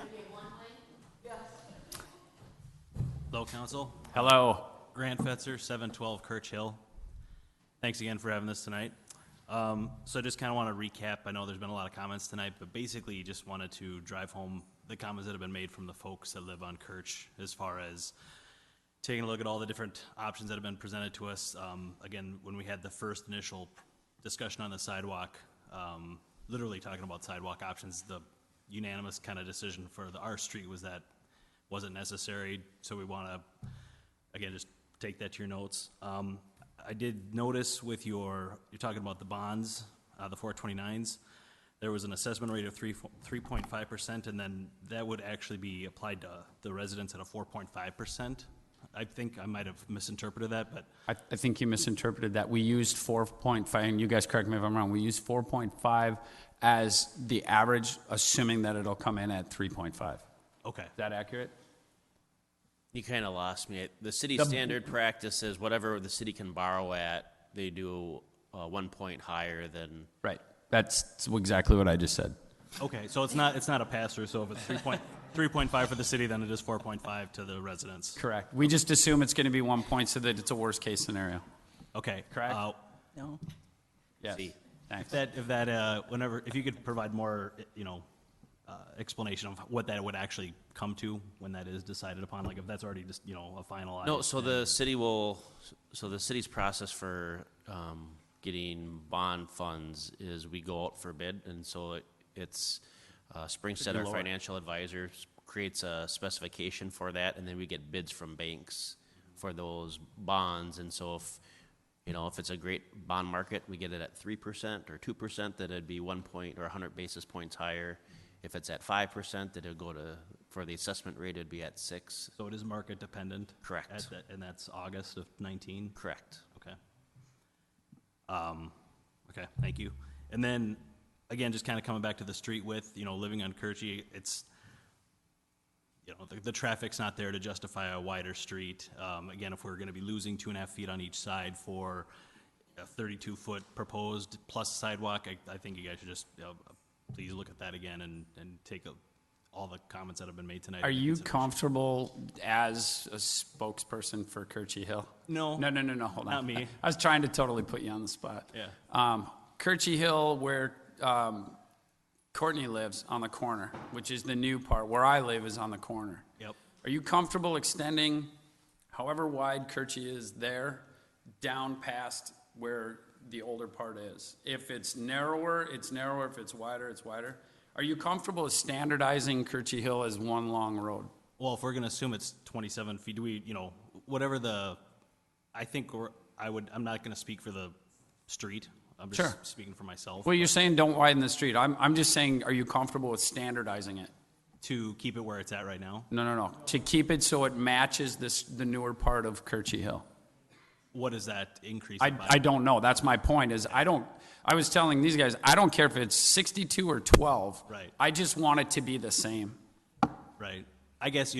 Hello, Council. Hello. Grant Fetzer, 712 Kirch Hill. Thanks again for having this tonight. So I just kind of want to recap. I know there's been a lot of comments tonight, but basically just wanted to drive home the comments that have been made from the folks that live on Kirch, as far as taking a look at all the different options that have been presented to us. Again, when we had the first initial discussion on the sidewalk, literally talking about sidewalk options, the unanimous kind of decision for our street was that wasn't necessary. So we want to, again, just take that to your notes. I did notice with you're talking about the bonds, the 429s, there was an assessment rate of 3.5%, and then that would actually be applied to the residents at a 4.5%. I think I might have misinterpreted that, but I think you misinterpreted that. We used 4.5, and you guys correct me if I'm wrong, we used 4.5 as the average, assuming that it'll come in at 3.5. Okay. Is that accurate? You kind of lost me. The city standard practice is whatever the city can borrow at, they do 1 point higher than. Right. That's exactly what I just said. Okay, so it's not a pass-through, so if it's 3.5 for the city, then it is 4.5 to the residents. Correct. We just assume it's going to be 1 point so that it's a worst-case scenario. Okay. Correct? No. Yes. Thanks. If you could provide more, explanation of what that would actually come to when that is decided upon, like if that's already just, a finalized. No, so the city's process for getting bond funds is we go out for bid, and so it's Springstead, our financial advisor, creates a specification for that, and then we get bids from banks for those bonds, and so if it's a great bond market, we get it at 3% or 2%, that it'd be 1 point or 100 basis points higher. If it's at 5%, that it'll go to, for the assessment rate, it'd be at 6. So it is market dependent? Correct. And that's August of 19? Correct. Okay. Okay, thank you. And then, again, just kind of coming back to the street width, living on Kirchy, it's, the traffic's not there to justify a wider street. Again, if we're going to be losing 2.5 feet on each side for a 32-foot proposed plus sidewalk, I think you guys should just please look at that again and take all the comments that have been made tonight. Are you comfortable as a spokesperson for Kirchy Hill? No. No, hold on. Not me. I was trying to totally put you on the spot. Yeah. Kirchy Hill, where Courtney lives, on the corner, which is the new part. Where I live is on the corner. Yep. Are you comfortable extending however wide Kirchy is there down past where the older part is? If it's narrower, it's narrower. If it's wider, it's wider. Are you comfortable with standardizing Kirchy Hill as one long road? Well, if we're going to assume it's 27 feet, do we, whatever I'm not going to speak for the street. I'm just speaking for myself. Well, you're saying don't widen the street. I'm just saying, are you comfortable with standardizing it? To keep it where it's at right now? No. To keep it so it matches the newer part of Kirchy Hill. What is that increase? I don't know. That's my point. I was telling these guys, I don't care if it's 62 or 12. Right. I just want it to be the same. Right. I guess,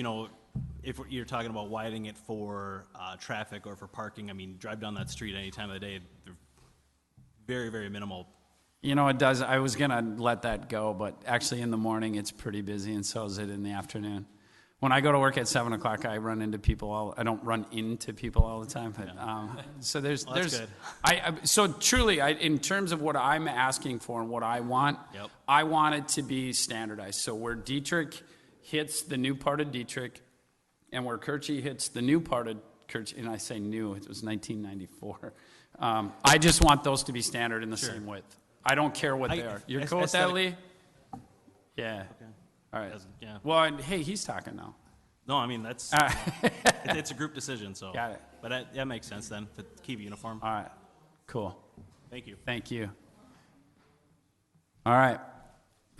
if you're talking about widening it for traffic or for parking, I mean, drive down that street any time of the day, they're very, very minimal. It does. I was going to let that go, but actually in the morning it's pretty busy, and so is it in the afternoon. When I go to work at 7 o'clock, I run into people. I don't run into people all the time, but so there's. That's good. So truly, in terms of what I'm asking for and what I want, I want it to be standardized. So where Dietrich hits the new part of Dietrich, and where Kirchy hits the new part of Kirchy, and I say new, it was 1994. I just want those to be standard in the same width. I don't care what they are. You're cool with that, Lee? Yeah. Okay. All right. Yeah. Well, and, hey, he's talking now. No, I mean, that's, it's a group decision, so. Got it. But that makes sense then, to keep uniform. All right. Cool. Thank you. Thank you. All right.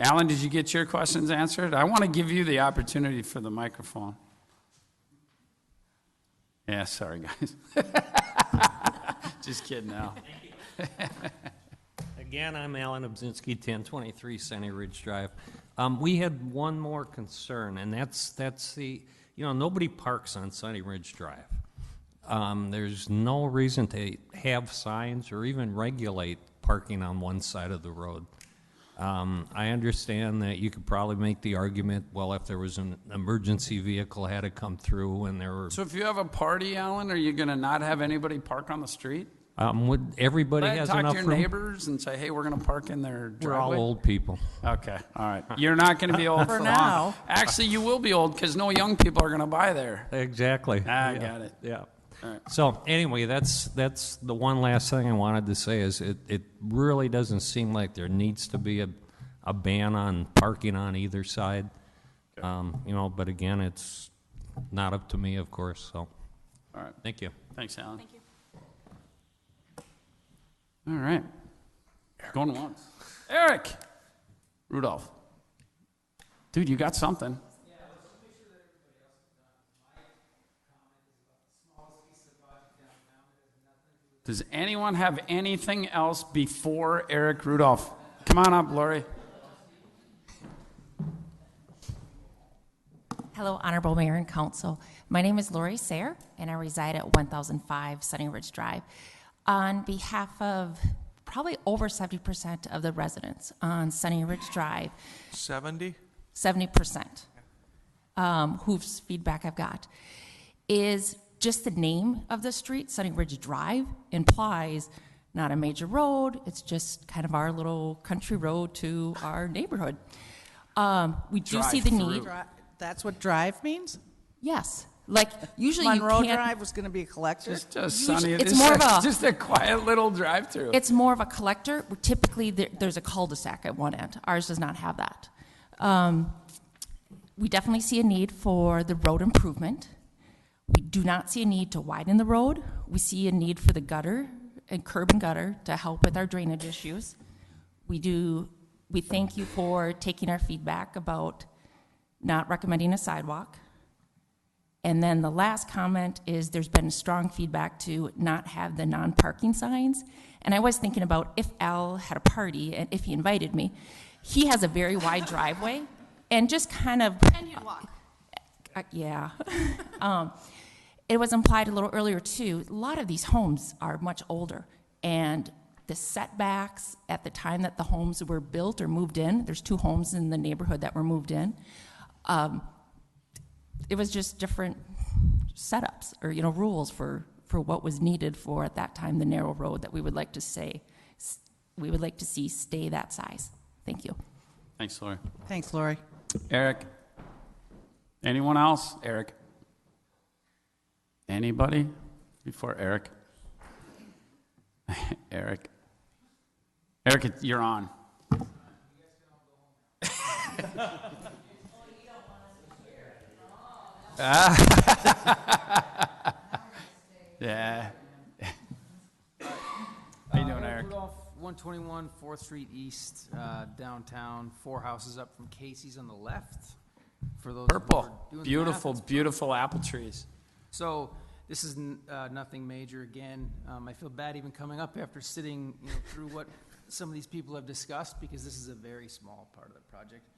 Alan, did you get your questions answered? I want to give you the opportunity for the microphone. Yeah, sorry, guys. Just kidding, Al. Again, I'm Alan Obzinski, 1023 Sunny Ridge Drive. We had one more concern, and that's the, nobody parks on Sunny Ridge Drive. There's no reason to have signs or even regulate parking on one side of the road. I understand that you could probably make the argument, well, if there was an emergency vehicle had to come through and there were... So if you have a party, Alan, are you going to not have anybody park on the street? Would everybody has talk enough to your room? neighbors and say, hey, we're going to park in their driveway? We're all old people. Okay, all right. You're not going to be old for now. long. Actually, you will be old because no young people are going to buy there. Exactly. I got it. Yeah. All right. So anyway, that's the one last thing I wanted to say is it really doesn't seem like there needs to be a ban on parking on either side. Okay. But again, it's not up to me, of course. So, all right. Thank you. Thanks, Alan. Thank you. All right. Going once. Eric Rudolph. Dude, you got something. Does anyone have anything else before Eric Rudolph? Come on up, Lori. Hello, Honorable Mayor and Council. My name is Lori Sayre, and I reside at 1005 Sunny Ridge Drive. On behalf of probably over 70% of the residents on Sunny Ridge Drive, 70? 70%, whose feedback I've got, is just the name of the street, Sunny Ridge Drive, implies not a major road, it's just kind of our little country road to our neighborhood. We do see the need. That's what drive means? Yes. Like, usually Monroe you can't. Drive was going to be a collector? Sunny, it's more of a just a quiet little drive-through. It's more of a collector. Typically, there's a cul-de-sac at one end. Ours does not have that. We definitely see a need for the road improvement. We do not see a need to widen the road. We see a need for the gutter and curb and gutter to help with our drainage issues. We thank you for taking our feedback about not recommending a sidewalk. And then the last comment is there's been strong feedback to not have the non-parking signs. And I was thinking about if Al had a party and if he invited me, he has a very wide driveway and just kind of. And you'd walk. Yeah. It was implied a little earlier too, a lot of these homes are much older and the setbacks at the time that the homes were built or moved in, there's 2 homes in the neighborhood that were moved in. It was just different setups or, rules for what was needed for at that time the narrow road that we would like to see stay that size. Thank you. Thanks, Lori. Thanks, Lori. Eric? Anyone else? Eric? Anybody before Eric? Eric? Eric, you're on. Yeah. How you doing, Eric? Rudolph, 121 4th Street East, downtown, 4 houses up from Casey's on the left. For those who are Purple. doing the Beautiful, math, it's beautiful apple trees. So this is nothing major. Again, I feel bad even coming up after sitting through what some of these people have discussed because this is a very small part of the project.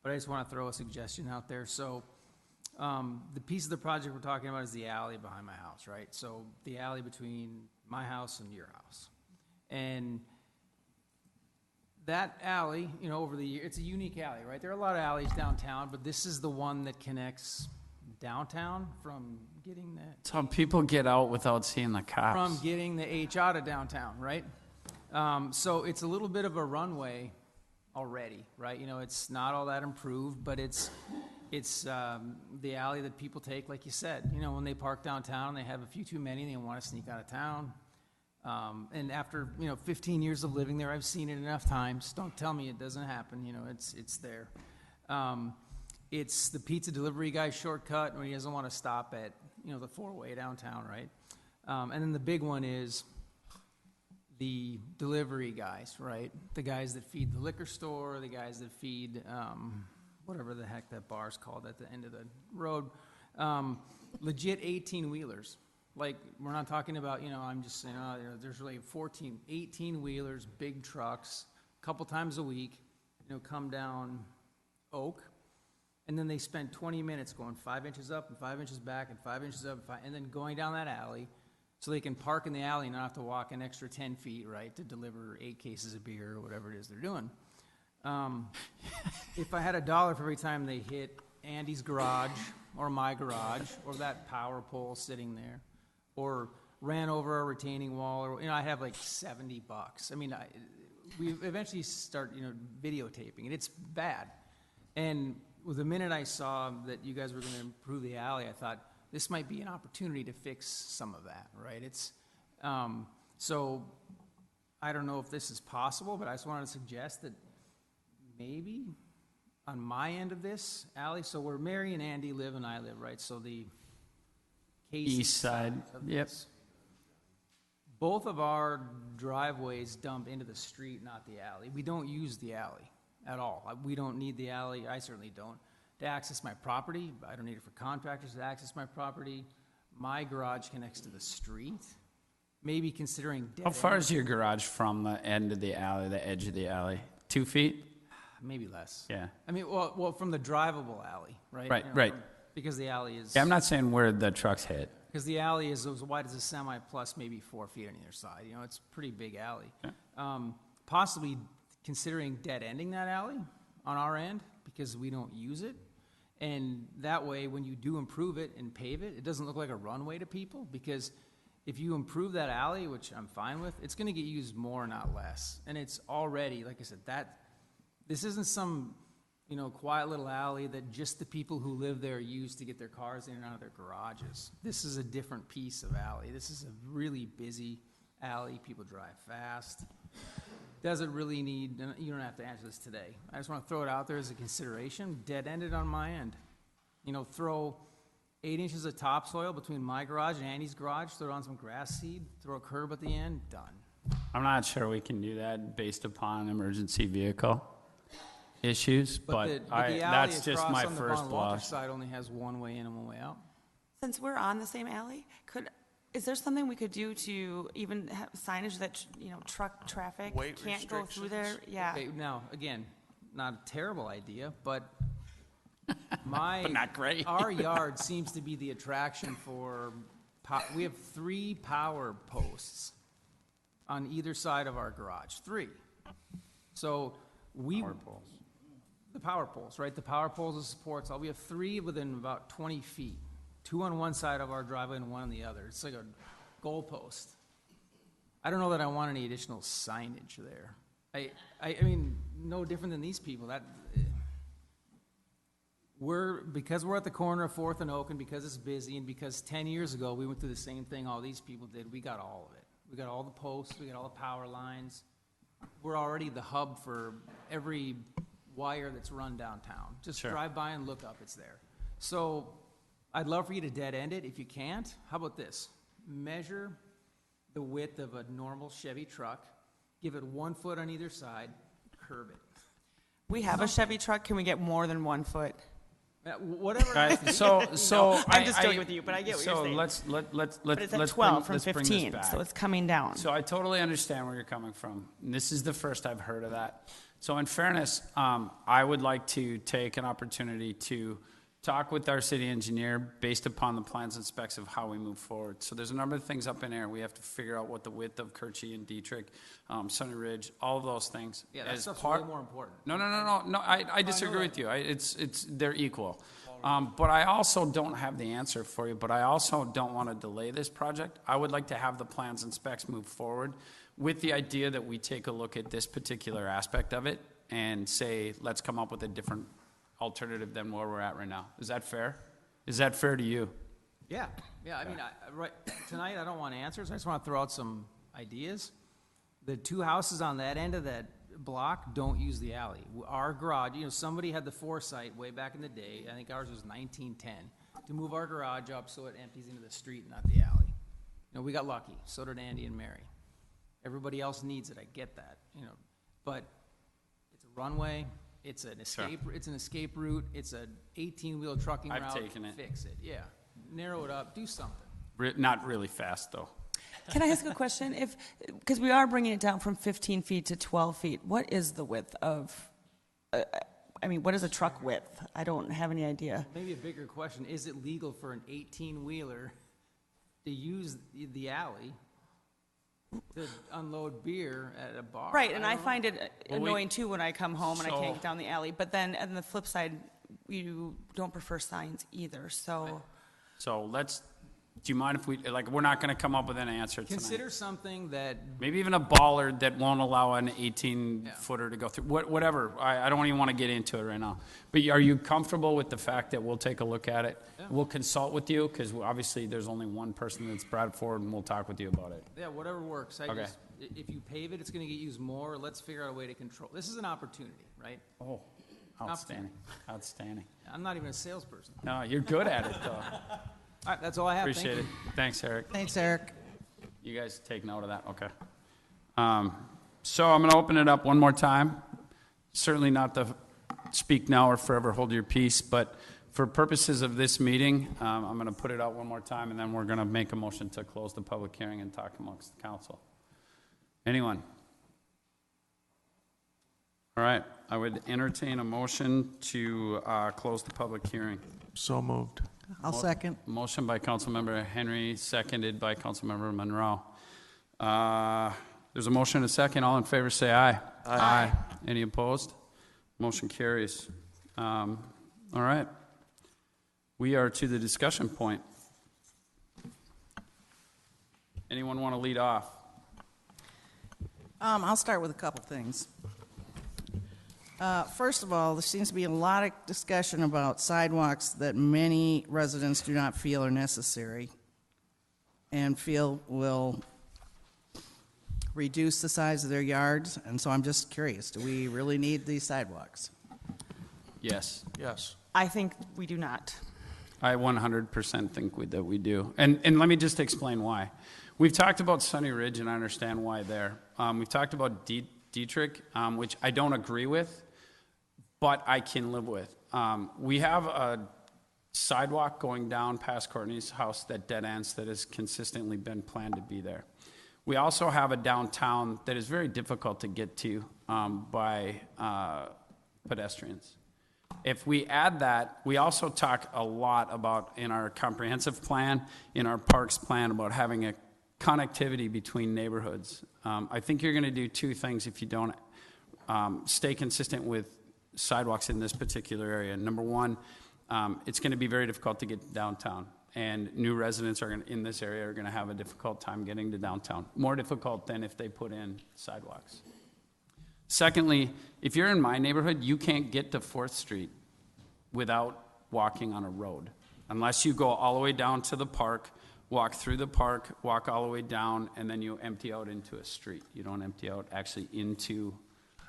But I just want to throw a suggestion out there. So the piece of the project we're talking about is the alley behind my house, right? So the alley between my house and your house. And that alley, over the year, it's a unique alley, right? There are a lot of alleys downtown, but this is the one that connects downtown from getting the... So people get out without seeing the cops. From getting the H out of downtown, right? So it's a little bit of a runway already, right? It's not all that improved, but it's the alley that people take, like you said. When they park downtown, they have a few too many, and they want to sneak out of town. And after 15 years of living there, I've seen it enough times. Don't tell me it doesn't happen. It's there. It's the pizza delivery guy's shortcut when he doesn't want to stop at the 4-way downtown, right? And then the big one is the delivery guys, right? The guys that feed the liquor store, the guys that feed whatever the heck that bar's called at the end of the road. Legit 18-wheelers. Like, we're not talking about, I'm just saying, there's really 18-wheelers, big trucks, a couple times a week, come down Oak, and then they spend 20 minutes going 5 inches up and 5 inches back and 5 inches up and then going down that alley so they can park in the alley and not have to walk an extra 10 feet, right, to deliver 8 cases of beer or whatever it is they're doing. If I had $1 for every time they hit Andy's garage or my garage or that power pole sitting there, or ran over a retaining wall, or I have like $70. I mean, we eventually start videotaping, and it's bad. And the minute I saw that you guys were going to improve the alley, I thought this might be an opportunity to fix some of that, right? It's so I don't know if this is possible, but I just wanted to suggest that maybe on my end of this alley, so where Mary and Andy live and I live, right? So the East side, yep. Both of our driveways dump into the street, not the alley. We don't use the alley at all. We don't need the alley, I certainly don't, to access my property. I don't need it for contractors to access my property. My garage connects to the street. Maybe considering dead How far end. is your garage from the end of the alley, the edge of the alley? 2 feet? Maybe less. Yeah. I mean, well, from the drivable alley, right? Right, right. Because the alley is... Yeah, I'm not saying where the trucks hit. because the alley is as wide as a semi plus maybe 4 feet on either side. You know, it's a pretty big alley. Possibly considering dead ending that alley on our end because we don't use it. And that way, when you do improve it and pave it, it doesn't look like a runway to people because if you improve that alley, which I'm fine with, it's going to get used more, not less. And it's already, like I said, this isn't some, you know, quiet little alley that just the people who live there use to get their cars in and out of their garages. This is a different piece of alley. This is a really busy alley. People drive fast. Doesn't really need, you don't have to answer this today. I just want to throw it out there as a consideration. Dead-ended on my end. You know, throw 8 inches of topsoil between my garage and Andy's garage, throw on some grass seed, throw a curb at the end, done. I'm not sure we can do that based upon emergency vehicle issues, but the alley that's just my across on the first Von Walter blush. side only has one way in and one way out. Since we're on the same alley, is there something we could do to even have signage that, you know, truck traffic can't go through there? Yeah. Okay, now, again, not a terrible idea, but But not great. Our yard seems to be the attraction for, we have 3 power posts on either side of our garage, 3. So Power poles. the power poles, right? The power poles and supports, we have 3 within about 20 feet. 2 on one side of our driveway and 1 on the other. It's like a goalpost. I don't know that I want any additional signage there. I mean, no different than these people. Because we're at the corner of 4th and Oak, and because it's busy, and because 10 years ago we went through the same thing all these people did, we got all of it. We got all the posts, we got all the power lines. We're already the hub for every wire that's run downtown. Just drive by and look up, it's there. So I'd love for you to dead end it. If you can't, how about this? Measure the width of a normal Chevy truck, give it 1 foot on either side, curb it. We have a Chevy truck. Can we get more than 1 foot? Whatever. Right, so I'm just joking with you, but I get what you're saying. So let's But it's at let's 12 bring, from let's bring 15, this back. so it's coming down. So I totally understand where you're coming from. And this is the first I've heard of that. So in fairness, I would like to take an opportunity to talk with our city engineer based upon the plans and specs of how we move forward. So there's a number of things up in air. We have to figure out what the width of Kirchy and Dietrich, Sunny Ridge, all of those things. Yeah, that as stuff's part- way more important. No, I disagree with you. They're equal. But I also don't have the answer for you, but I also don't want to delay this project. I would like to have the plans and specs move forward with the idea that we take a look at this particular aspect of it and say, let's come up with a different alternative than where we're at right now. Is that fair? Is that fair to you? Yeah, I mean, tonight I don't want answers, I just want to throw out some ideas. The 2 houses on that end of that block don't use the alley. Our garage, you know, somebody had the foresight way back in the day, I think ours was 1910, to move our garage up so it empties into the street and not the alley. You know, we got lucky, so did Andy and Mary. Everybody else needs it, I get that, you know, but it's a runway, it's an escape, it's an escape route, it's an 18-wheel trucking route. I've taken it. Fix it, yeah. Narrow it up, do something. Not really fast, though. Can I ask a question? Because we are bringing it down from 15 feet to 12 feet, what is the width of, what is a truck width? I don't have any idea. Maybe a bigger question, is it legal for an 18-wheeler to use the alley to unload beer at a bar? Right, and I don't find it Well, annoying too when I come home and I So- can't get down the alley. But then on the flip side, you don't prefer signs either, so. So do you mind if we're not going to come up with an answer tonight. Consider something that, Maybe even a bollard that won't allow an 18-footer to go through, whatever. I don't even want to get into it right now. But are you comfortable with the fact that we'll take a look at it? Yeah. We'll consult with you, because obviously there's only one person that's brought it forward, and we'll talk with you about it. yeah, whatever works. Okay. If you pave it, it's going to get used more. Let's figure out a way to control. This is an opportunity, right? Oh, outstanding. Outstanding. I'm not even a salesperson. No, you're good at it, though. All right, that's all I have. Thank Appreciate it. you. Thanks, Eric. Thanks, Eric. You guys take note of that, okay. So I'm going to open it up one more time. Certainly not to speak now or forever hold your peace, but for purposes of this meeting, I'm going to put it out one more time, and then we're going to make a motion to close the public hearing and talk amongst the council. Anyone? All right, I would entertain a motion to close the public hearing. So moved. I'll second. Motion by Councilmember Henry, seconded by Councilmember Monroe. There's a motion and a second. All in favor say aye. Aye. Any opposed? Motion carries. All right. We are to the discussion point. Anyone want to lead off? I'll start with a couple things. First of all, there seems to be a lot of discussion about sidewalks that many residents do not feel are necessary and feel will reduce the size of their yards. And so I'm just curious, do we really need these sidewalks? Yes. Yes. I think we do not. I 100% think that we do. And let me just explain why. We've talked about Sunny Ridge, and I understand why there. We've talked about Dietrich, which I don't agree with, but I can live with. We have a sidewalk going down past Courtney's house that dead ends that has consistently been planned to be there. We also have a downtown that is very difficult to get to by pedestrians. If we add that, we also talk a lot about in our comprehensive plan, in our parks plan, about having a connectivity between neighborhoods. I think you're going to do two things if you don't stay consistent with sidewalks in this particular area. Number one, it's going to be very difficult to get downtown, and new residents in this area are going to have a difficult time getting to downtown. More difficult than if they put in sidewalks. Secondly, if you're in my neighborhood, you can't get to 4th Street without walking on a road, unless you go all the way down to the park, walk through the park, walk all the way down, and then you empty out into a street. You don't empty out actually into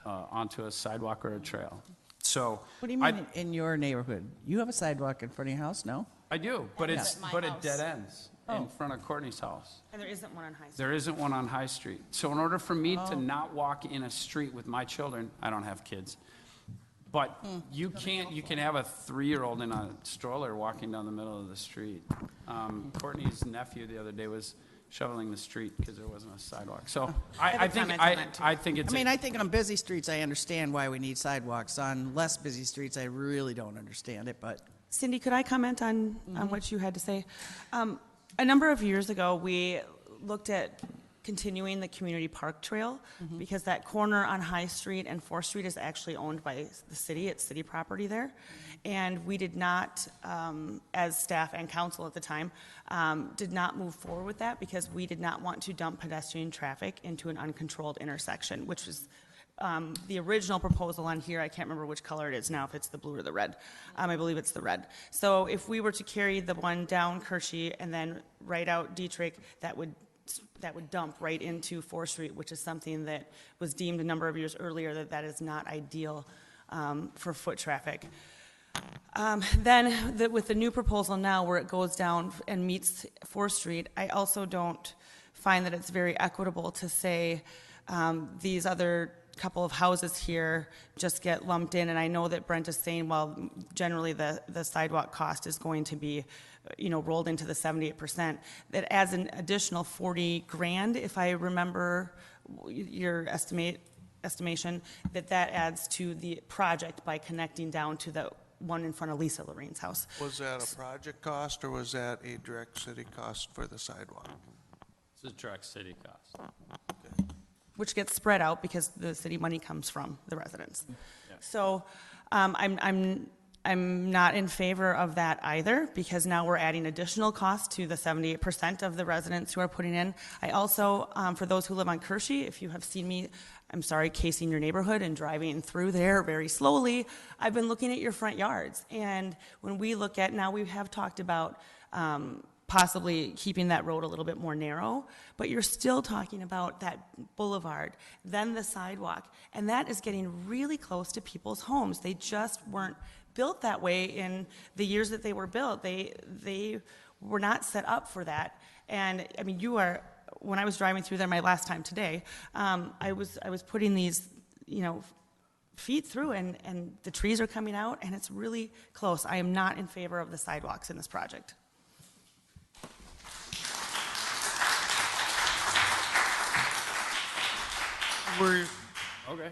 onto a sidewalk or a trail. So What do you mean in your neighborhood? You have a sidewalk in front of your house, no? I do, but Yeah. it dead ends in front of Courtney's house. And there isn't one on High Street. There isn't one on High Street. So in order for me to not walk in a street with my children, I don't have kids, but you can have a 3-year-old in a stroller walking down the middle of the street. Courtney's nephew the other day was shoveling the street because there wasn't a sidewalk. So I think it's. I mean, I think on busy streets, I understand why we need sidewalks. On less busy streets, I really don't understand it, but. Cindy, could I comment on what you had to say? A number of years ago, we looked at continuing the community park trail because that corner on High Street and 4th Street is actually owned by the city. It's city property there. And we did not, as staff and council at the time, did not move forward with that because we did not want to dump pedestrian traffic into an uncontrolled intersection, which was the original proposal on here. I can't remember which color it is now, if it's the blue or the red. I believe it's the red. So if we were to carry the one down Kershey and then right out Dietrich, that would dump right into 4th Street, which is something that was deemed a number of years earlier that is not ideal for foot traffic. Then with the new proposal now where it goes down and meets 4th Street, I also don't find that it's very equitable to say these other couple of houses here just get lumped in. And I know that Brent is saying, well, generally the sidewalk cost is going to be rolled into the 78%. That adds an additional $40,000, if I remember your estimation, that adds to the project by connecting down to the one in front of Lisa Lorraine's house. Was that a project cost or was that a direct city cost for the sidewalk? It's a direct city cost. Which gets spread out because the city money comes from the residents. Yeah. So I'm not in favor of that either because now we're adding additional costs to the 78% of the residents who are putting in. I also, for those who live on Kershey, if you have seen me, I'm sorry, casing your neighborhood and driving through there very slowly, I've been looking at your front yards. And when we look at, now we have talked about possibly keeping that road a little bit more narrow, but you're still talking about that boulevard, then the sidewalk, and that is getting really close to people's homes. They just weren't built that way in the years that they were built. They were not set up for that. And I mean, when I was driving through there my last time today, I was putting these, feet through and the trees are coming out and it's really close. I am not in favor of the sidewalks in this project. Okay.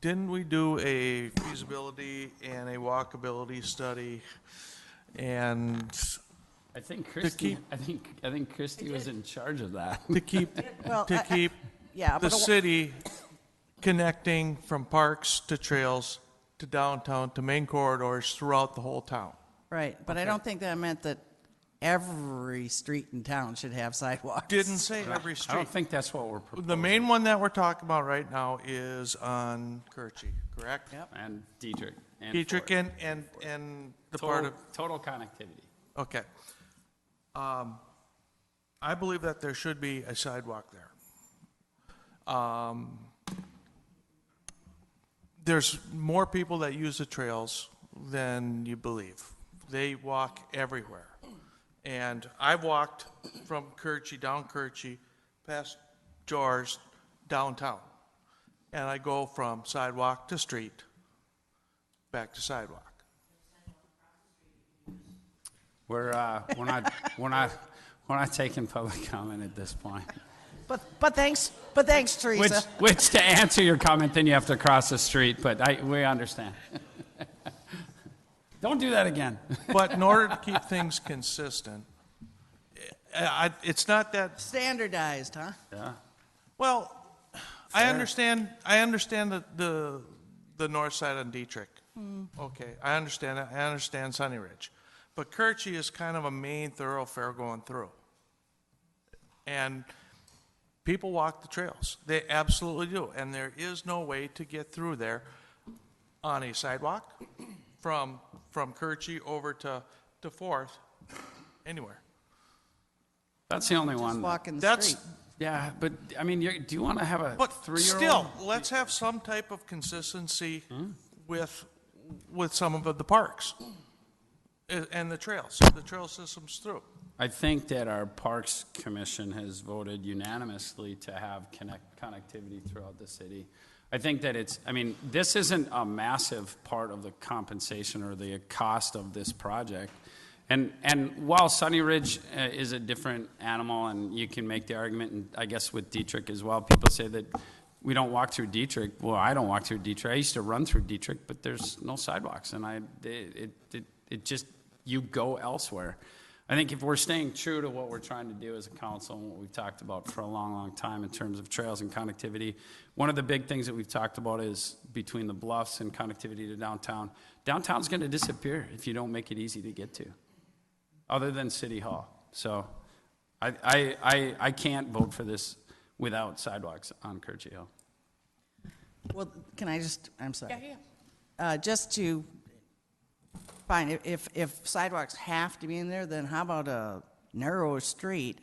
Didn't we do a feasibility and a walkability study And I think Christie, I think Christie was in charge of that. to keep, Well, to keep yeah, the but city connecting from parks to trails to downtown to main corridors throughout the whole town. Right, but I don't think that meant that every street in town should have sidewalks. Didn't say every I street. don't think that's what we're proposing. The main one that we're talking about right now is on Kirchy, correct? Yep. And Dietrich. And Dietrich Ford. and the Total, part of, total connectivity. okay. I believe that there should be a sidewalk there. There's more people that use the trails than you believe. They walk everywhere. And I've walked from Kirchy, down Kirchy, past George, downtown. And I go from sidewalk to street, back to sidewalk. We're not taking public comment at this point. But thanks, Teresa. Which to answer your comment, then you have to cross the street, but we understand. Don't do that again. But in order to keep things consistent, it's not that, Standardized, huh? Yeah. well, I understand the north side on Dietrich. Okay, I understand that. I understand Sunny Ridge. But Kirchy is kind of a main thoroughfare going through. And people walk the trails. They absolutely do. And there is no way to get through there on a sidewalk from Kirchy over to Fourth, anywhere. That's the only Just one. walk in the That's- street. Yeah, but I mean, do you want to have a But 3-year-old? still, let's have some type of consistency with some of the parks and the trails, the trail systems through. I think that our Parks Commission has voted unanimously to have connectivity throughout the city. I think that this isn't a massive part of the compensation or the cost of this project. And while Sunny Ridge is a different animal, and you can make the argument, and I guess with Dietrich as well, people say that we don't walk through Dietrich. Well, I don't walk through Dietrich. I used to run through Dietrich, but there's no sidewalks, and it just, you go elsewhere. I think if we're staying true to what we're trying to do as a council and what we've talked about for a long, long time in terms of trails and connectivity, one of the big things that we've talked about is between the bluffs and connectivity to downtown. Downtown's going to disappear if you don't make it easy to get to, other than City Hall. So I can't vote for this without sidewalks on Kirchy Hill. Well, can I just, I'm sorry. Yeah. Just to, fine, if sidewalks have to be in there, then how about a narrower street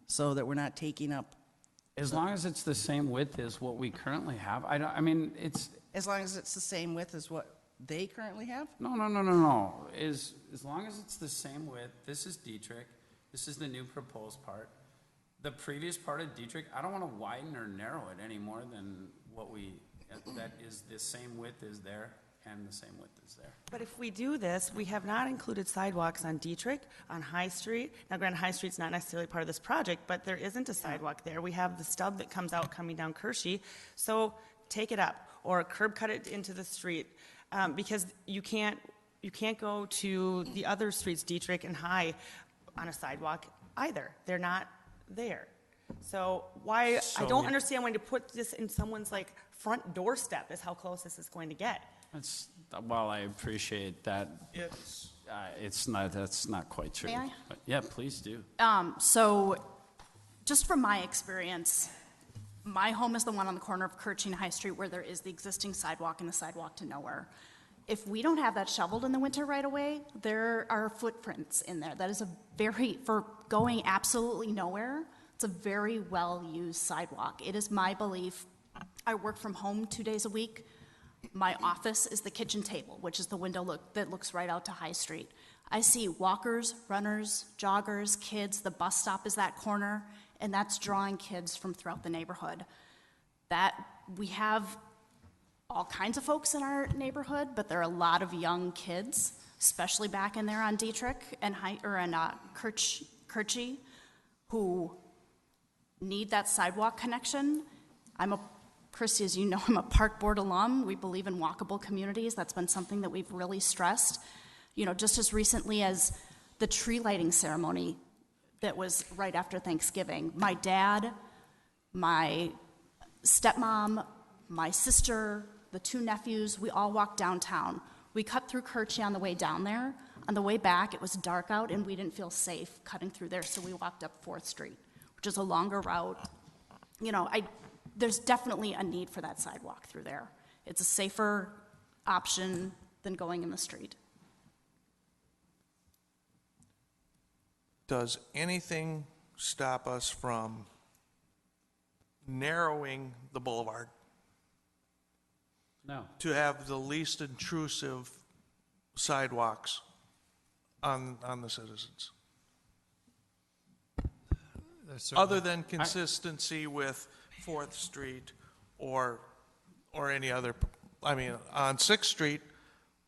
so that we're not taking up, As long as it's the same width as what we currently have, it's, as long as it's the same width as what they currently have? no. As long as it's the same width, this is Dietrich, this is the new proposed part. The previous part of Dietrich, I don't want to widen or narrow it any more than that is the same width is there and the same width is there. But if we do this, we have not included sidewalks on Dietrich, on High Street. Now, granted, High Street's not necessarily part of this project, but there isn't a sidewalk there. We have the stub that comes out coming down Kirchy. So take it up, or curb cut it into the street, because you can't go to the other streets, Dietrich and High, on a sidewalk either. They're not there. So I don't understand why to put this in someone's front doorstep is how close this is going to get. Well, I appreciate that. That's not quite true. May I? But yeah, please do. So, just from my experience, my home is the one on the corner of Kirchy and High Street where there is the existing sidewalk and the sidewalk to nowhere. If we don't have that shoveled in the winter right away, there are footprints in there. That is for going absolutely nowhere, it's a very well-used sidewalk. It is my belief, I work from home 2 days a week. My office is the kitchen table, which is the window that looks right out to High Street. I see walkers, runners, joggers, kids. The bus stop is that corner, and that's drawing kids from throughout the neighborhood. That we have all kinds of folks in our neighborhood, but there are a lot of young kids, especially back in there on Dietrich and Kirchy, who need that sidewalk connection. Christy, as you know, I'm a park board alum. We believe in walkable communities. That's been something that we've really stressed. You know, just as recently as the tree lighting ceremony that was right after Thanksgiving, my dad, my stepmom, my sister, the 2 nephews, we all walked downtown. We cut through Kirchy on the way down there. On the way back, it was dark out, and we didn't feel safe cutting through there, so we walked up 4th Street, which is a longer route. You know, there's definitely a need for that sidewalk through there. It's a safer option than going in the street. Does anything stop us from narrowing the boulevard No. to have the least intrusive sidewalks on the citizens? Other than consistency with 4th Street or any other, I mean, on 6th Street,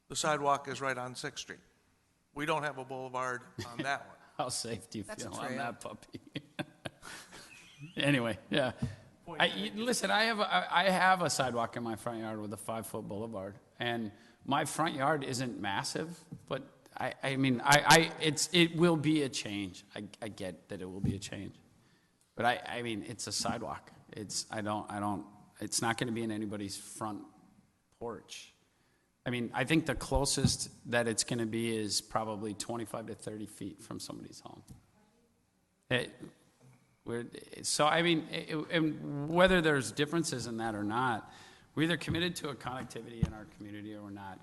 the sidewalk is right on 6th Street. We don't have a boulevard on that one. How safe do you That's feel a on trail. that puppy? Anyway, yeah. Listen, I have a sidewalk in my front yard with a 5-foot boulevard, and my front yard isn't massive, but it will be a change. I get that it will be a change, but I mean, it's a sidewalk. It's not going to be in anybody's front porch. I mean, I think the closest that it's going to be is probably 25 to 30 feet from somebody's home. And whether there's differences in that or not, we're either committed to a connectivity in our community or we're not.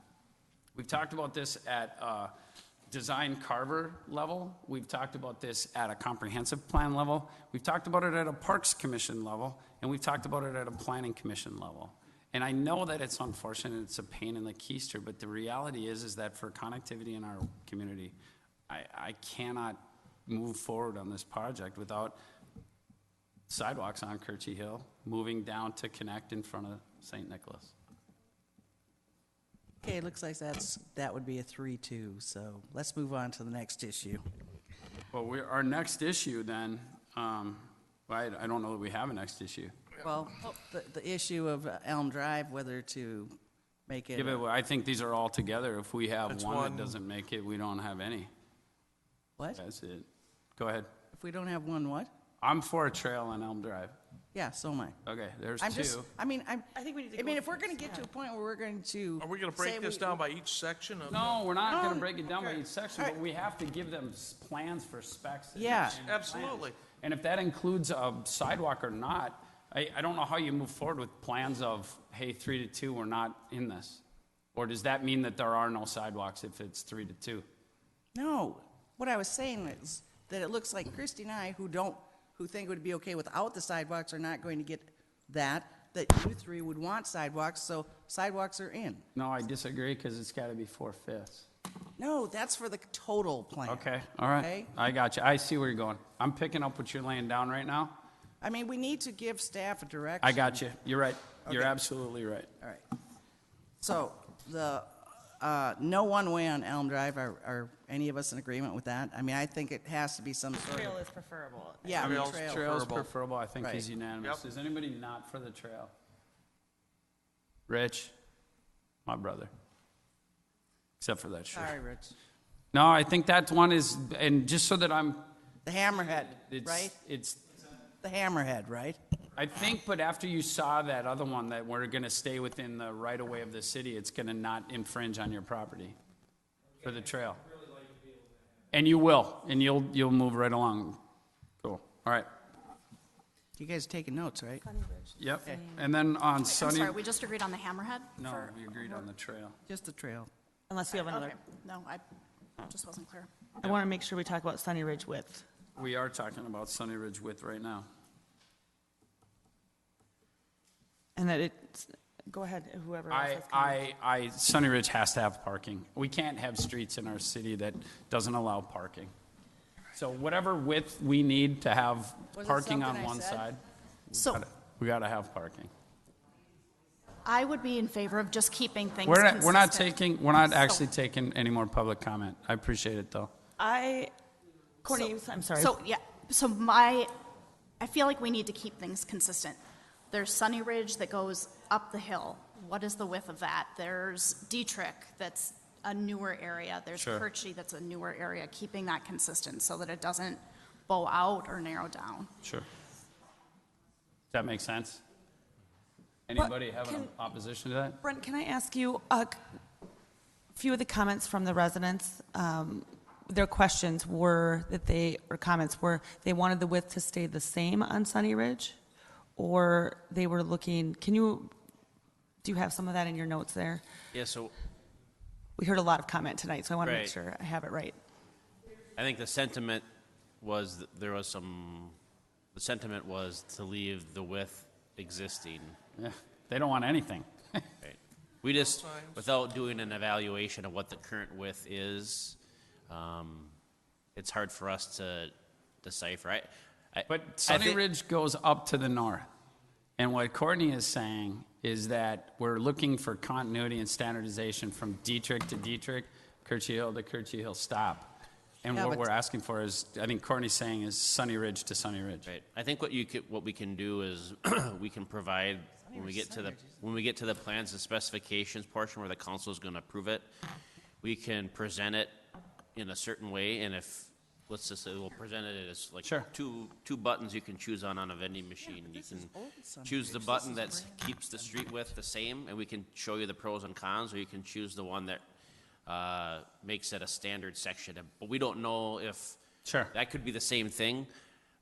We've talked about this at a design Carver level. We've talked about this at a comprehensive plan level. We've talked about it at a Parks Commission level, and we've talked about it at a Planning Commission level. And I know that it's unfortunate, it's a pain in the keister, but the reality is that for connectivity in our community, I cannot move forward on this project without sidewalks on Kirchy Hill moving down to connect in front of St. Nicholas. Okay, it looks like that would be a 3-2, so let's move on to the next issue. Well, our next issue then, I don't know that we have a next issue. Well, the issue of Elm Drive, whether to make it. I think these are all together. If we have It's one one. that doesn't make it, we don't have any. What? That's it. Go ahead. If we don't have one, what? I'm for a trail on Elm Drive. Yeah, so am I. Okay, there's I'm two. just, I think we need to. If we're going to get to a point where we're going to. Are we going to break this down by each section? No, we're not going to break it down by okay. each section, All but right. we have to give them plans for specs. Yeah. and Absolutely. plans. And if that includes a sidewalk or not, I don't know how you move forward with plans of, hey, 3 to 2, we're not in this. Or does that mean that there are no sidewalks if it's 3 to 2? No, what I was saying is that it looks like Christy and I, who think it would be okay without the sidewalks, are not going to get that you three would want sidewalks, so sidewalks are in. No, I disagree because it's got to be 4/5. No, that's for the total plan. Okay, all right. Okay? I got you. I see where you're going. I'm picking up what you're laying down right now. I mean, we need to give staff a direction. I got you. You're right. You're Okay. absolutely right. All right. So, the, no one-way on Elm Drive, are any of us in agreement with that? I mean, I think it has to be some sort of. Trail is preferable. Yeah, I mean, Trail's trail. Trail's Preferable. preferable, I think, Right. is unanimous. Yep. Is anybody not for the trail? Rich, my brother. Except for that shirt. Sorry, Rich. No, I think that one is, and just so that I'm, The hammerhead, it's, right? it's, The hammerhead, right? I think, but after you saw that other one, that we're gonna stay within the right-of-way of the city, it's gonna not infringe on your property for the trail. And you will, and you'll move right along. Cool, all right. You guys taking notes, right? Yep, and then on I'm Sunny. sorry, we just agreed on the hammerhead? No, for- we agreed on the trail. Just the trail. Unless you have another. Okay, no, I just wasn't clear. I want to make sure we talk about Sunny Ridge width. We are talking about Sunny Ridge width right now. And that it's, go ahead, whoever else has comments. Sunny Ridge has to have parking. We can't have streets in our city that doesn't allow parking. So whatever width we need to have Was it parking on something I one said? side, So we gotta have parking. I would be in favor of just keeping things We're not consistent. we're not So- actually taking any more public comment. I appreciate it, though. Courtney, I'm sorry. So, yeah, I feel like we need to keep things consistent. There's Sunny Ridge that goes up the hill. What is the width of that? There's Dietrich that's a newer area. There's Sure. Kirchy that's a newer area, keeping that consistent so that it doesn't bow out or narrow down. Sure. Does that make sense? Anybody have an opposition to that? Brent, can I ask you a few of the comments from the residents? Their questions were or comments were, they wanted the width to stay the same on Sunny Ridge, or they were looking, do you have some of that in your notes there? Yeah, so We heard a lot of comment tonight, so I want to make Right. sure I have it right. I think the sentiment was, the sentiment was to leave the width existing. Yeah, they don't want anything. Right. We just, without doing an evaluation of what the current width is, it's hard for us to decipher. But Sunny Ridge goes up to the north. And what Courtney is saying is that we're looking for continuity and standardization from Dietrich to Dietrich, Kirchy Hill to Kirchy Hill stop. And Yeah, what but- we're asking for is, I think Courtney's saying is Sunny Ridge to Sunny Ridge. Right. I think what we can do is we can provide when we get to the plans and specifications portion where the council is going to approve it, we can present it in a certain way, and if let's just say we'll present it as like two buttons you can choose on a vending machine. You can choose the button that keeps the street width the same, and we can show you the pros and cons, or you can choose the one that makes it a standard section. But we don't know if that could be the same thing.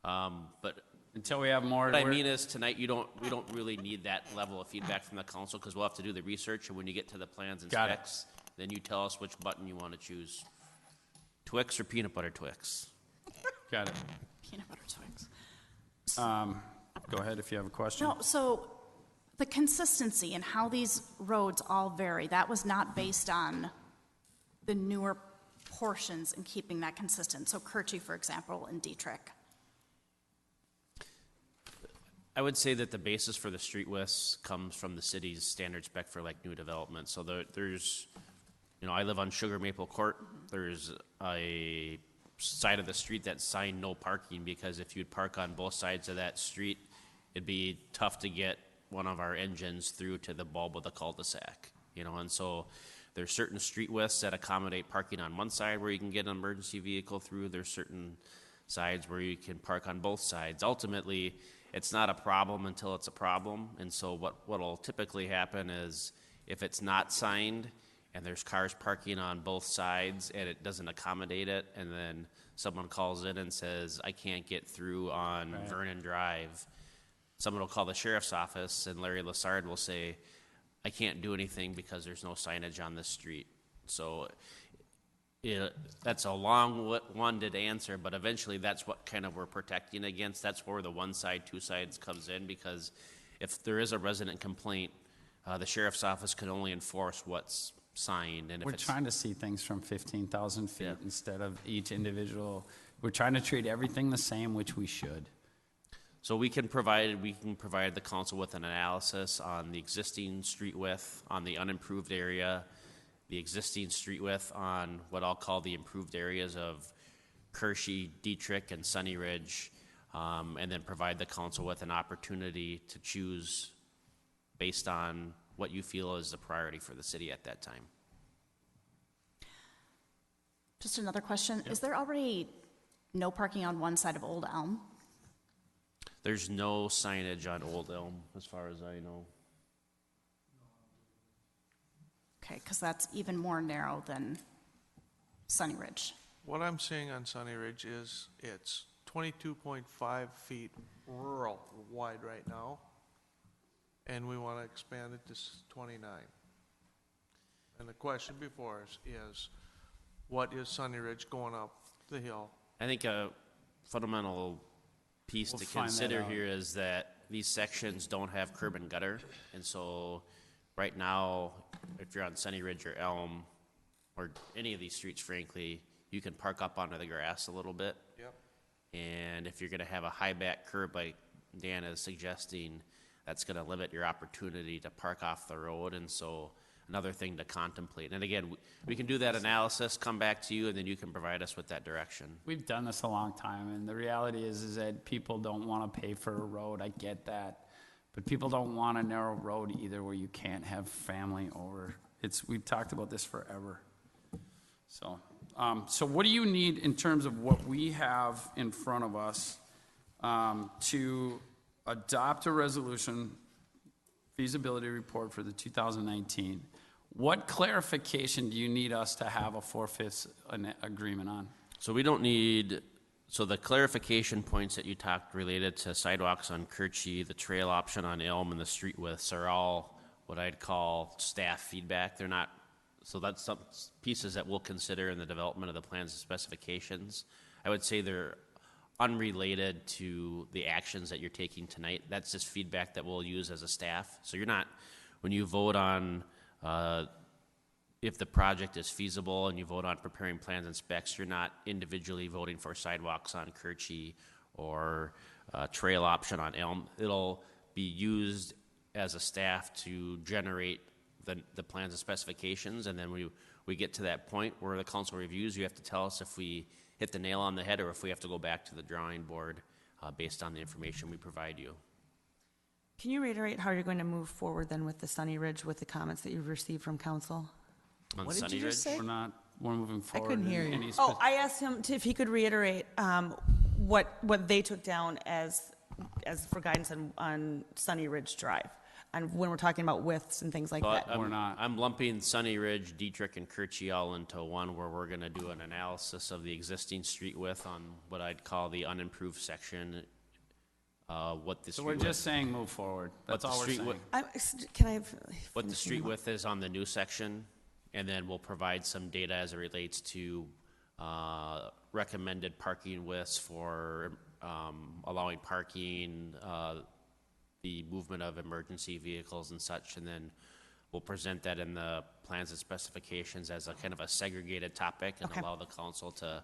But until we have more, what I mean is tonight we don't really need that level of feedback from the council because we'll have to do the research, and when you get to the plans and Got it. specs, then you tell us which button you want to choose. Twix or peanut butter Twix? Got it. Peanut butter Twix. Go ahead if you have a question. No, so the consistency and how these roads all vary, that was not based on the newer portions and keeping that consistent. So Kirchy, for example, and Dietrich. I would say that the basis for the street widths comes from the city's standard spec for like new development. So there's, I live on Sugar Maple Court. There's a side of the street that's signed no parking because if you'd park on both sides of that street, it'd be tough to get one of our engines through to the bulb of the cul-de-sac, and so there's certain street widths that accommodate parking on one side where you can get an emergency vehicle through. There's certain sides where you can park on both sides. Ultimately, it's not a problem until it's a problem, and so what'll typically happen is if it's not signed and there's cars parking on both sides and it doesn't accommodate it, and then someone calls in and says, I can't get through on Vernon Drive, someone will call the sheriff's office and Larry Lassard will say, I can't do anything because there's no signage on this street. So that's a long-winded answer, but eventually that's what kind of we're protecting against. That's where the one side, two sides comes in, because if there is a resident complaint, the sheriff's office can only enforce what's signed. And if We're it's trying to see things from 15,000 feet instead of each individual. We're trying to treat everything the same, which we should. So we can provide the council with an analysis on the existing street width on the unimproved area, the existing street width on what I'll call the improved areas of Kirchy, Dietrich, and Sunny Ridge, and then provide the council with an opportunity to choose based on what you feel is the priority for the city at that time. Just another question. Is there already no parking on one side of Old Elm? There's no signage on Old Elm, as far as I know. Okay, because that's even more narrow than Sunny Ridge. What I'm seeing on Sunny Ridge is it's 22.5 feet rural wide right now, and we want to expand it to 29. And the question before us is, what is Sunny Ridge going up the hill? I think a fundamental piece We'll to find that consider out. here is that these sections don't have curb and gutter, and so right now, if you're on Sunny Ridge or Elm, or any of these streets, frankly, you can park up onto the grass a little bit. Yep. And if you're gonna have a high back curb like Dan is suggesting, that's gonna limit your opportunity to park off the road, and so another thing to contemplate. And again, we can do that analysis, come back to you, and then you can provide us with that direction. We've done this a long time, and the reality is that people don't want to pay for a road. I get that. But people don't want a narrow road either where you can't have family over. We've talked about this forever. So, so what do you need in terms of what we have in front of us to adopt a resolution feasibility report for the 2019? What clarification do you need us to have a 4/5 agreement on? So we don't need, so the clarification points that you talked related to sidewalks on Kirchy, the trail option on Elm, and the street widths are all what I'd call staff feedback. They're not, so that's some pieces that we'll consider in the development of the plans and specifications. I would say they're unrelated to the actions that you're taking tonight. That's just feedback that we'll use as a staff. So you're not, when you vote on if the project is feasible and you vote on preparing plans and specs, you're not individually voting for sidewalks on Kirchy or trail option on Elm. It'll be used as a staff to generate the plans and specifications, and then we get to that point where the council reviews. You have to tell us if we hit the nail on the head or if we have to go back to the drawing board based on the information we provide you. Can you reiterate how you're going to move forward then with the Sunny Ridge with the comments that you've received from council? On What did Sunny you just Ridge? say? We're moving forward. couldn't hear you. Any Oh, I asked him if he could reiterate what they took down as for guidance on Sunny Ridge Drive, and when we're talking about widths and things like But that. I'm lumping Sunny Ridge, Dietrich, and Kirchy all into one where we're going to do an analysis of the existing street width on what I'd call the unimproved section. What the So street we're width- just saying move forward. That's what the all we're street saying. width- Can I have? what the street width is on the new section, and then we'll provide some data as it relates to recommended parking widths for allowing parking, the movement of emergency vehicles and such, and then we'll present that in the plans and specifications as a kind of a segregated topic and Okay. allow the council to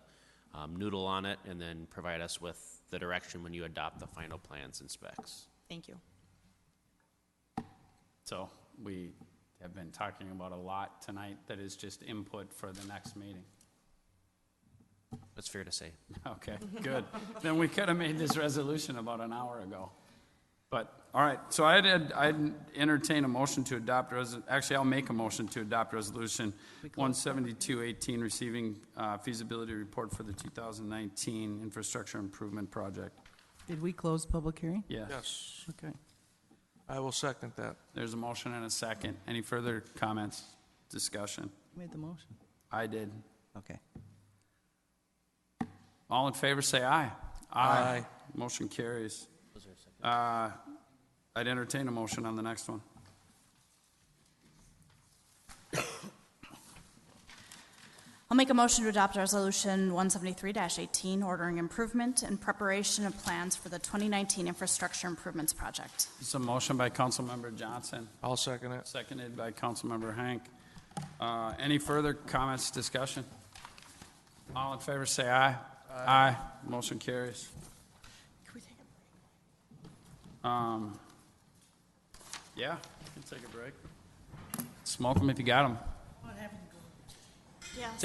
noodle on it and then provide us with the direction when you adopt the final plans and specs. Thank you. So we have been talking about a lot tonight that is just input for the next meeting. That's fair to say. Okay, good. Then we could have made this resolution about an hour ago. But, all right, so I'd entertain a motion to adopt, actually, I'll make a motion to adopt resolution 17218, receiving feasibility report for the 2019 infrastructure improvement project. Did we close public hearing? Yes. Yes, Okay. I will second that. There's a motion and a second. Any further comments, discussion? Who made the motion? I did. Okay. All in favor, say aye. Aye. Motion carries. I'd entertain a motion on the next one. I'll make a motion to adopt Resolution 173-18, ordering improvement and preparation of plans for the 2019 infrastructure improvements project. It's a motion by Councilmember Johnson, I'll second it. seconded by Councilmember Hank. Any further comments, discussion? All in favor, say aye. Aye. Motion carries. Can we take a break? Yeah, we can take a break. Smoke them if you got them. Yes.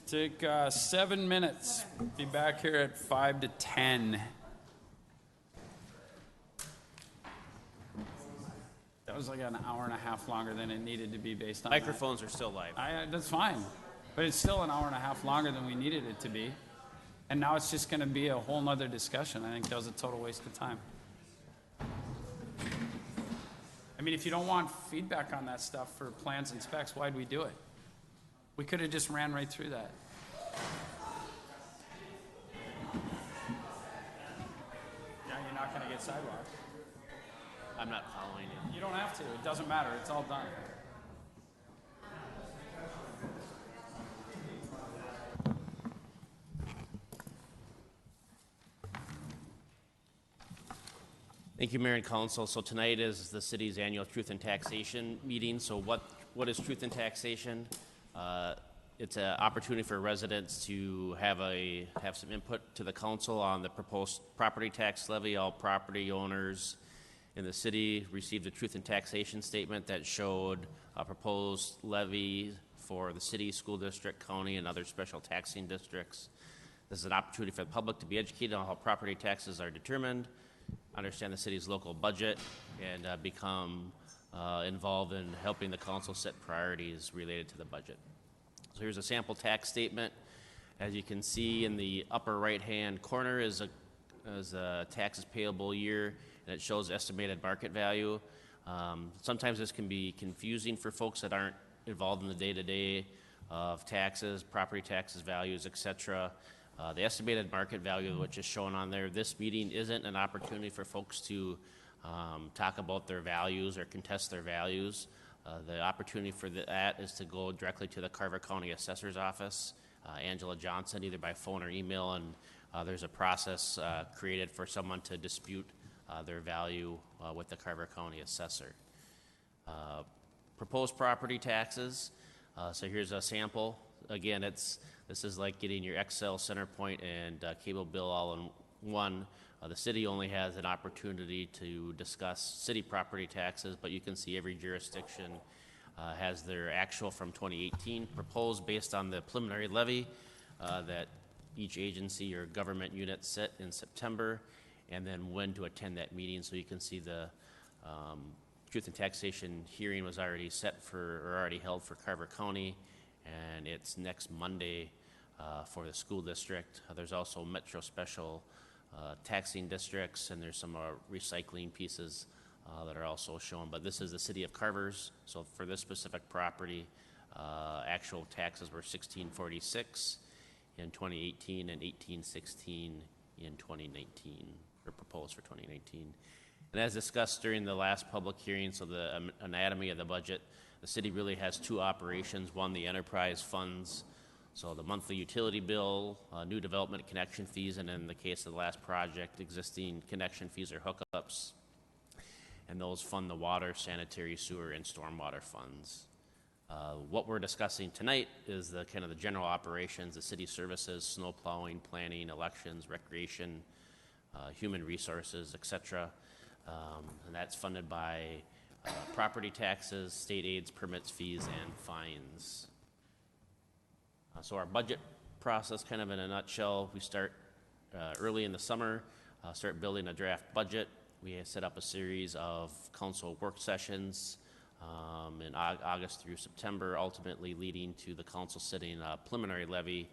Take 7 minutes. Be back here at 5 to 10. That was like an hour and a half longer than it needed to be based on that. Microphones are still live. That's fine, but it's still an hour and a half longer than we needed it to be. And now it's just gonna be a whole nother discussion. I think that was a total waste of time. I mean, if you don't want feedback on that stuff for plans and specs, why'd we do it? We could have just ran right through that. Yeah, you're not gonna get sidewalks. I'm not following you. You don't have to, it doesn't matter, it's all done. Thank you, Mayor and Council. So tonight is the city's annual Truth and Taxation meeting. So what is Truth and Taxation? It's an opportunity for residents to have some input to the council on the proposed property tax levy. All property owners in the city received a Truth and Taxation statement that showed a proposed levy for the city, school district, county, and other special taxing districts. This is an opportunity for the public to be educated on how property taxes are determined, understand the city's local budget, and become involved in helping the council set priorities related to the budget. So here's a sample tax statement. As you can see in the upper right-hand corner is a taxes payable year, and it shows estimated market value. Sometimes this can be confusing for folks that aren't involved in the day-to-day of taxes, property taxes, values, etc. The estimated market value, which is shown on there, this meeting isn't an opportunity for folks to talk about their values or contest their values. The opportunity for that is to go directly to the Carver County Assessor's Office, Angela Johnson, either by phone or email, and there's a process created for someone to dispute their value with the Carver County Assessor. Proposed property taxes. So here's a sample. Again, this is like getting your Excel, CenterPoint, and cable bill all in one. The city only has an opportunity to discuss city property taxes, but you can see every jurisdiction has their actual from 2018 proposed based on the preliminary levy that each agency or government unit set in September, and then when to attend that meeting. So you can see the Truth and Taxation hearing was already already held for Carver County, and it's next Monday for the school district. There's also Metro Special taxing districts, and there's some recycling pieces that are also shown. But this is the city of Carver's. So for this specific property, actual taxes were $16.46 in 2018 and $18.16 in 2019, or proposed for 2019. And as discussed during the last public hearing, so the anatomy of the budget, the city really has two operations. One, the enterprise funds, so the monthly utility bill, new development connection fees, and in the case of the last project, existing connection fees or hookups. And those fund the water, sanitary, sewer, and stormwater funds. What we're discussing tonight is the kind of the general operations, the city services, snow plowing, planning, elections, recreation, human resources, etc. And that's funded by property taxes, state aids, permits, fees, and fines. So our budget process, kind of in a nutshell, we start early in the summer, start building a draft budget. We set up a series of council work sessions in August through September, ultimately leading to the council setting a preliminary levy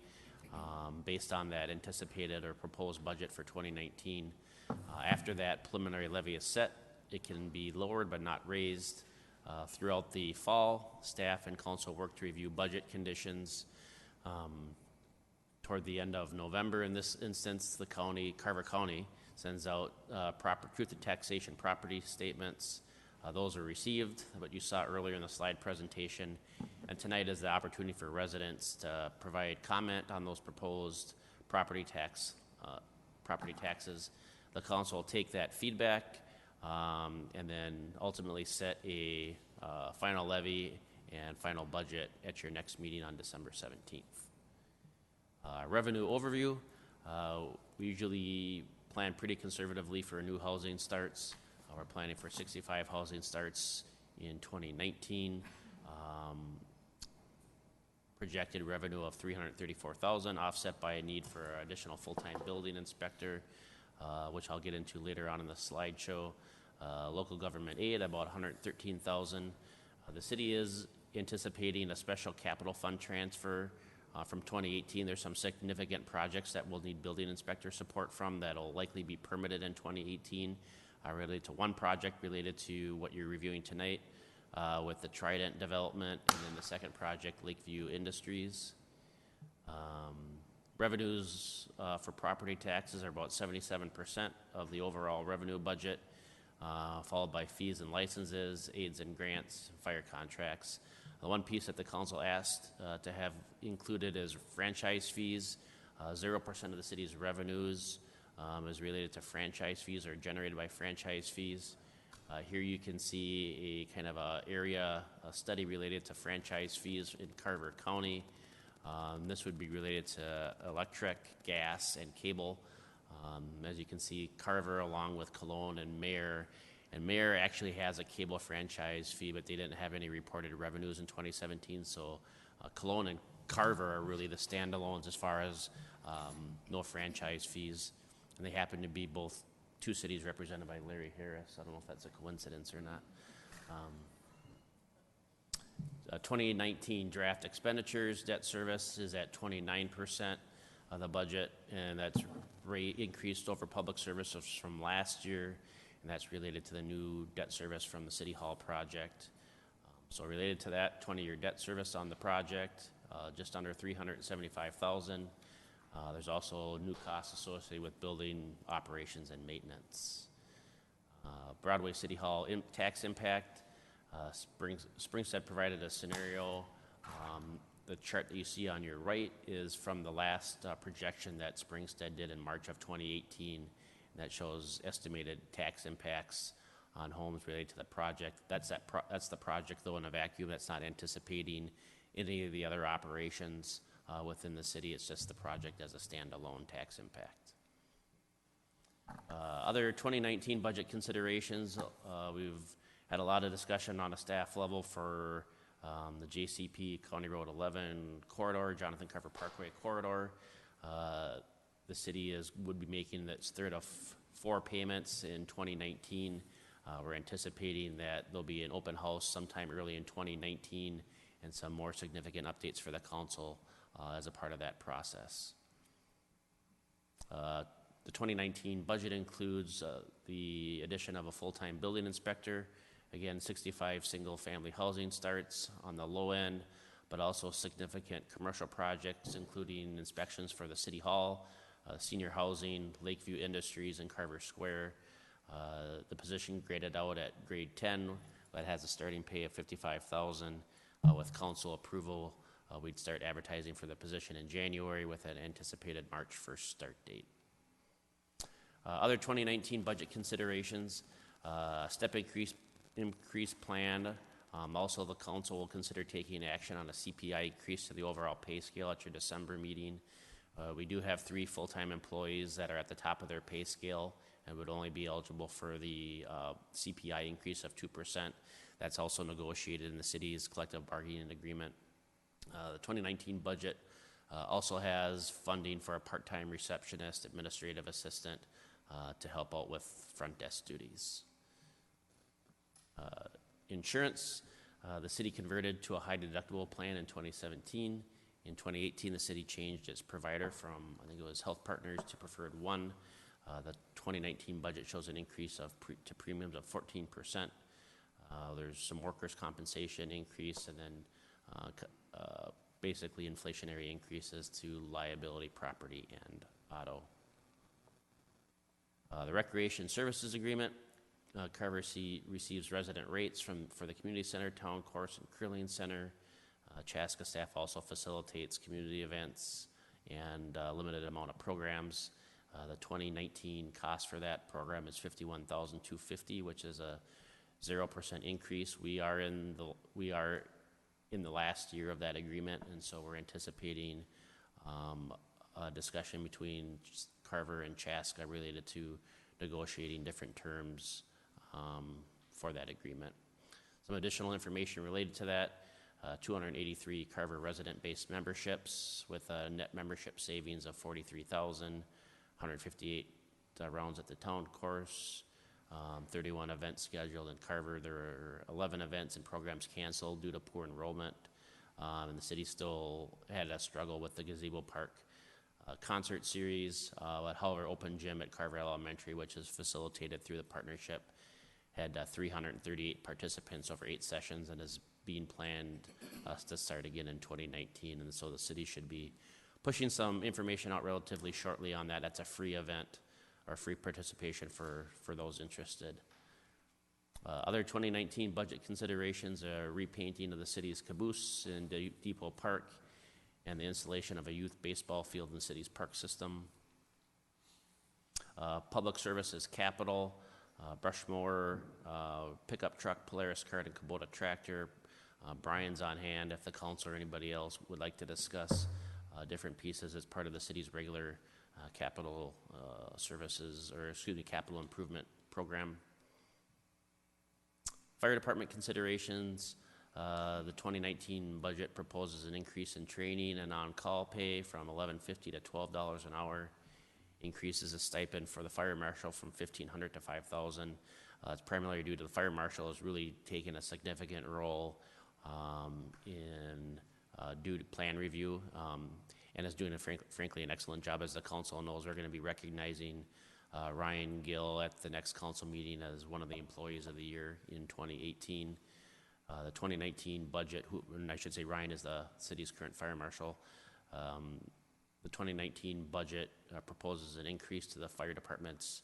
based on that anticipated or proposed budget for 2019. After that preliminary levy is set, it can be lowered but not raised. Throughout the fall, staff and council work to review budget conditions. Toward the end of November, in this instance, the county, Carver County, sends out truth and taxation property statements. Those are received, what you saw earlier in the slide presentation. And tonight is the opportunity for residents to provide comment on those proposed property taxes. The council will take that feedback and then ultimately set a final levy and final budget at your next meeting on December 17th. Revenue overview. We usually plan pretty conservatively for new housing starts. We're planning for 65 housing starts in 2019. Projected revenue of $334,000, offset by a need for an additional full-time building inspector, which I'll get into later on in the slideshow. Local government aid, about $113,000. The city is anticipating a special capital fund transfer from 2018. There's some significant projects that will need building inspector support from that'll likely be permitted in 2018, related to one project related to what you're reviewing tonight with the Trident development, and then the second project, Lakeview Industries. Revenues for property taxes are about 77% of the overall revenue budget, followed by fees and licenses, aids and grants, fire contracts. The one piece that the council asked to have included is franchise fees. 0% of the city's revenues is related to franchise fees or generated by franchise fees. Here you can see a kind of a study related to franchise fees in Carver County. This would be related to electric, gas, and cable. As you can see, Carver, along with Cologne and Mayor actually has a cable franchise fee, but they didn't have any reported revenues in 2017. So Cologne and Carver are really the standalones as far as no franchise fees. And they happen to be both two cities represented by Larry Harris. I don't know if that's a coincidence or not. 2019 draft expenditures, debt service is at 29% of the budget, and that's rate increased over public services from last year, and that's related to the new debt service from the City Hall project. So related to that, 20-year debt service on the project, just under $375,000. There's also new costs associated with building operations and maintenance. Broadway City Hall tax impact. Springstead provided a scenario. The chart that you see on your right is from the last projection that Springstead did in March of 2018. That shows estimated tax impacts on homes related to the project. That's the project, though, in a vacuum. That's not anticipating any of the other operations within the city. It's just the project as a standalone tax impact. Other 2019 budget considerations, we've had a lot of discussion on a staff level for the JCP County Road 11 corridor, Jonathan Carver Parkway corridor. The city would be making its third of 4 payments in 2019. We're anticipating that there'll be an open house sometime early in 2019 and some more significant updates for the council as a part of that process. The 2019 budget includes the addition of a full-time building inspector. Again, 65 single-family housing starts on the low end, but also significant commercial projects, including inspections for the City Hall, senior housing, Lakeview Industries, and Carver Square. The position graded out at grade 10, but has a starting pay of $55,000. With council approval, we'd start advertising for the position in January with an anticipated March 1st start date. Other 2019 budget considerations, step increase planned. Also, the council will consider taking action on a CPI increase to the overall pay scale at your December meeting. We do have 3 full-time employees that are at the top of their pay scale and would only be eligible for the CPI increase of 2%. That's also negotiated in the city's collective bargaining agreement. The 2019 budget also has funding for a part-time receptionist, administrative assistant to help out with front desk duties. Insurance, the city converted to a high deductible plan in 2017. In 2018, the city changed its provider from, I think it was Health Partners, to Preferred One. The 2019 budget shows an increase to premiums of 14%. There's some workers' compensation increase, and then basically inflationary increases to liability, property, and auto. The Recreation Services Agreement. Carver receives resident rates for the community center, town course, and curling center. Chaska staff also facilitates community events and a limited amount of programs. The 2019 cost for that program is $51,250, which is a 0% increase. We are in the last year of that agreement, and so we're anticipating a discussion between Carver and Chaska related to negotiating different terms for that agreement. Some additional information related to that, 283 Carver resident-based memberships with a net membership savings of $43,000, 158 rounds at the town course, 31 events scheduled in Carver. There are 11 events and programs canceled due to poor enrollment, and the city still had a struggle with the Gazebo Park concert series. However, open gym at Carver Elementary, which is facilitated through the partnership, had 338 participants over 8 sessions and is being planned to start again in 2019. And so the city should be pushing some information out relatively shortly on that. That's a free event or free participation for those interested. Other 2019 budget considerations are repainting of the city's caboose in Depot Park and the installation of a youth baseball field in the city's park system. Public services capital, brush mower, pickup truck, Polaris cart, and Kubota tractor. Brian's on hand if the council or anybody else would like to discuss different pieces as part of the city's regular capital services, or excuse me, capital improvement program. Fire department considerations. The 2019 budget proposes an increase in training and on-call pay from $11.50 to $12 an hour. Increases a stipend for the fire marshal from $1,500 to $5,000. It's primarily due to the fire marshal has really taken a significant role due to plan review, and is doing, frankly, an excellent job. As the council knows, we're going to be recognizing Ryan Gill at the next council meeting as one of the employees of the year in 2018. The 2019 budget, and I should say Ryan is the city's current fire marshal. The 2019 budget proposes an increase to the fire department's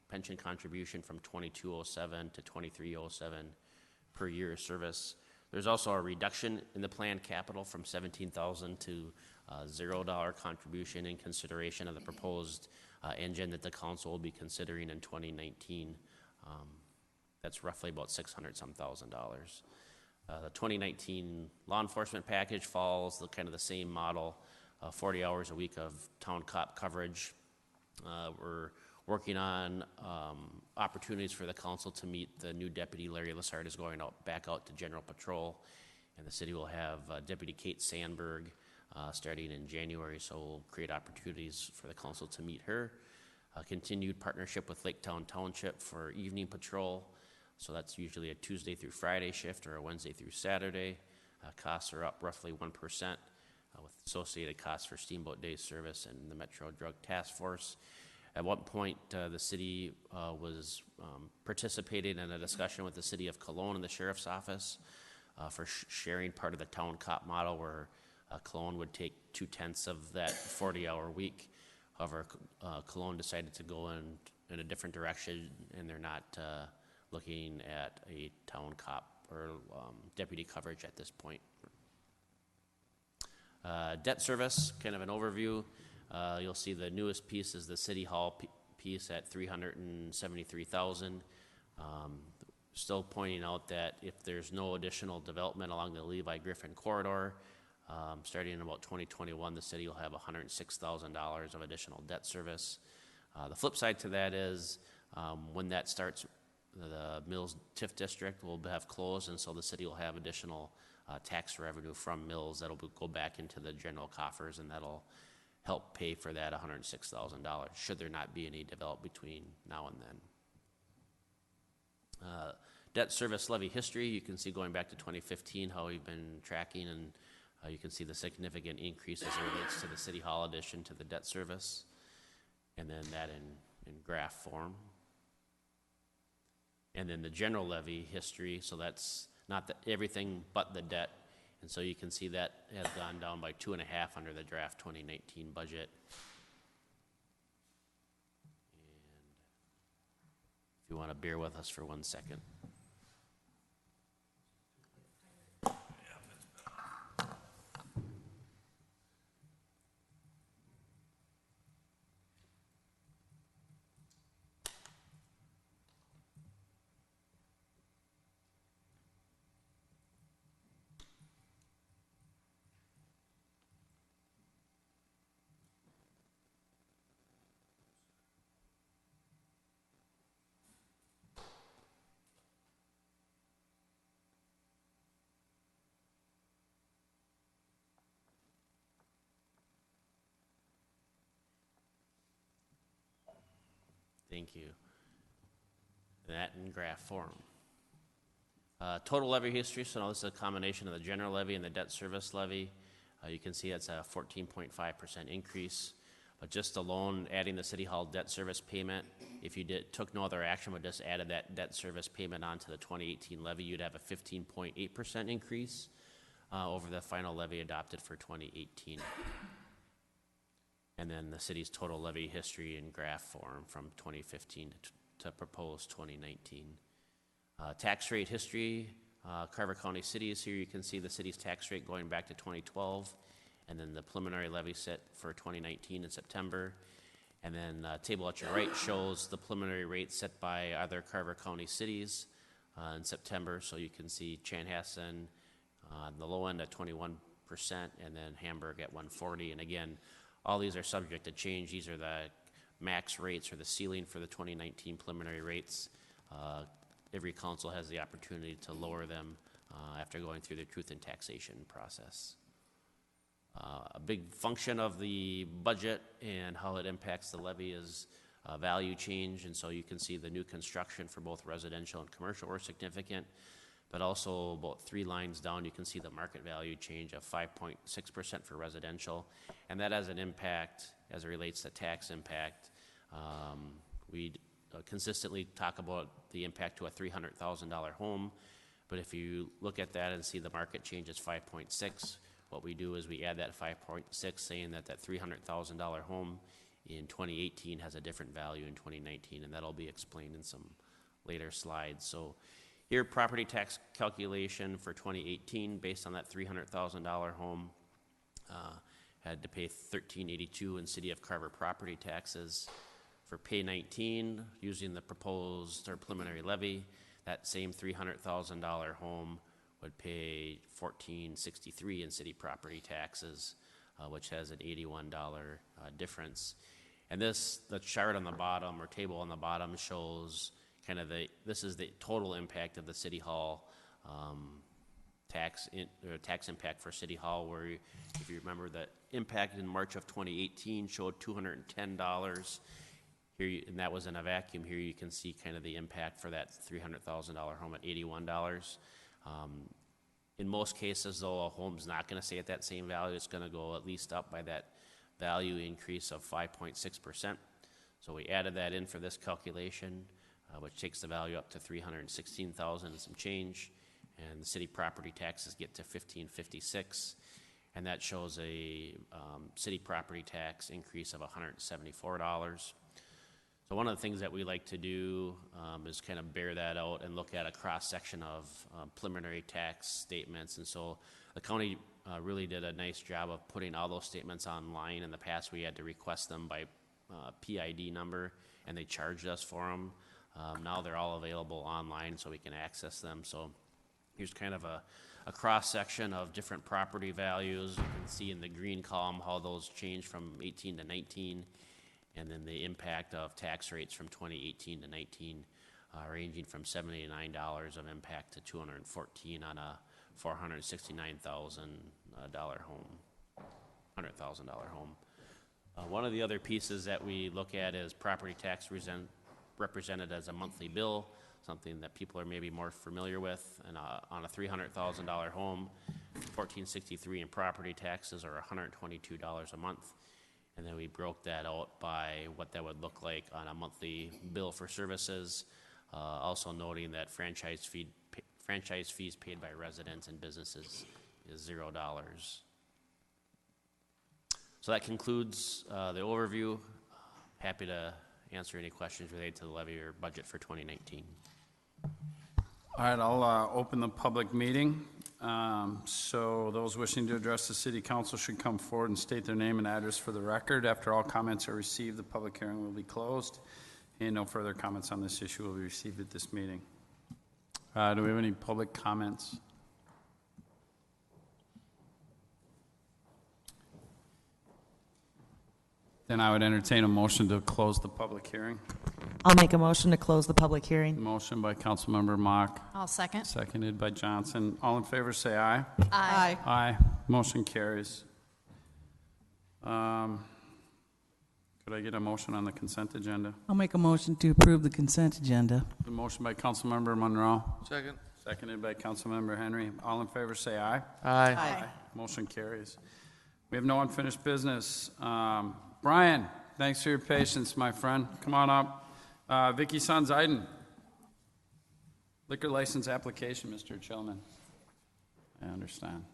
pension contribution from $22.07 to $23.07 per year of service. There's also a reduction in the planned capital from $17,000 to $0 contribution in consideration of the proposed engine that the council will be considering in 2019. That's roughly about $600,000. The 2019 law enforcement package follows kind of the same model, 40 hours a week of town cop coverage. We're working on opportunities for the council to meet the new deputy. Larry Lessard is going back out to general patrol, and the city will have Deputy Kate Sandberg starting in January, so we'll create opportunities for the council to meet her. Continued partnership with Laketown Township for evening patrol, so that's usually a Tuesday through Friday shift or a Wednesday through Saturday. Costs are up roughly 1%, with associated costs for Steamboat Day service and the Metro Drug Task Force. At one point, the city was participating in a discussion with the city of Cologne and the sheriff's office for sharing part of the town cop model, where Cologne would take 2/10 of that 40-hour week. However, Cologne decided to go in a different direction, and they're not looking at a town cop or deputy coverage at this point. Debt service, kind of an overview. You'll see the newest piece is the City Hall piece at $373,000. Still pointing out that if there's no additional development along the Levi Griffin corridor, starting in about 2021, the city will have $106,000 of additional debt service. The flip side to that is when that starts, the Mills TIF district will have closed, and so the city will have additional tax revenue from Mills that'll go back into the general coffers, and that'll help pay for that $106,000 should there not be any development between now and then. Debt service levy history, you can see going back to 2015 how we've been tracking, and you can see the significant increase as it relates to the City Hall addition to the debt service, and then that in graph form. And then the general levy history, so that's not everything but the debt. And so you can see that has gone down by 2.5 under the draft 2019 budget. And if you want to bear with us for 1 second. Thank you. That in graph form. Total levy history, so now this is a combination of the general levy and the debt service levy. You can see it's a 14.5% increase. But just alone, adding the City Hall debt service payment, if you took no other action but just added that debt service payment onto the 2018 levy, you'd have a 15.8% increase over the final levy adopted for 2018. And then the city's total levy history in graph form from 2015 to proposed 2019. Tax rate history, Carver County Cities, here you can see the city's tax rate going back to 2012, and then the preliminary levy set for 2019 in September. And then table at your right shows the preliminary rate set by other Carver County cities in September. So you can see Chanhassen on the low end at 21%, and then Hamburg at 140. And again, all these are subject to change. These are the max rates or the ceiling for the 2019 preliminary rates. Every council has the opportunity to lower them after going through the truth in taxation process. A big function of the budget and how it impacts the levy is value change, and so you can see the new construction for both residential and commercial were significant. but also about 3 lines down, you can see the market value change of 5.6% for residential, and that has an impact as it relates to tax impact. We consistently talk about the impact to a $300,000 home, but if you look at that and see the market change is 5.6, what we do is we add that 5.6, saying that that $300,000 home in 2018 has a different value in 2019, and that'll be explained in some later slides. So here, property tax calculation for 2018 based on that $300,000 home had to pay $13.82 in City of Carver property taxes. For pay 19, using the proposed or preliminary levy, that same $300,000 home would pay $14.63 in city property taxes, which has an $81 difference. And the chart on the bottom, or table on the bottom, shows kind of this is the total impact of the City Hall tax impact for City Hall, where if you remember, the impact in March of 2018 showed $210. Here, and that was in a vacuum. Here you can see kind of the impact for that $300,000 home at $81. In most cases, though, a home's not going to stay at that same value. It's going to go at least up by that value increase of 5.6%. So we added that in for this calculation, which takes the value up to $316,000 and some change, and the city property taxes get to $1,556, and that shows a city property tax increase of $174. So one of the things that we like to do is kind of bear that out and look at a cross-section of preliminary tax statements. And so the county really did a nice job of putting all those statements online. In the past, we had to request them by PID number, and they charged us for them. Now they're all available online, so we can access them. So here's kind of a cross-section of different property values. You can see in the green column how those changed from 18 to 19. And then the impact of tax rates from 2018 to 19, ranging from $79 of impact to $214 on a $469,000 home, $100,000 home. One of the other pieces that we look at is property tax represented as a monthly bill, something that people are maybe more familiar with. And on a $300,000 home, $1,463 in property taxes, or $122 a month. And then we broke that out by what that would look like on a monthly bill for services, also noting that franchise fees paid by residents and businesses is $0. So that concludes the overview. Happy to answer any questions related to the levy or budget for 2019. All right, I'll open the public meeting. So those wishing to address the city council should come forward and state their name and address for the record. After all comments are received, the public hearing will be closed, and no further comments on this issue will be received at this meeting. Do we have any public comments? Then I would entertain a motion to close the public hearing. I'll make a motion to close the public hearing. Motion by Councilmember Mock. I'll second. Seconded by Johnson. All in favor, say aye. Aye. Aye. Motion carries. Could I get a motion on the consent agenda? I'll make a motion to approve the consent agenda. A motion by Councilmember Monroe. Second. Seconded by Councilmember Henry. All in favor, say aye. Aye. Aye. Motion carries. We have no unfinished business. Brian, thanks for your patience, my friend. Come on up. Vicky Sanzeiden. Liquor license application, Mr. Chillman. I understand.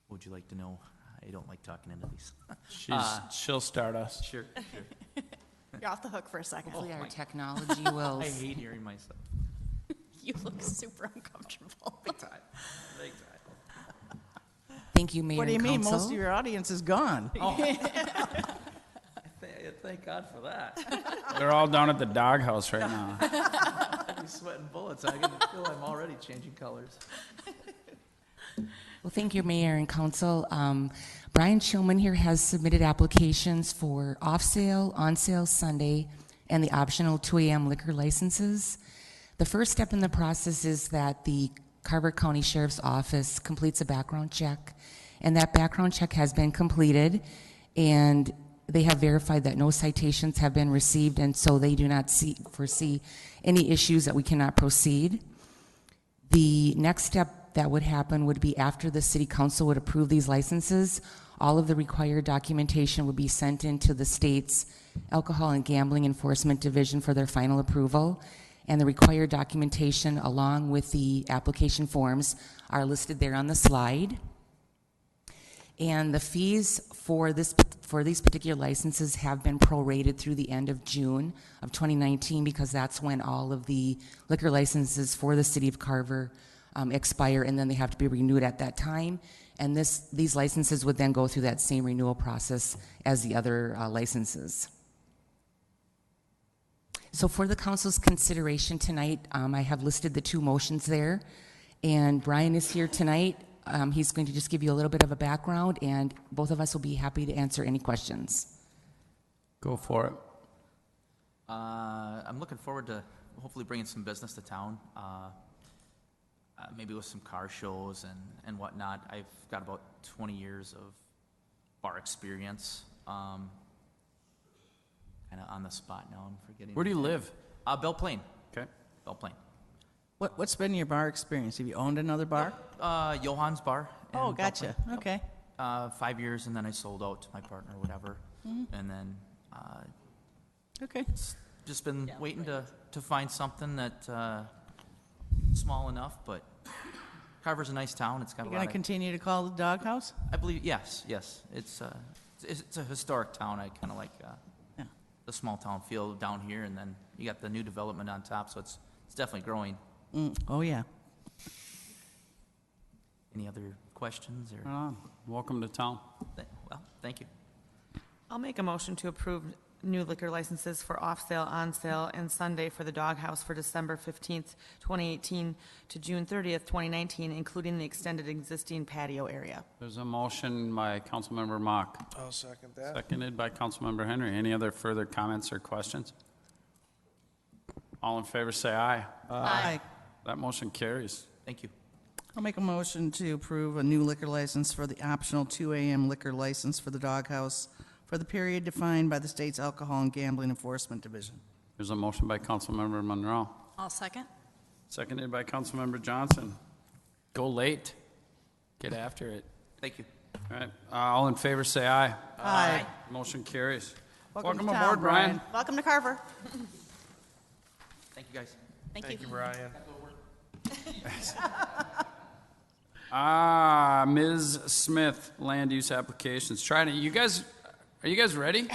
What would you like to know? I don't like talking into these. She'll start us. Sure. You're off the hook for a second. Hopefully our technology will. I hate hearing myself. You look super uncomfortable. Big time. Big time. Thank you, Mayor What do you and mean? Council. Most of your audience is gone. Oh. Thank God for that. They're all down at the doghouse right now. I'm sweating bullets. I can feel I'm already changing colors. Well, thank you, Mayor and Council. Brian Shulman here has submitted applications for off-sale, on-sale Sunday, and the optional 2 a.m. liquor licenses. The first step in the process is that the Carver County Sheriff's Office completes a background check, and that background check has been completed, and they have verified that no citations have been received, and so they do not foresee any issues that we cannot proceed. The next step that would happen would be after the city council would approve these licenses, all of the required documentation would be sent into the state's Alcohol and Gambling Enforcement Division for their final approval, and the required documentation along with the application forms are listed there on the slide. And the fees for these particular licenses have been prorated through the end of June of 2019 because that's when all of the liquor licenses for the city of Carver expire, and then they have to be renewed at that time. And these licenses would then go through that same renewal process as the other licenses. So for the council's consideration tonight, I have listed the two motions there, and Brian is here tonight. He's going to just give you a little bit of a background, and both of us will be happy to answer any questions. Go for it. I'm looking forward to hopefully bringing some business to town, maybe with some car shows and whatnot. I've got about 20 years of bar experience. Kind of on the spot now. I'm forgetting. Where do you live? Belle Plaine. Okay. Belle Plaine. What's been your bar experience? Have you owned another bar? Johan's Bar. in Oh, Belle gotcha. Plaine. Okay. 5 years, and then I sold out to my partner, whatever. And then Okay. it's just been waiting to find something that small enough, but Carver's a nice town. It's got You a lot gonna of. continue to call the doghouse? I believe yes. It's a historic town. I kind of like the small town feel down here, and then you got the new development on top, so it's definitely growing. Oh, yeah. Any other questions or? Welcome to town. Well, thank you. I'll make a motion to approve new liquor licenses for off-sale, on-sale, and Sunday for the Doghouse for December 15th, 2018 to June 30th, 2019, including the extended existing patio area. There's a motion by Councilmember Mock. I'll second that. Seconded by Councilmember Henry. Any other further comments or questions? All in favor say aye. Aye. That motion carries. Thank you. I'll make a motion to approve a new liquor license for the optional 2 a.m. liquor license for the doghouse for the period defined by the state's Alcohol and Gambling Enforcement Division. There's a motion by Councilmember Monroe. I'll second. Seconded by Councilmember Johnson. Go late. Get after it. Thank you. All right. All in favor say aye. Aye. Motion carries. Welcome to aboard, town, Brian. Welcome to Carver. Thank you, guys. Thank you. Brian. Ms. Smith, land use applications. Are you guys ready?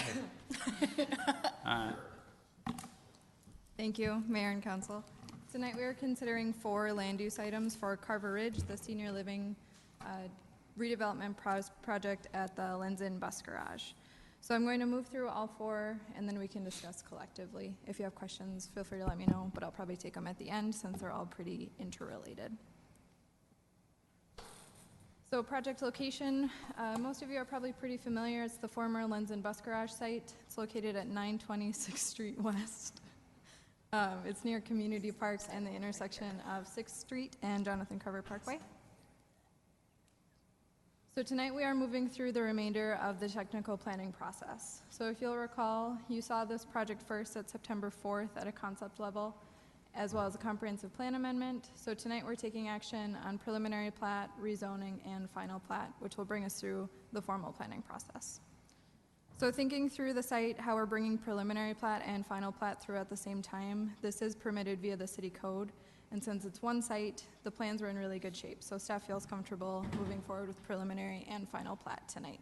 Thank you, Mayor and Council. Tonight we are considering 4 land use items for Carver Ridge, the senior living redevelopment project at the Lenzen Bus Garage. So I'm going to move through all 4, and then we can discuss collectively. If you have questions, feel free to let me know, but I'll probably take them at the end since they're all pretty interrelated. So project location, most of you are probably pretty familiar. It's the former Lenzen Bus Garage site. It's located at 920 6th Street West. It's near Community Parks and the intersection of 6th Street and Jonathan Carver Parkway. So tonight we are moving through the remainder of the technical planning process. So if you'll recall, you saw this project first at September 4th at a concept level, as well as a comprehensive plan amendment. So tonight we're taking action on preliminary plat, rezoning, and final plat, which will bring us through the formal planning process. So thinking through the site, how we're bringing preliminary plat and final plat through at the same time, this is permitted via the city code. And since it's one site, the plans were in really good shape. So staff feels comfortable moving forward with preliminary and final plat tonight.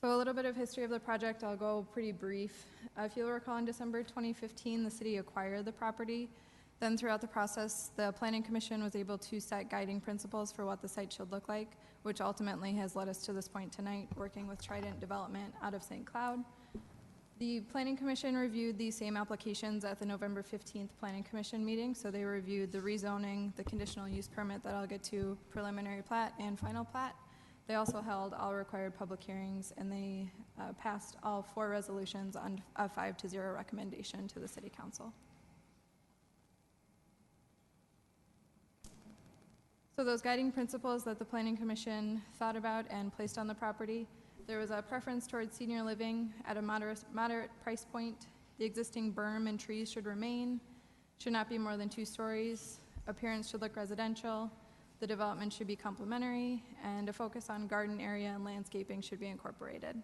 So a little bit of history of the project, I'll go pretty brief. If you'll recall, in December 2015, the city acquired the property. Then throughout the process, the Planning Commission was able to set guiding principles for what the site should look like, which ultimately has led us to this point tonight, working with Trident Development out of St. Cloud. The Planning Commission reviewed these same applications at the November 15th Planning Commission meeting. So they reviewed the rezoning, the conditional use permit that I'll get to, preliminary plat, and final plat. They also held all required public hearings, and they passed all 4 resolutions on a 5-0 recommendation to the City Council. So those guiding principles that the Planning Commission thought about and placed on the property, there was a preference towards senior living at a moderate price point. The existing berm and trees should remain, should not be more than 2 stories. Appearance should look residential. The development should be complementary, and a focus on garden area and landscaping should be incorporated.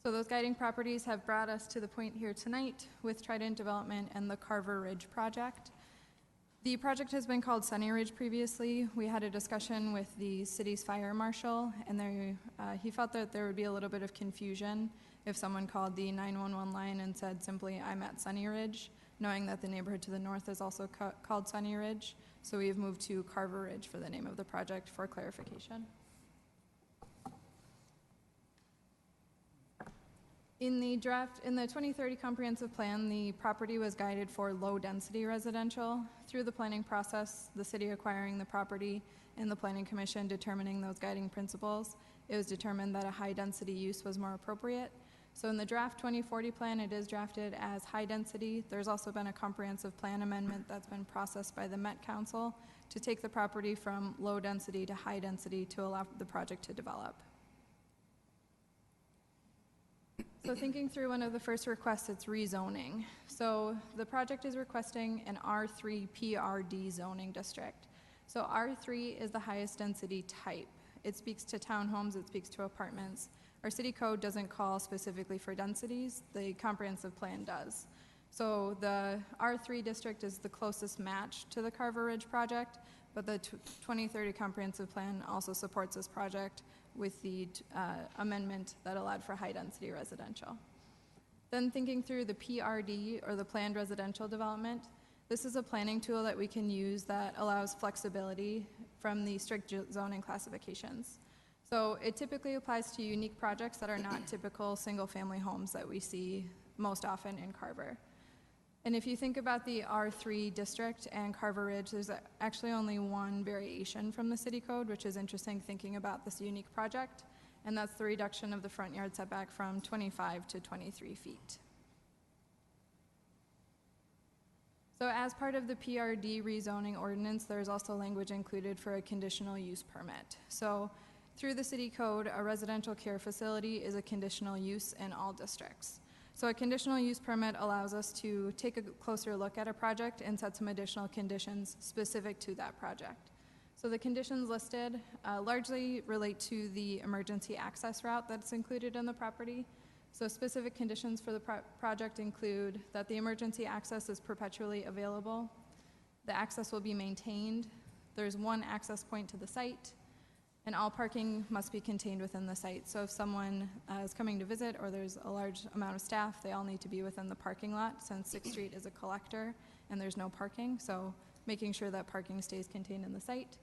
So those guiding properties have brought us to the point here tonight with Trident Development and the Carver Ridge project. The project has been called Sunny Ridge previously. We had a discussion with the city's fire marshal, and he felt that there would be a little bit of confusion if someone called the 911 line and said simply, "I'm at Sunny Ridge," knowing that the neighborhood to the north is also called Sunny Ridge. So we have moved to Carver Ridge for the name of the project for clarification. In the 2030 comprehensive plan, the property was guided for low-density residential. Through the planning process, the city acquiring the property and the planning commission determining those guiding principles, it was determined that a high-density use was more appropriate. So in the draft 2040 plan, it is drafted as high-density. There's also been a comprehensive plan amendment that's been processed by the Met Council to take the property from low-density to high-density to allow the project to develop. So thinking through one of the first requests, it's rezoning. So the project is requesting an R3 PRD zoning district. So R3 is the highest density type. It speaks to townhomes, it speaks to apartments. Our city code doesn't call specifically for densities, the comprehensive plan does. So the R3 district is the closest match to the Carver Ridge project, but the 2030 comprehensive plan also supports this project with the amendment that allowed for high-density residential. Then thinking through the PRD, or the planned residential development, this is a planning tool that we can use that allows flexibility from the strict zoning classifications. So it typically applies to unique projects that are not typical single-family homes that we see most often in Carver. And if you think about the R3 district and Carver Ridge, there's actually only one variation from the city code, which is interesting thinking about this unique project, and that's the reduction of the front yard setback from 25 to 23 feet. So as part of the PRD rezoning ordinance, there's also language included for a conditional use permit. So through the city code, a residential care facility is a conditional use in all districts. So a conditional use permit allows us to take a closer look at a project and set some additional conditions specific to that project. So the conditions listed largely relate to the emergency access route that's included in the property. So specific conditions for the project include that the emergency access is perpetually available, the access will be maintained, there's one access point to the site, and all parking must be contained within the site. So if someone is coming to visit or there's a large amount of staff, they all need to be within the parking lot since 6th Street is a collector and there's no parking. So making sure that parking stays contained in the site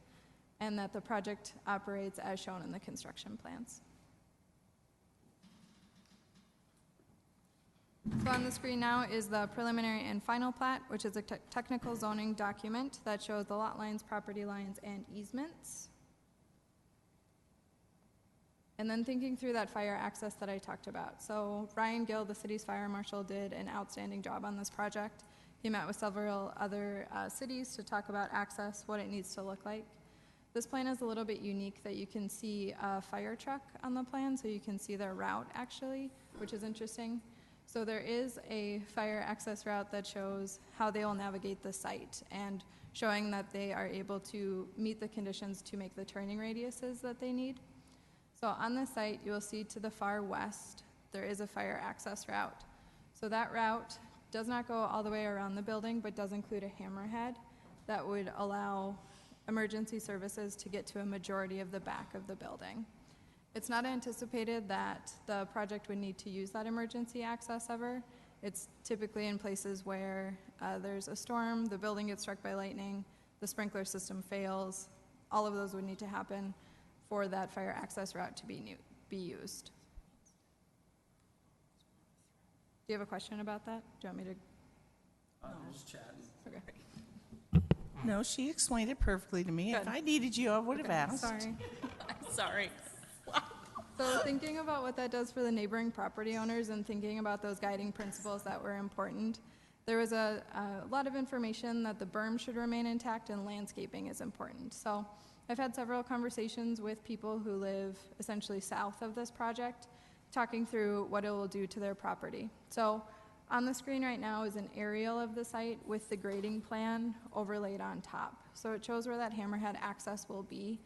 and that the project operates as shown in the construction plans. So on the screen now is the preliminary and final plat, which is a technical zoning document that shows the lot lines, property lines, and easements. And then thinking through that fire access that I talked about. So Ryan Gill, the city's fire marshal, did an outstanding job on this project. He met with several other cities to talk about access, what it needs to look like. This plan is a little bit unique that you can see a fire truck on the plan, so you can see their route actually, which is interesting. So there is a fire access route that shows how they will navigate the site and showing that they are able to meet the conditions to make the turning radiuses that they need. So on this site, you will see to the far west, there is a fire access route. So that route does not go all the way around the building, but does include a hammerhead that would allow emergency services to get to a majority of the back of the building. It's not anticipated that the project would need to use that emergency access ever. It's typically in places where there's a storm, the building gets struck by lightning, the sprinkler system fails. All of those would need to happen for that fire access route to be used. Do you have a question about that? Do you want me to? Just chatting. Okay. No, she explained it perfectly to me. Good. If I needed you, I would have asked. Sorry. I'm sorry. So thinking about what that does for the neighboring property owners and thinking about those guiding principles that were important, There was a lot of information that the berm should remain intact and landscaping is important. So I've had several conversations with people who live essentially south of this project, talking through what it will do to their property. So on the screen right now is an aerial of the site with the grading plan overlaid on top. So it shows where that hammerhead access will be.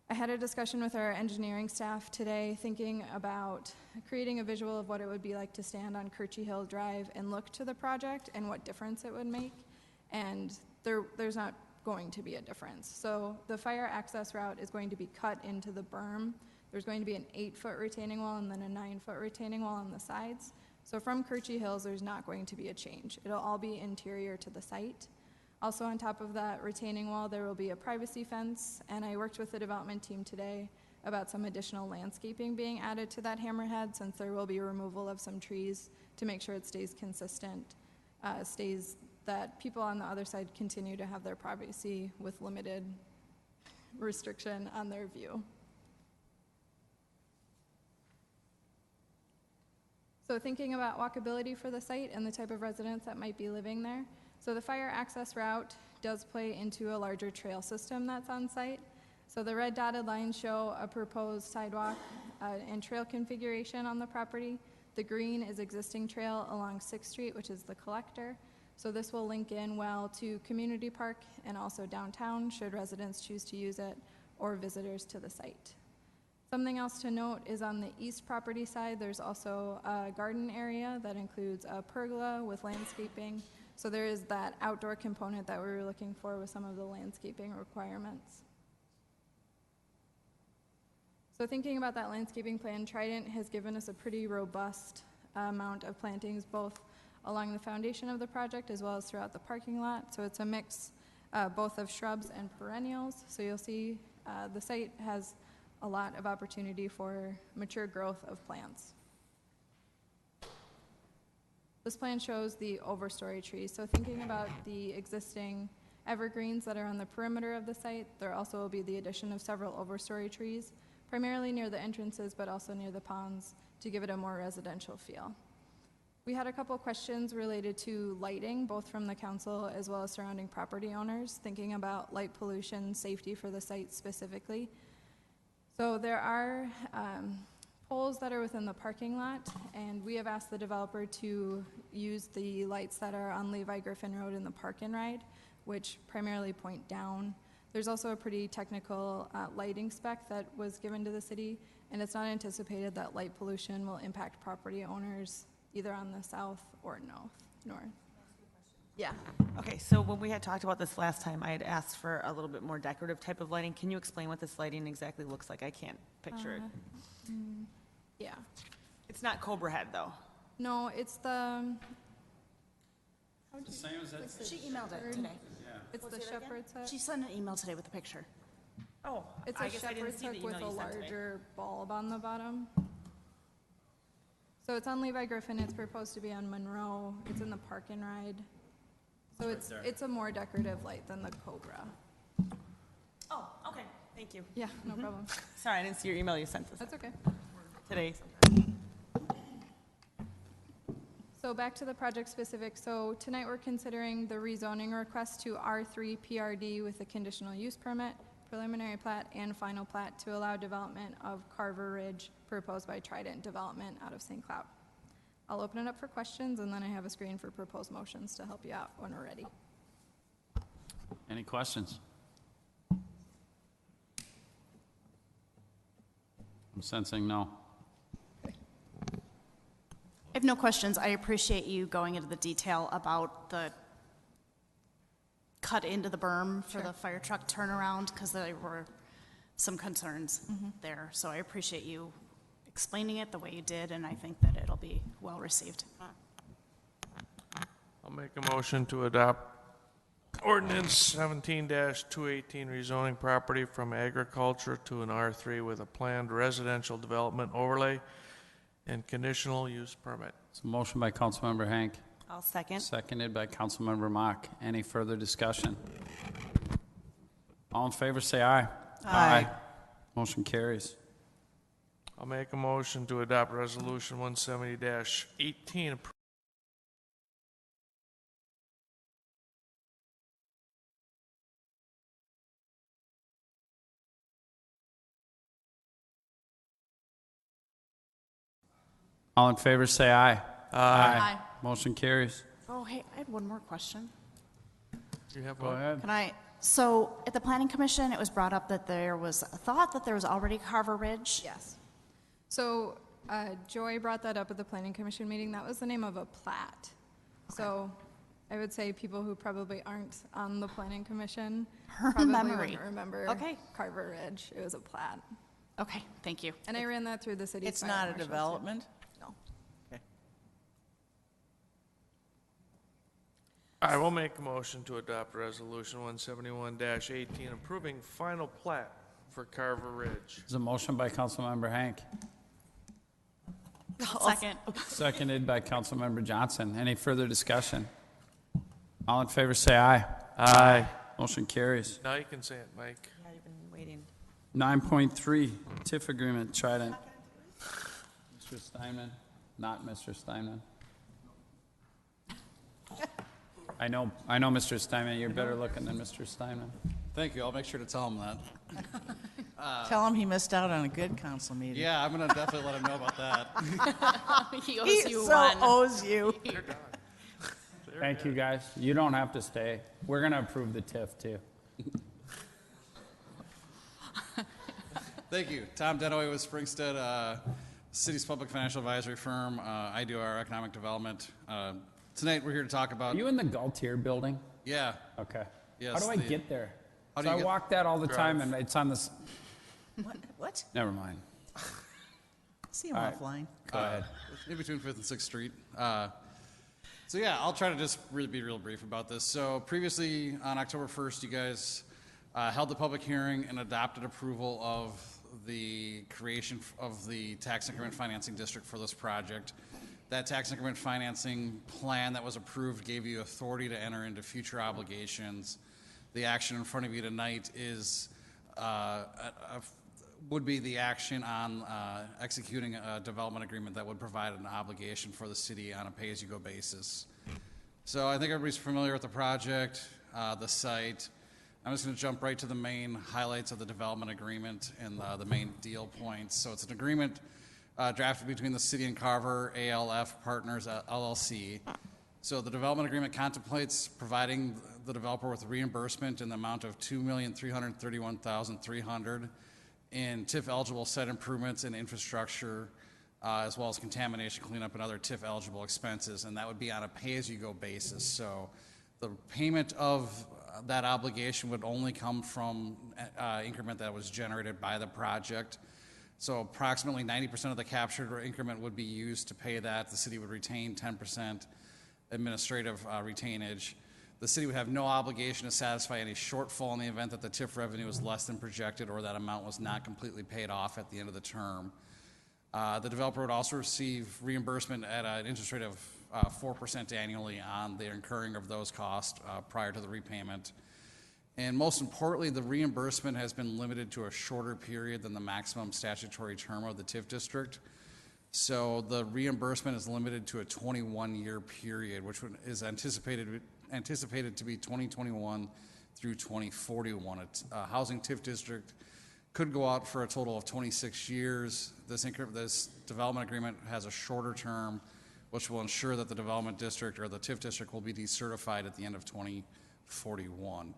I had a discussion with our engineering staff today thinking about creating a visual of what it would be like to stand on Kirchy Hill Drive and look to the project and what difference it would make. And there's not going to be a difference. So the fire access route is going to be cut into the berm. There's going to be an 8-foot retaining wall and then a 9-foot retaining wall on the sides. So from Kirchy Hills, there's not going to be a change. It'll all be interior to the site. Also on top of that retaining wall, there will be a privacy fence, and I worked with the development team today about some additional landscaping being added to that hammerhead, since there will be removal of some trees to make sure it stays consistent, that people on the other side continue to have their privacy with limited restriction on their view. So thinking about walkability for the site and the type of residents that might be living there. So the fire access route does play into a larger trail system that's on site. So the red dotted lines show a proposed sidewalk and trail configuration on the property. The green is existing trail along 6th Street, which is the collector. So this will link in well to Community Park and also downtown, should residents choose to use it, or visitors to the site. Something else to note is on the east property side, there's also a garden area that includes a pergola with landscaping. So there is that outdoor component that we were looking for with some of the landscaping requirements. So thinking about that landscaping plan, Trident has given us a pretty robust amount of plantings, both along the foundation of the project as well as throughout the parking lot. So it's a mix both of shrubs and perennials. So you'll see the site has a lot of opportunity for mature growth of plants. This plan shows the overstory trees. So thinking about the existing evergreens that are on the perimeter of the site, there also will be the addition of several overstory trees, primarily near the entrances, but also near the ponds to give it a more residential feel. We had a couple questions related to lighting, both from the council as well as surrounding property owners, thinking about light pollution, safety for the site specifically. So there are poles that are within the parking lot, and we have asked the developer to use the lights that are on Levi Griffin Road in the park and ride, which primarily point down. There's also a pretty technical lighting spec that was given to the city, and it's not anticipated that light pollution will impact property owners either on the south or north. Yeah. Okay, so when we had talked about this last time, I had asked for a little bit more decorative type of lighting. Can you explain what this lighting exactly looks like? I can't picture it. Yeah. It's not Cobra Head, though. No, it's the... The same as that. She emailed it today. Yeah. It's the shepherd's hut. She sent an email today with a picture. Oh, It's I a guess I didn't shepherd's see the hook with email a you sent today. larger bulb on the bottom. So it's on Levi Griffin. It's proposed to be on Monroe. It's in the park and ride. So it's a more decorative light than the Cobra. Oh, okay, thank you. Yeah, no problem. Sorry, I didn't see your email you sent us That's okay. today. So back to the project specific. So tonight we're considering the rezoning request to R3 PRD with a conditional use permit, preliminary plat, and final plat to allow development of Carver Ridge proposed by Trident Development out of St. Cloud. I'll open it up for questions, and then I have a screen for proposed motions to help you out when we're ready. Any questions? I'm sensing no. I have no questions. I appreciate you going into the detail about the cut into the berm for the fire truck turnaround, because there were some concerns there. So I appreciate you explaining it the way you did, and I think that it'll be well received. I'll make a motion to adopt ordinance 17-218 rezoning property from agriculture to an R3 with a planned residential development overlay and conditional use permit. It's a motion by Councilmember Hank. I'll second. Seconded by Councilmember Mock. Any further discussion? All in favor, say aye. Aye. Motion carries. I'll make a motion to adopt resolution 170-18 All in favor, say aye. Aye. Motion carries. Oh, hey, I had one more question. You have Go one? ahead. So at the planning commission, it was brought up that there was a thought that there was already Carver Ridge. Yes. So Joy brought that up at the planning commission meeting. That was the name of a plat. So I would say people who probably aren't on the planning commission probably memory. wouldn't remember Carver Ridge. It was a plat. Okay, thank you. And I ran that through the city. It's fire not a marshal, too. development? No. Okay. I will make a motion to adopt Resolution 171-18, approving final plat for Carver Ridge. There's a motion by Councilmember Hank, Second. seconded by Councilmember Johnson. Any further discussion? All in favor, say aye. Aye. Motion carries. Now you can say it, Mike. Yeah, you've been waiting. 9.3, TIF agreement, Trident. Mr. Steinman, not Mr. Steinman. I know, Mr. Steinman, you're better looking than Mr. Steinman. Thank you. I'll make sure to tell him that. Tell him he missed out on a good council meeting. Yeah, I'm going to definitely let him know about that. He owes He you so one. owes you. Thank you, guys. You don't have to stay. We're going to approve the TIF, too. Thank you. Tom Denaway with Springstead, city's public financial advisory firm. I do our economic development. Tonight we're here to talk about. Are you in the Galtier building? Yeah. Okay. Yes, How do I get there? How do So you I get- walk that all the time, and it's on this. What? Never mind. See him All right. offline. Go ahead. In between 5th and 6th Street. So yeah, I'll try to just really be real brief about this. So previously, on October 1st, you guys held the public hearing and adopted approval of the creation of the tax increment financing district for this project. That tax increment financing plan that was approved gave you authority to enter into future obligations. The action in front of you tonight is would be the action on executing a development agreement that would provide an obligation for the city on a pay-as-you-go basis. So I think everybody's familiar with the project, the site. I'm just going to jump right to the main highlights of the development agreement and the main deal points. So it's an agreement drafted between the city and Carver ALF Partners LLC. So the development agreement contemplates providing the developer with reimbursement in the amount of $2,331,300 in TIF-eligible site improvements and infrastructure, as well as contamination cleanup and other TIF-eligible expenses, and that would be on a pay-as-you-go basis. So the payment of that obligation would only come from increment that was generated by the project. So approximately 90% of the captured increment would be used to pay that. The city would retain 10% administrative retainage. The city would have no obligation to satisfy any shortfall in the event that the TIF revenue is less than projected or that amount was not completely paid off at the end of the term. The developer would also receive reimbursement at an interest rate of 4% annually on the incurring of those costs prior to the repayment. And most importantly, the reimbursement has been limited to a shorter period than the maximum statutory term of the TIF district. So the reimbursement is limited to a 21-year period, which is anticipated to be 2021 through 2041. A housing TIF district could go out for a total of 26 years. This development agreement has a shorter term, which will ensure that the development district or the TIF district will be decertified at the end of 2041.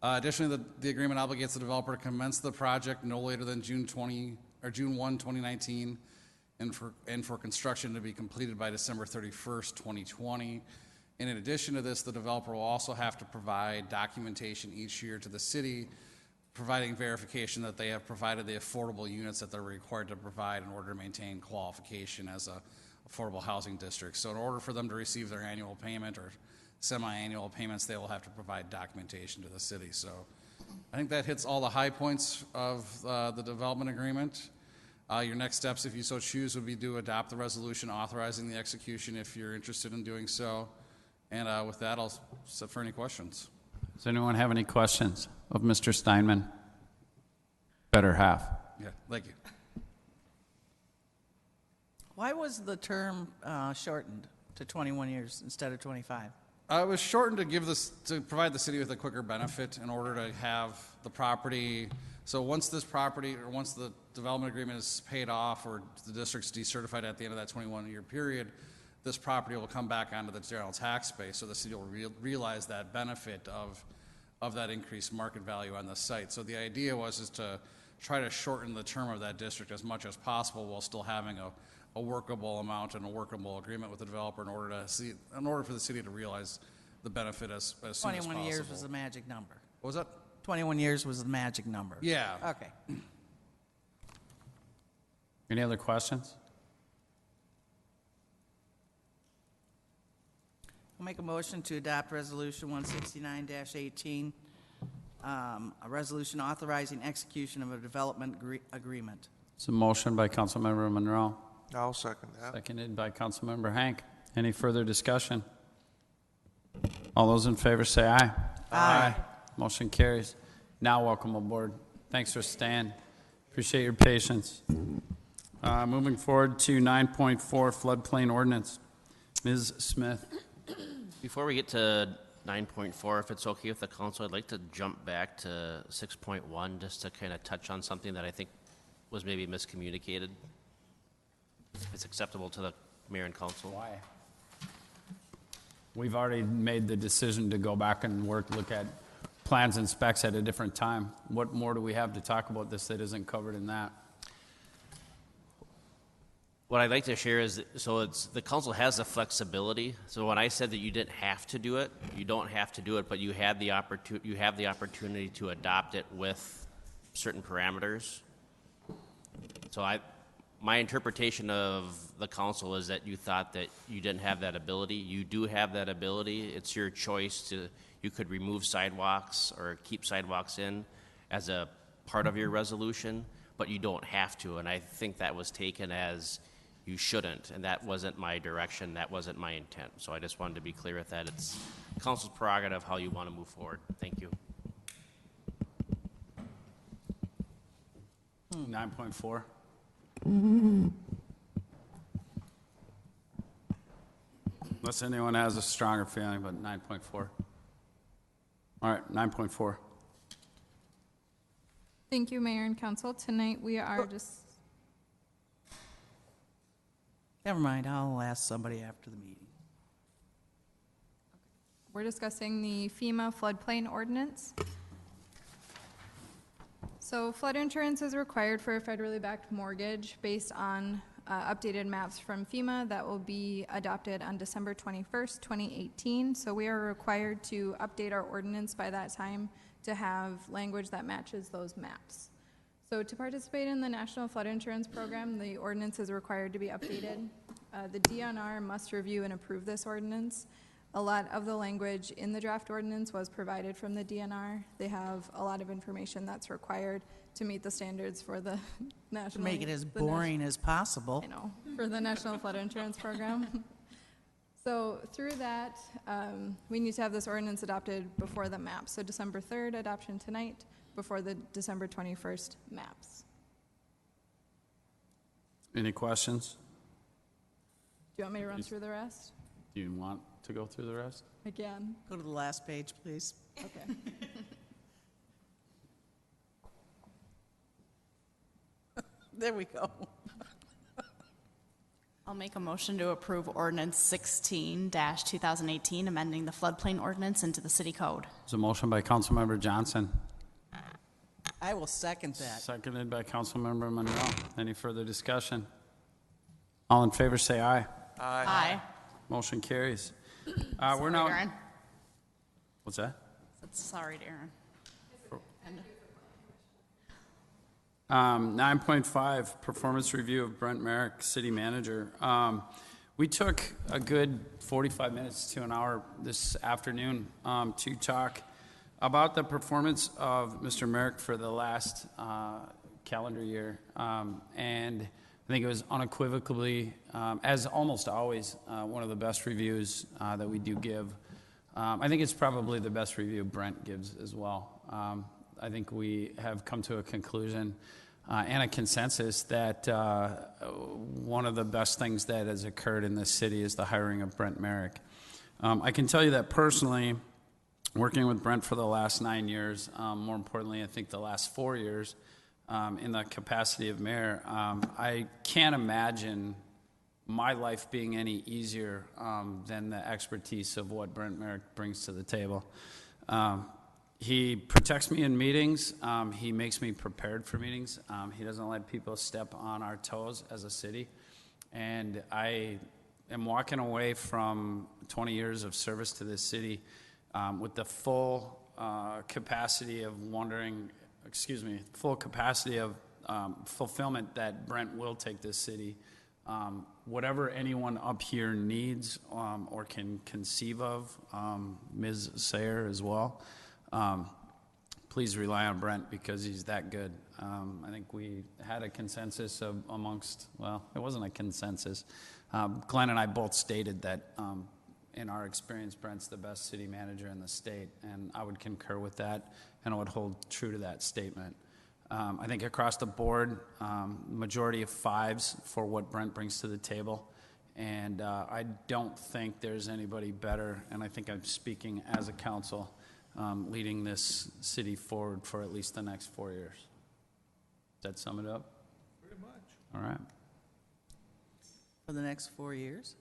Additionally, the agreement obligates the developer to commence the project no later than June 1, 2019, and for construction to be completed by December 31st, 2020. And in addition to this, the developer will also have to provide documentation each year to the city, providing verification that they have provided the affordable units that they're required to provide in order to maintain qualification as a affordable housing district. So in order for them to receive their annual payment or semi-annual payments, they will have to provide documentation to the city. So I think that hits all the high points of the development agreement. Your next steps, if you so choose, would be to adopt the resolution authorizing the execution if you're interested in doing so. And with that, I'll sit for any questions. Does anyone have any questions of Mr. Steinman? Better half. Yeah, thank you. Why was the term shortened to 21 years instead of 25? It was shortened to provide the city with a quicker benefit in order to have the property So once this property, or once the development agreement is paid off, or the district's decertified at the end of that 21-year period, this property will come back onto the general tax base, so the city will realize that benefit of that increased market value on the site. So the idea is to try to shorten the term of that district as much as possible while still having a workable amount and a workable agreement with the developer in order for the city to realize the benefit as soon as possible. 21 years was the magic number. What was that? 21 years was the magic number. Yeah. Okay. Any other questions? I'll make a motion to adopt Resolution 169-18, a resolution authorizing execution of a development agreement. It's a motion by Councilmember Monroe, I'll second that. seconded by Councilmember Hank. Any further discussion? All those in favor say aye. Aye. Motion carries. Now welcome aboard. Thanks for staying. Appreciate your patience. Moving forward to 9.4 floodplain ordinance. Ms. Smith. Before we get to 9.4, if it's okay with the council, I'd like to jump back to 6.1 just to kind of touch on something that I think was maybe miscommunicated. If it's acceptable to the mayor and council. Why? We've already made the decision to go back and look at plans and specs at a different time. What more do we have to talk about this that isn't covered in that? What I'd like to share is, the council has the flexibility. So when I said that you didn't have to do it, you don't have to do it, but you have the opportunity to adopt it with certain parameters. So my interpretation of the council is that you thought that you didn't have that ability. You do have that ability. It's your choice you could remove sidewalks or keep sidewalks in as a part of your resolution, but you don't have to. And I think that was taken as you shouldn't, and that wasn't my direction, that wasn't my intent. So I just wanted to be clear with that. It's council's prerogative how you want to move forward. Thank you. 9.4. Unless anyone has a stronger feeling, but 9.4. All right, 9.4. Thank you, Mayor and Council. Tonight we are just, Never mind, I'll ask somebody after the meeting. we're discussing the FEMA floodplain ordinance. So flood insurance is required for a federally backed mortgage based on updated maps from FEMA that will be adopted on December 21st, 2018. So we are required to update our ordinance by that time to have language that matches those maps. So to participate in the National Flood Insurance Program, the ordinance is required to be updated. The DNR must review and approve this ordinance. A lot of the language in the draft ordinance was provided from the DNR. They have a lot of information that's required to meet the standards for the national. To make it as boring as possible. I know, for the National Flood Insurance Program. So through that, we need to have this ordinance adopted before the maps. So December 3rd, adoption tonight, before the December 21st maps. Any questions? Do you want me to run through the rest? Do you want to go through the rest? I can. Go to the last page, please. Okay. There we go. I'll make a motion to approve ordinance 16-2018, amending the floodplain ordinance into the city code. There's a motion by Councilmember Johnson, I will second that. seconded by Councilmember Monroe. Any further discussion? All in favor say aye. Aye. Motion carries. We're Sorry, now. Aaron. What's that? Sorry, Aaron. 9.5, performance review of Brent Merrick, city manager. We took a good 45 minutes to an hour this afternoon to talk about the performance of Mr. Merrick for the last calendar year. And I think it was unequivocally, as almost always, one of the best reviews that we do give. I think it's probably the best review Brent gives as well. I think we have come to a conclusion and a consensus that one of the best things that has occurred in this city is the hiring of Brent Merrick. I can tell you that personally, working with Brent for the last 9 years, more importantly, I think the last 4 years, in the capacity of mayor. I can't imagine my life being any easier than the expertise of what Brent Merrick brings to the table. He protects me in meetings. He makes me prepared for meetings. He doesn't let people step on our toes as a city. And I am walking away from 20 years of service to this city with the full capacity of fulfillment that Brent will take this city. Whatever anyone up here needs or can conceive of, Ms. Sayer as well, please rely on Brent because he's that good. I think we had a consensus amongst, well, it wasn't a consensus. Glenn and I both stated that in our experience, Brent's the best city manager in the state, and I would concur with that, and I would hold true to that statement. I think across the board, majority of 5s for what Brent brings to the table, and I don't think there's anybody better, and I think I'm speaking as a council, leading this city forward for at least the next 4 years. Does that sum it up? Pretty much. All right. For the next 4 years?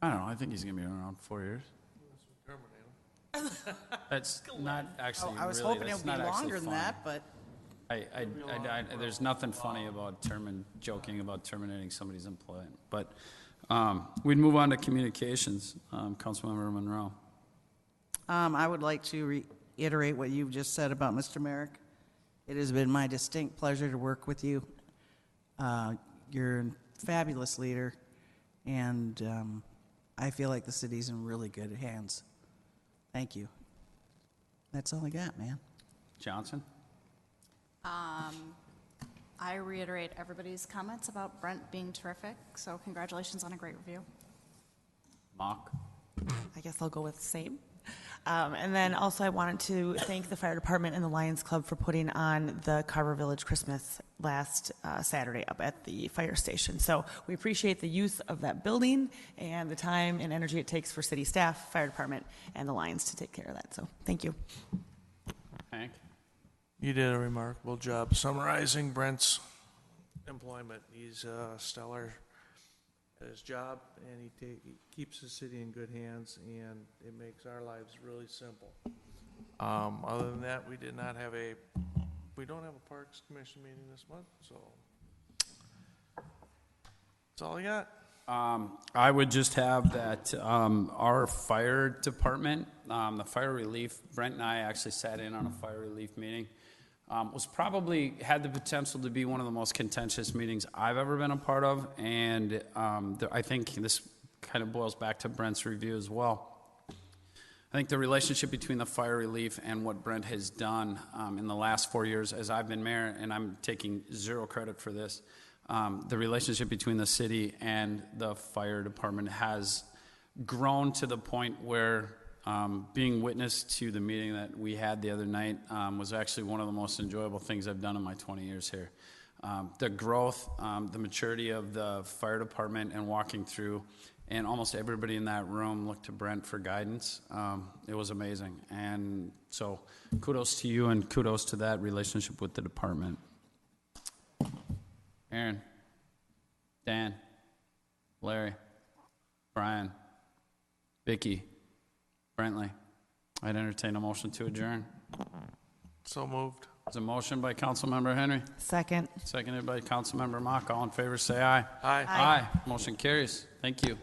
I don't know. I think he's going to be around 4 years. That's not actually. I was really, hoping it that's would be not actually longer than funny. that, but There's nothing funny about joking about terminating somebody's employment. But we'd move on to communications. Councilmember Monroe. I would like to reiterate what you've just said about Mr. Merrick. It has been my distinct pleasure to work with you. You're a fabulous leader, and I feel like the city's in really good hands. Thank you. That's all I got, man. Johnson? I reiterate everybody's comments about Brent being terrific, so congratulations on a great review. Mock? I guess I'll go with the same. And then also I wanted to thank the fire department and the Lions Club for putting on the Carver Village Christmas last Saturday up at the fire station. So we appreciate the use of that building and the time and energy it takes for city staff, fire department, and the Lions to take care of that. So thank you. Hank? You did a remarkable job summarizing Brent's employment. He's stellar at his job, and he keeps the city in good hands, and it makes our lives really simple. Other than that, we don't have a Parks Commission meeting this month, so that's all I got. I would just have that our fire department, the fire relief, Brent and I actually sat in on a fire relief meeting, had the potential to be one of the most contentious meetings I've ever been a part of, and I think this kind of boils back to Brent's review as well. I think the relationship between the fire relief and what Brent has done in the last 4 years as I've been mayor, and I'm taking zero credit for this, the relationship between the city and the fire department has grown to the point where being witness to the meeting that we had the other night was actually one of the most enjoyable things I've done in my 20 years here. The growth, the maturity of the fire department and walking through, and almost everybody in that room looked to Brent for guidance. It was amazing. And so kudos to you and kudos to that relationship with the department. Aaron, Dan, Larry, Brian, Vicky, Brentley, I'd entertain a motion to adjourn. So moved. There's a motion by Councilmember Henry. Second. Seconded by Councilmember Mock. All in favor say aye. Aye. Aye. Motion carries. Thank you.